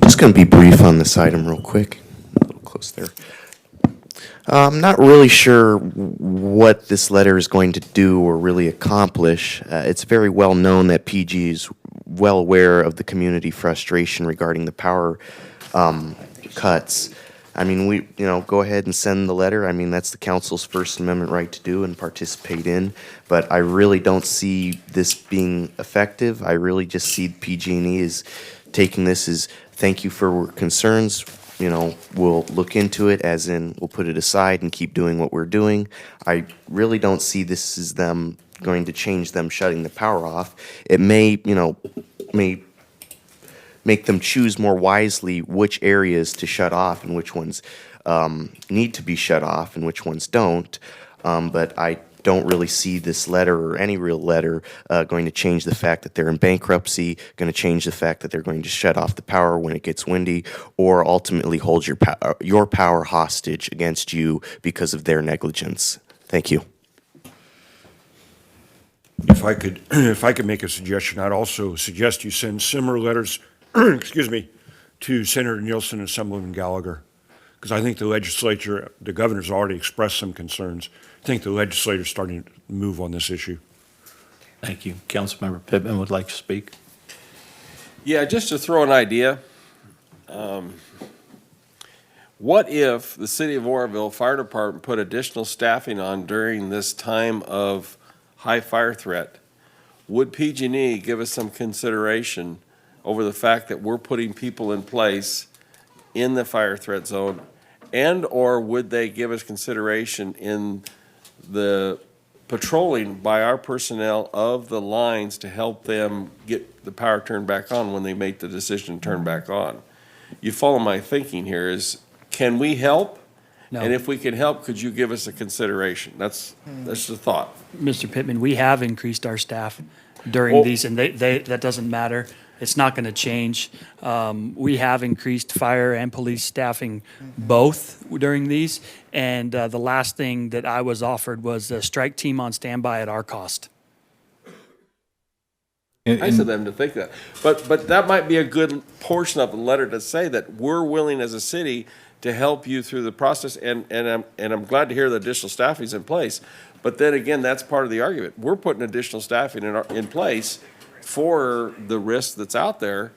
Just going to be brief on this item real quick. A little close there. I'm not really sure what this letter is going to do or really accomplish. It's very well known that PG is well aware of the community frustration regarding the power cuts. I mean, we go ahead and send the letter. I mean, that's the council's First Amendment right to do and participate in. But I really don't see this being effective. I really just see PG&E as taking this as thank you for your concerns. We'll look into it, as in we'll put it aside and keep doing what we're doing. I really don't see this as them going to change them shutting the power off. It may make them choose more wisely which areas to shut off and which ones need to be shut off and which ones don't. But I don't really see this letter or any real letter going to change the fact that they're in bankruptcy, going to change the fact that they're going to shut off the power when it gets windy, or ultimately hold your power hostage against you because of their negligence. Thank you. If I could make a suggestion, I'd also suggest you send similar letters, excuse me, to Senator Nielsen and Assemblyman Gallagher, because I think the legislature, the governor's already expressed some concerns. I think the legislature's starting to move on this issue. Thank you. Councilmember Pittman would like to speak. Yeah, just to throw an idea, what if the city of Oroville Fire Department put additional staffing on during this time of high fire threat? Would PG&E give us some consideration over the fact that we're putting people in place in the fire threat zone? And/or would they give us consideration in the patrolling by our personnel of the lines to help them get the power turned back on when they make the decision to turn back on? You follow my thinking here is, can we help? No. And if we can help, could you give us a consideration? That's the thought. Mr. Pittman, we have increased our staff during Well- these, and that doesn't matter. It's not going to change. We have increased fire and police staffing both during these. And the last thing that I was offered was a strike team on standby at our cost. Nice of them to think that. But that might be a good portion of the letter to say that we're willing as a city to help you through the process, and I'm glad to hear the additional staffing is in place. But then again, that's part of the argument. We're putting additional staffing in place for the risk that's out there.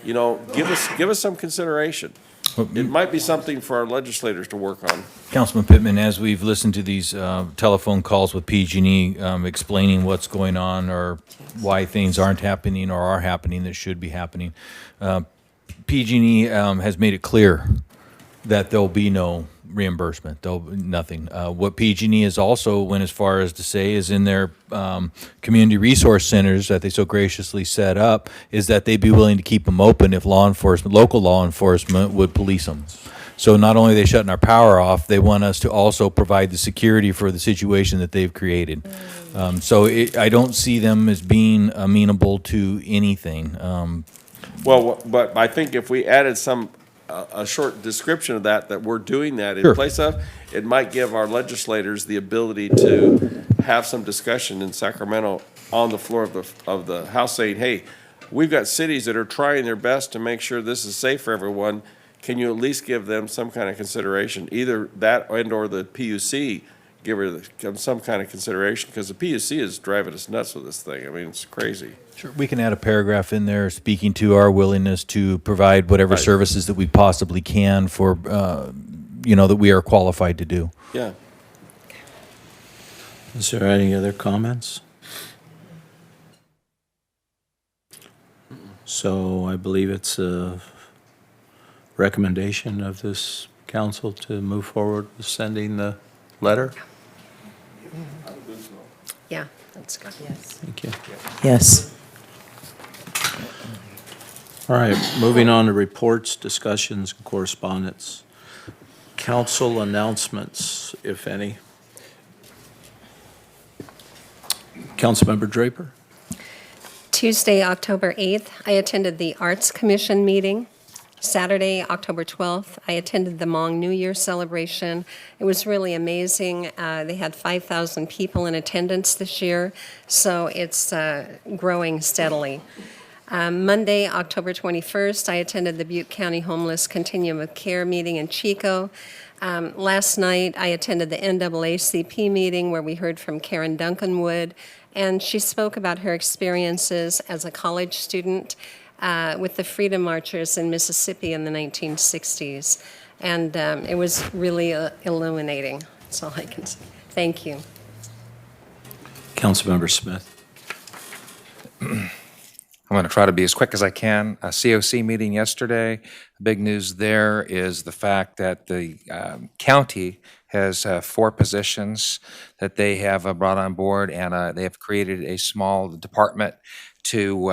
You know, give us some consideration. It might be something for our legislators to work on. Councilman Pittman, as we've listened to these telephone calls with PG&E explaining what's going on or why things aren't happening or are happening that should be happening, PG&E has made it clear that there'll be no reimbursement. There'll be nothing. What PG&E is also went as far as to say is in their community resource centers that they so graciously set up is that they'd be willing to keep them open if law enforcement, local law enforcement, would police them. So not only are they shutting our power off, they want us to also provide the security for the situation that they've created. I don't see them as being amenable to anything. Well, but I think if we added a short description of that we're doing that in Sure. place of, it might give our legislators the ability to have some discussion in Sacramento on the floor of the House saying, hey, we've got cities that are trying their best to make sure this is safe for everyone. Can you at least give them some kind of consideration? Either that and/or the PUC give them some kind of consideration, because the PUC is driving us nuts with this thing. I mean, it's crazy. Sure, we can add a paragraph in there speaking to our willingness to provide whatever Right. services that we possibly can for, that we are qualified to do. Yeah. Is there any other comments? So I believe it's a recommendation of this council to move forward with sending the letter. Yeah, that's good. Yes. Thank you. Yes. All right, moving on to reports, discussions, and correspondence. Council announcements, if any. Councilmember Draper? Tuesday, October 8th, I attended the Arts Commission meeting. Saturday, October 12th, I attended the Hmong New Year celebration. It was really amazing. They had 5,000 people in attendance this year, so it's growing steadily. Monday, October 21st, I attended the Butte County Homeless Continuum of Care meeting in Chico. Last night, I attended the NAACP meeting where we heard from Karen Duncanwood, and she spoke about her experiences as a college student with the Freedom Marchers in Mississippi in the 1960s. And it was really illuminating. That's all I can say. Thank you. Councilmember Smith? I'm going to try to be as quick as I can. A COC meeting yesterday. Big news there is the fact that the county has 4 positions that they have brought on board, and they have created a small department to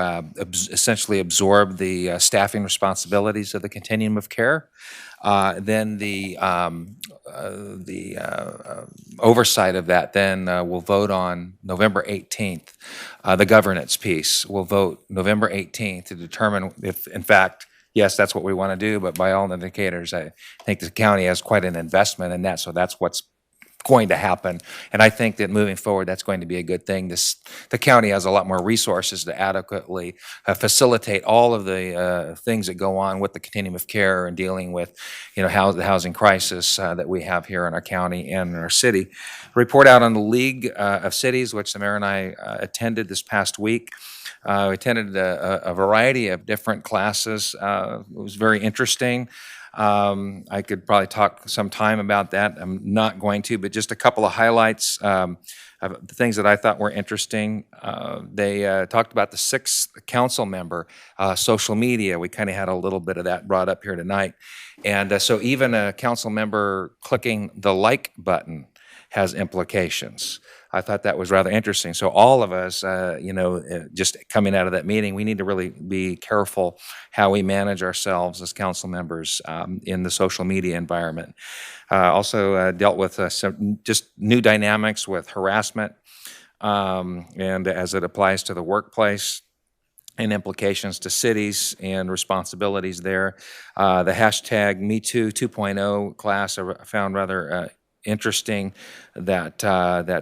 essentially absorb the staffing responsibilities of the continuum of care. Then the oversight of that then will vote on November 18th. The governance piece will vote November 18th to determine if, in fact, yes, that's what we want to do, but by all indicators, I think the county has quite an investment in that, so that's what's going to happen. And I think that moving forward, that's going to be a good thing. The county has a lot more resources to adequately facilitate all of the things that go on with the continuum of care and dealing with, the housing crisis that we have here in our county and in our city. Report out on the League of Cities, which the mayor and I attended this past week. We attended a variety of different classes. It was very interesting. I could probably talk some time about that. I'm not going to, but just a couple of highlights of the things that I thought were interesting. They talked about the sixth council member, social media. We kind of had a little bit of that brought up here tonight. And so even a council member clicking the like button has implications. I thought that was rather interesting. So all of us, just coming out of that meeting, we need to really be careful how we manage ourselves as council members in the social media environment. Also dealt with some just new dynamics with harassment and as it applies to the workplace and implications to cities and responsibilities there. The hashtag MeToo 2.0 class I found rather interesting that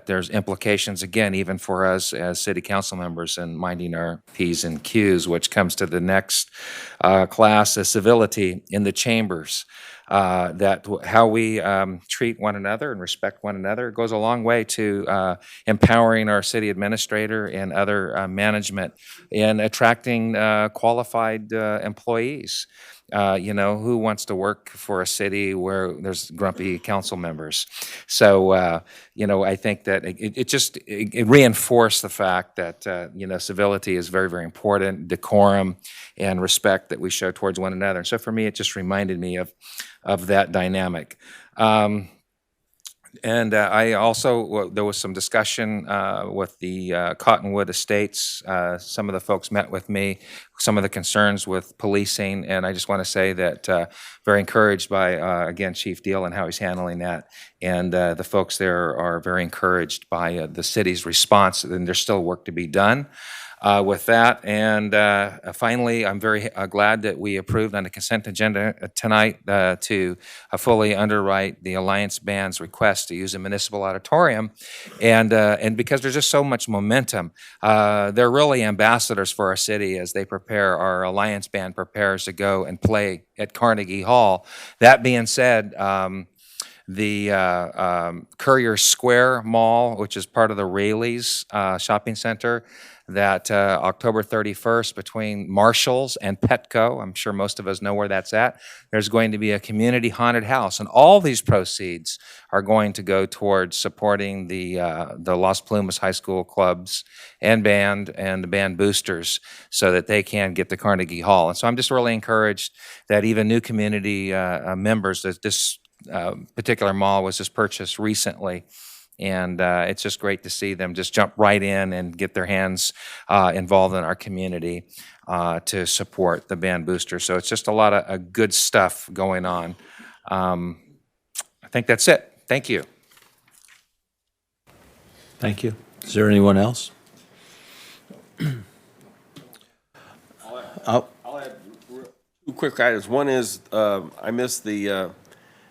there's implications, again, even for us as city council members and minding our P's and Q's, which comes to the next class, civility in the chambers. That how we treat one another and respect one another goes a long way to empowering our city administrator and other management in attracting qualified employees. Who wants to work for a city where there's grumpy council members? So, I think that it reinforced the fact that, civility is very, very important, decorum and respect that we show towards one another. And so for me, it just reminded me of that dynamic. And I also, there was some discussion with the Cottonwood Estates. Some of the folks met with me, some of the concerns with policing, and I just want to say that very encouraged by, again, Chief Deal and how he's handling that. And the folks there are very encouraged by the city's response, and there's still work to be done. With that. And finally, I'm very glad that we approved on the consent agenda tonight to fully underwrite the Alliance Band's request to use a municipal auditorium. And because there's just so much momentum, they're really ambassadors for our city as they prepare, our Alliance Band prepares to go and play at Carnegie Hall. That being said, the Courier Square Mall, which is part of the Rayleigh's shopping center, that October 31st between Marshall's and Petco, I'm sure most of us know where that's at, there's going to be a community haunted house. And all these proceeds are going to go towards supporting the Las Plumas High School clubs and band and the band boosters so that they can get to Carnegie Hall. And so I'm just really encouraged that even new community members, that this particular mall was just purchased recently. And it's just great to see them just jump right in and get their hands involved in our community to support the band booster. So it's just a lot of good stuff going on. I think that's it. Thank you. Thank you. Is there anyone else? I'll add two quick items. One is I missed the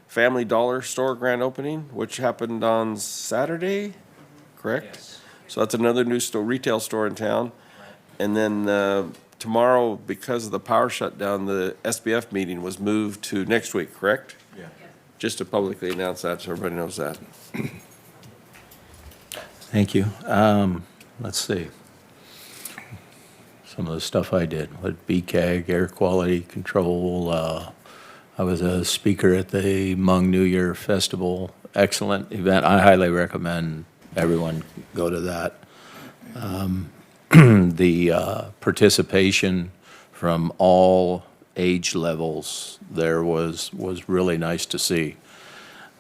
Family Dollar store grand opening, which happened on Saturday, correct? Yes. So that's another new retail store in town. And then tomorrow, because of the power shutdown, the SBF meeting was moved to next week, correct? Yeah. Just to publicly announce that so everybody knows that. Thank you. Let's see. Some of the stuff I did with BCAG, air quality control. I was a speaker at the Hmong New Year Festival. Excellent event. I highly recommend everyone go to that. The participation from all age levels there was really nice to see.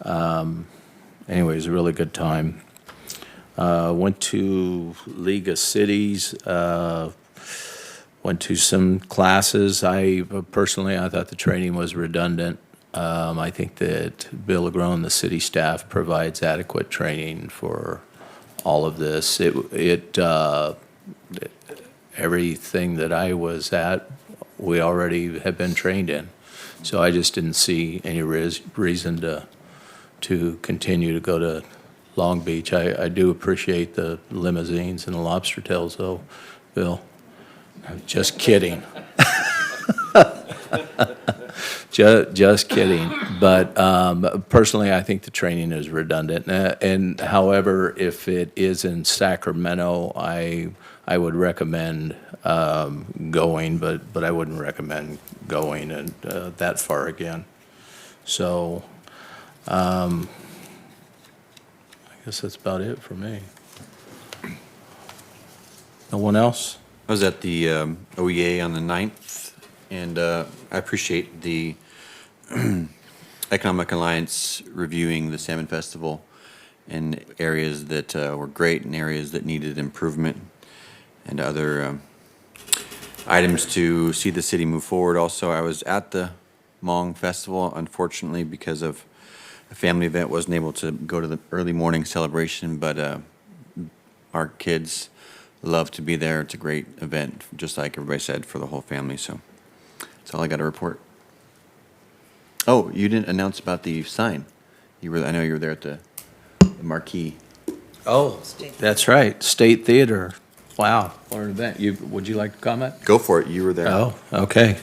Anyways, a really good time. Went to League of Cities. Went to some classes. I thought the training was redundant. I think that Bill Agrone, the city staff, provides adequate training for all of this. Everything that I was at, we already have been trained in. So I just didn't see any reason to continue to go to Long Beach. I do appreciate the limousines and the lobster tails, though, Bill. Just kidding. Just kidding. But personally, I think the training is redundant. And however, if it is in Sacramento, I would recommend going, but I wouldn't recommend going and that far again. So I guess that's about it for me. No one else? I was at the OEA on the 9th, and I appreciate the Economic Alliance reviewing the Salmon Festival in areas that were great and areas that needed improvement, and other items to see the city move forward. Also, I was at the Hmong Festival, unfortunately, because of a family event, wasn't able to go to the early morning celebration, but our kids love to be there. It's a great event, just like everybody said, for the whole family. So that's all I got to report. Oh, you didn't announce about the sign. I know you were there at the marquee. Oh, that's right. State Theater. Wow, what an event. Would you like to comment? Go for it. You were there. Oh, okay.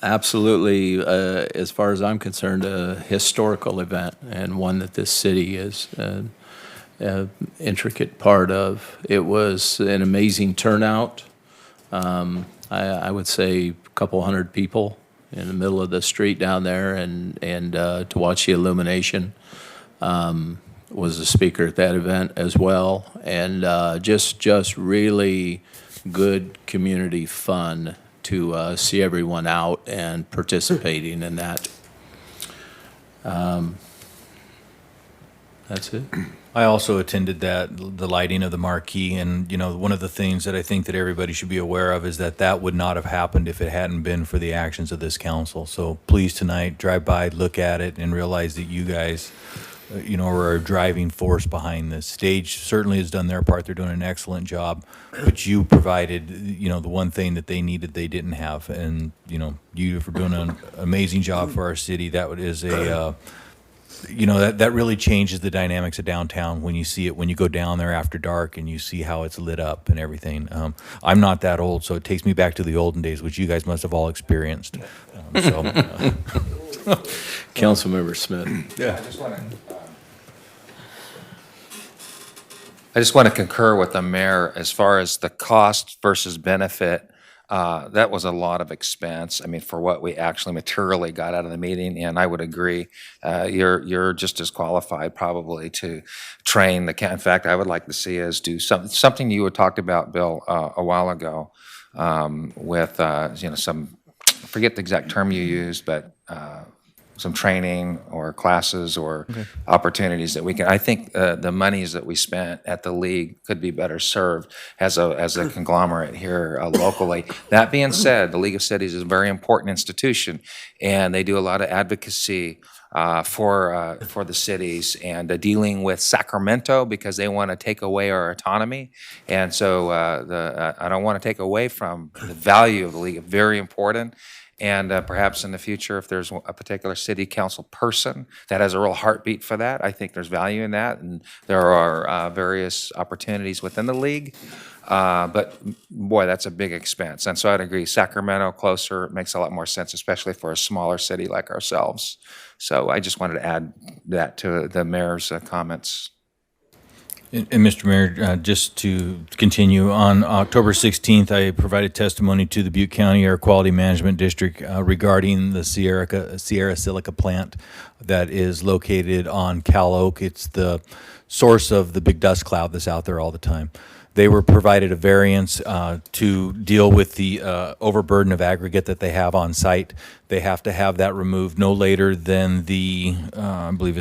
Absolutely, as far as I'm concerned, a historical event, and one that this city is an intricate part of. It was an amazing turnout. I would say a couple hundred people in the middle of the street down there, and to watch the illumination. Was a speaker at that event as well, and just really good community fun to see everyone out and participating in that. That's it. I also attended the lighting of the marquee, and one of the things that I think that everybody should be aware of is that would not have happened if it hadn't been for the actions of this council. So please tonight, drive by, look at it, and realize that you guys are a driving force behind this. Stage certainly has done their part. They're doing an excellent job, but you provided, the one thing that they needed they didn't have. And, you for doing an amazing job for our city. That is a, that really changes the dynamics of downtown when you see it, when you go down there after dark and you see how it's lit up and everything. I'm not that old, so it takes me back to the olden days, which you guys must have all experienced. Councilmember Smith. Yeah. I just want to concur with the mayor as far as the cost versus benefit. That was a lot of expense. I mean, for what we actually materially got out of the meeting, and I would agree. You're just as qualified probably to train the. In fact, I would like to see us do something you had talked about, Bill, a while ago, with some. I forget the exact term you used, but some training or classes or opportunities that we can. I think the monies that we spent at the league could be better served as a conglomerate here locally. That being said, the League of Cities is a very important institution, and they do a lot of advocacy for the cities and dealing with Sacramento because they want to take away our autonomy. And so I don't want to take away from the value of the league. Very important. And perhaps in the future, if there's a particular city council person that has a real heartbeat for that, I think there's value in that. And there are various opportunities within the league. But boy, that's a big expense. And so I'd agree, Sacramento closer makes a lot more sense, especially for a smaller city like ourselves. So I just wanted to add that to the mayor's comments. And Mr. Mayor, just to continue, on October 16th, I provided testimony to the Butte County Air Quality Management District regarding the Sierra Silica plant that is located on Cal Oak. It's the source of the big dust cloud that's out there all the time. They were provided a variance to deal with the overburden of aggregate that they have on site. They have to have that removed no later than the, I believe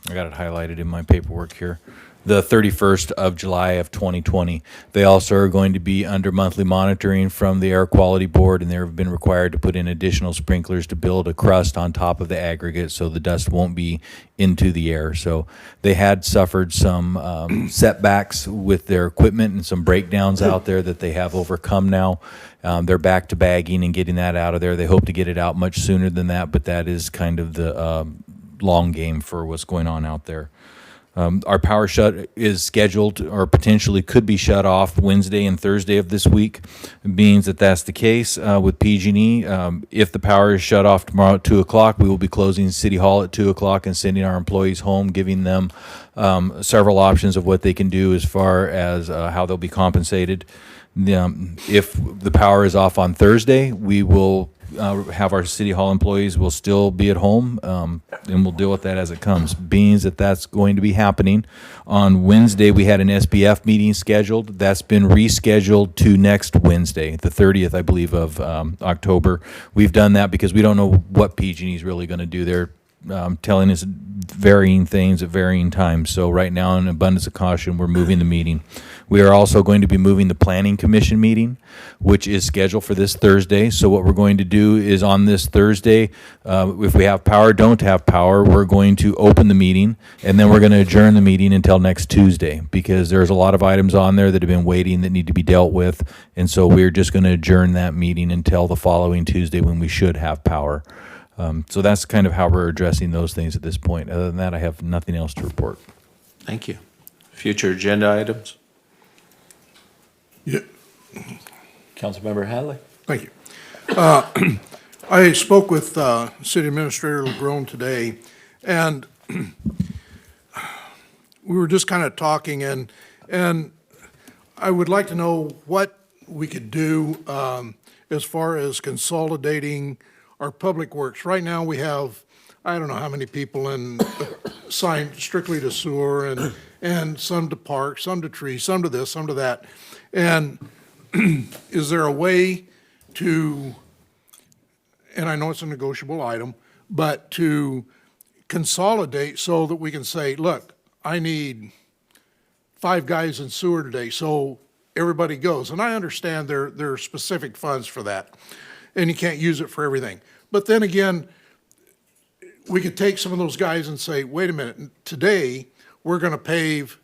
I got it highlighted in my paperwork here, the 31st of July of 2020. They also are going to be under monthly monitoring from the Air Quality Board, and they've been required to put in additional sprinklers to build a crust on top of the aggregate so the dust won't be into the air. So they had suffered some setbacks with their equipment and some breakdowns out there that they have overcome now. They're back to bagging and getting that out of there. They hope to get it out much sooner than that, but that is kind of the long game for what's going on out there. Our power shut is scheduled or potentially could be shut off Wednesday and Thursday of this week. It means that that's the case with PG&E. If the power is shut off tomorrow at 2 o'clock, we will be closing City Hall at 2 o'clock and sending our employees home, giving them several options of what they can do as far as how they'll be compensated. If the power is off on Thursday, we will have our City Hall employees will still be at home, and we'll deal with that as it comes. Being that that's going to be happening, on Wednesday we had an SBF meeting scheduled. That's been rescheduled to next Wednesday, the 30th, I believe, of October. We've done that because we don't know what PG&E is really going to do. They're telling us varying things at varying times. So right now, in abundance of caution, we're moving the meeting. We are also going to be moving the Planning Commission meeting, which is scheduled for this Thursday. So what we're going to do is on this Thursday, if we have power, don't have power, we're going to open the meeting, and then we're going to adjourn the meeting until next Tuesday, because there's a lot of items on there that have been waiting that need to be dealt with. And so we're just going to adjourn that meeting until the following Tuesday when we should have power. So that's kind of how we're addressing those things at this point. Other than that, I have nothing else to report. Thank you. Future agenda items? Yeah. Councilmember Hadley? Thank you. I spoke with City Administrator LeGrone today, and we were just kind of talking, and I would like to know what we could do as far as consolidating our public works. Right now, we have, I don't know how many people assigned strictly to sewer, and some to parks, some to trees, some to this, some to that. And is there a way to, and I know it's a negotiable item, but to consolidate so that we can say, look, I need 5 guys in sewer today, so everybody goes. And I understand there are specific funds for that, and you can't use it for everything. But then again, we could take some of those guys and say, wait a minute, today we're going to pave,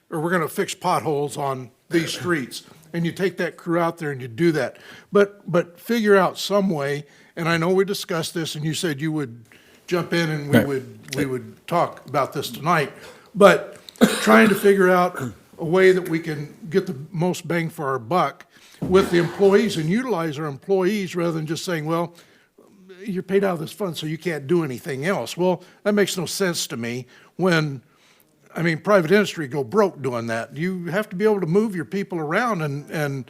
or we're going to fix potholes on these streets. And you take that crew out there and you do that. But figure out some way, and I know we discussed this, and you said you would jump in and we would talk about this tonight, but trying to figure out a way that we can get the most bang for our buck with the employees and utilize our employees rather than just saying, well, you're paid out of this fund, so you can't do anything else. Well, that makes no sense to me when, I mean, private industry go broke doing that. You have to be able to move your people around and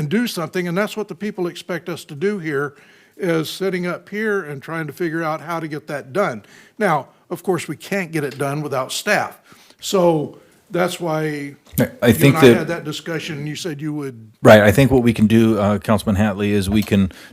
do something, and that's what the people expect us to do here, is sitting up here and trying to figure out how to get that done. Now, of course, we can't get it done without staff. So that's why I think I had that discussion, and you said you would. Right. I think what we can do, Councilman Hatley, is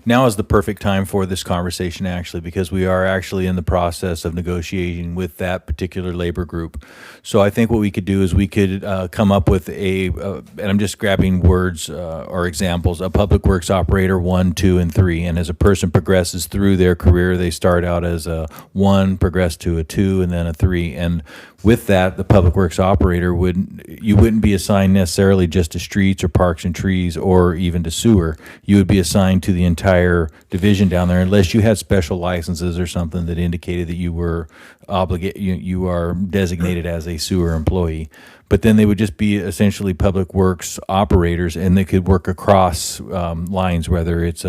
now is the perfect time for this conversation, actually, because we are actually in the process of negotiating with that particular labor group. So I think what we could do is we could come up with and I'm just grabbing words or examples, a public works operator 1, 2, and 3. And as a person progresses through their career, they start out as a 1, progress to a 2, and then a 3. And with that, the public works operator you wouldn't be assigned necessarily just to streets or parks and trees or even to sewer. You would be assigned to the entire division down there unless you had special licenses or something that indicated that you were you are designated as a sewer employee. But then they would just be essentially public works operators, and they could work across lines, whether it's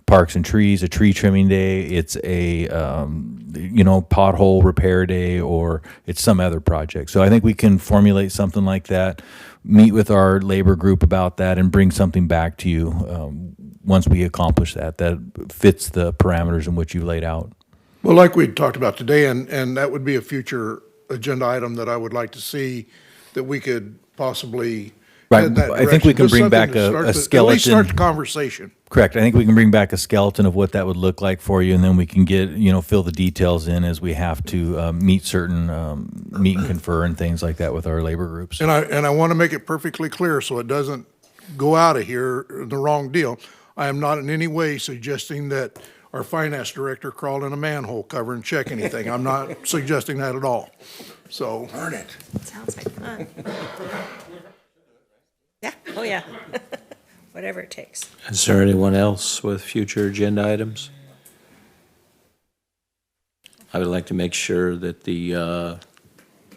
parks and trees, a tree trimming day, it's a pothole repair day, or it's some other project. So I think we can formulate something like that, meet with our labor group about that, and bring something back to you once we accomplish that fits the parameters in which you laid out. Well, like we talked about today, and that would be a future agenda item that I would like to see, that we could possibly Right. head that I think we direction. can Just bring something back to a start the- skeleton. At least start the conversation. Correct. I think we can bring back a skeleton of what that would look like for you, and then we can fill the details in as we have to meet certain meet and confer and things like that with our labor groups. And I want to make it perfectly clear so it doesn't go out of here the wrong deal. I am not in any way suggesting that our finance director crawled in a manhole cover and check anything. I'm not suggesting that at all. So. Darn it. Sounds like fun. Yeah, oh yeah. Whatever it takes. Is there anyone else with future agenda items? I would like to make sure that the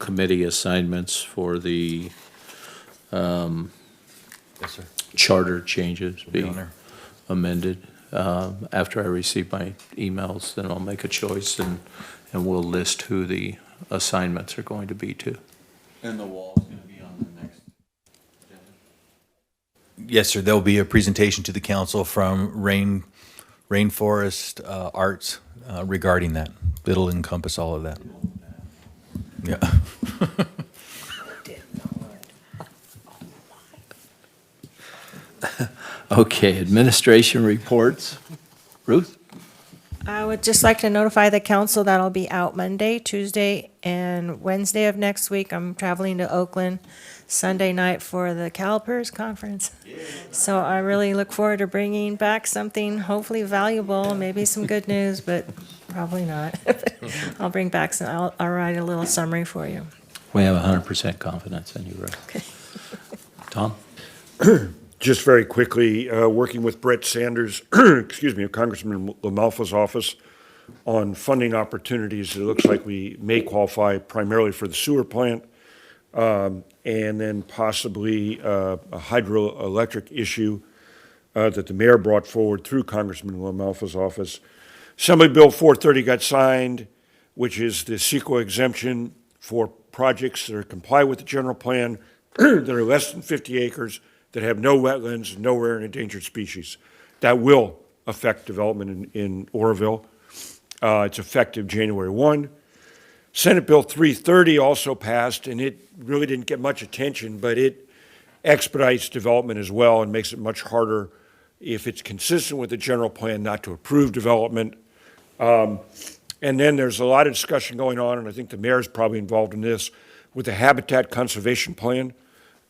committee assignments for the Yes, sir. charter changes Be on be there. amended. After I receive my emails, then I'll make a choice and we'll list who the assignments are going to be to. And the wall's going to be on the next. Yes, sir. There'll be a presentation to the council from Rainforest Arts regarding that. It'll encompass all of that. Yeah. Okay, administration reports. Ruth? I would just like to notify the council that I'll be out Monday, Tuesday, and Wednesday of next week. I'm traveling to Oakland Sunday night for the CalPERS conference. So I really look forward to bringing back something hopefully valuable, maybe some good news, but probably not. I'll bring back some, I'll write a little summary for you. We have 100% confidence in you, Ruth. Tom? Just very quickly, working with Brett Sanders, excuse me, of Congressman LaMalfa's office on funding opportunities. It looks like we may qualify primarily for the sewer plant, and then possibly a hydroelectric issue that the mayor brought forward through Congressman LaMalfa's office. Assembly Bill 430 got signed, which is the CEQA exemption for projects that are comply with the general plan that are less than 50 acres, that have no wetlands, no rare and endangered species. That will affect development in Oroville. It's effective January 1. Senate Bill 330 also passed, and it really didn't get much attention, but it expedites development as well and makes it much harder, if it's consistent with the general plan, not to approve development. And then there's a lot of discussion going on, and I think the mayor's probably involved in this, with the Habitat Conservation Plan,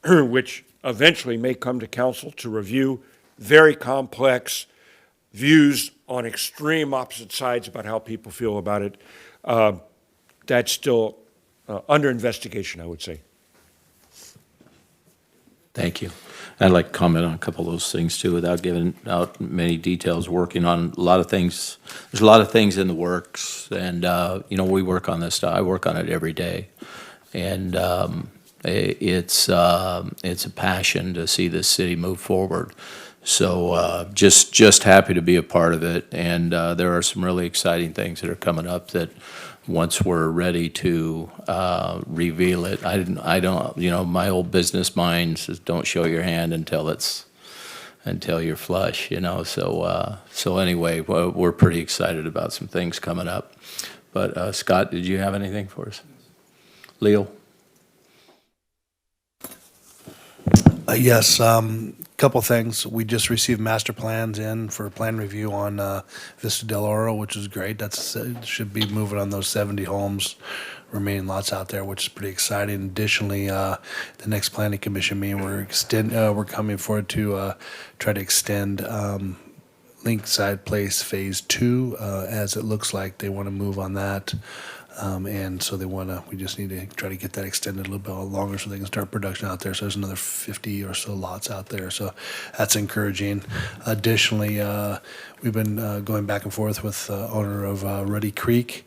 which eventually may come to council to review. Very complex views on extreme opposite sides about how people feel about it. That's still under investigation, I would say. Thank you. I'd like to comment on a couple of those things too, without giving out many details. Working on a lot of things. There's a lot of things in the works, and we work on this stuff. I work on it every day, and it's a passion to see this city move forward. So just happy to be a part of it, and there are some really exciting things that are coming up that once we're ready to reveal it, I don't, my old business mind says don't show your hand until you're flush, so anyway, we're pretty excited about some things coming up. But Scott, did you have anything for us? Leo? Yes, couple things. We just received master plans in for plan review on Vista Del Oro, which is great. That's should be moving on those 70 homes, remaining lots out there, which is pretty exciting. Additionally, the next planning commission meeting, we're coming forward to try to extend Lakeside Place Phase 2, as it looks like they want to move on that. And so we just need to try to get that extended a little bit longer so they can start production out there. So there's another 50 or so lots out there. So that's encouraging. Additionally, we've been going back and forth with the owner of Ruddy Creek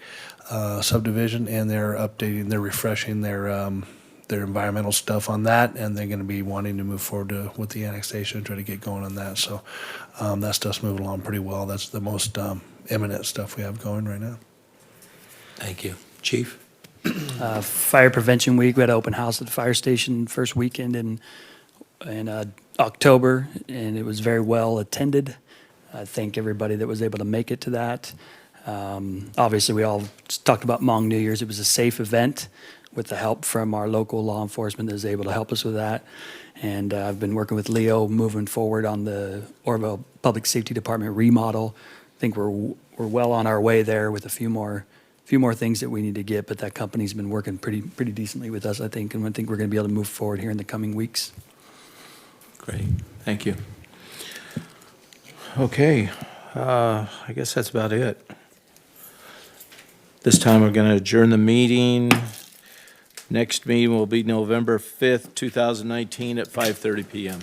subdivision, and they're refreshing their environmental stuff on that, and they're going to be wanting to move forward with the annexation and try to get going on that. So that stuff's moving along pretty well. That's the most imminent stuff we have going right now. Thank you. Chief? Fire Prevention Week, we had an open house at the fire station first weekend in October, and it was very well attended. I thank everybody that was able to make it to that. Obviously, we all talked about Hmong New Year's. It was a safe event with the help from our local law enforcement that was able to help us with that. And I've been working with Leo moving forward on the Oroville Public Safety Department remodel. I think we're well on our way there with a few more things that we need to get, but that company's been working pretty decently with us, I think, and I think we're going to be able to move forward here in the coming weeks. Great. Thank you. Okay. I guess that's about it. This time we're going to adjourn the meeting. Next meeting will be November 5th, 2019 at 5:30 p.m.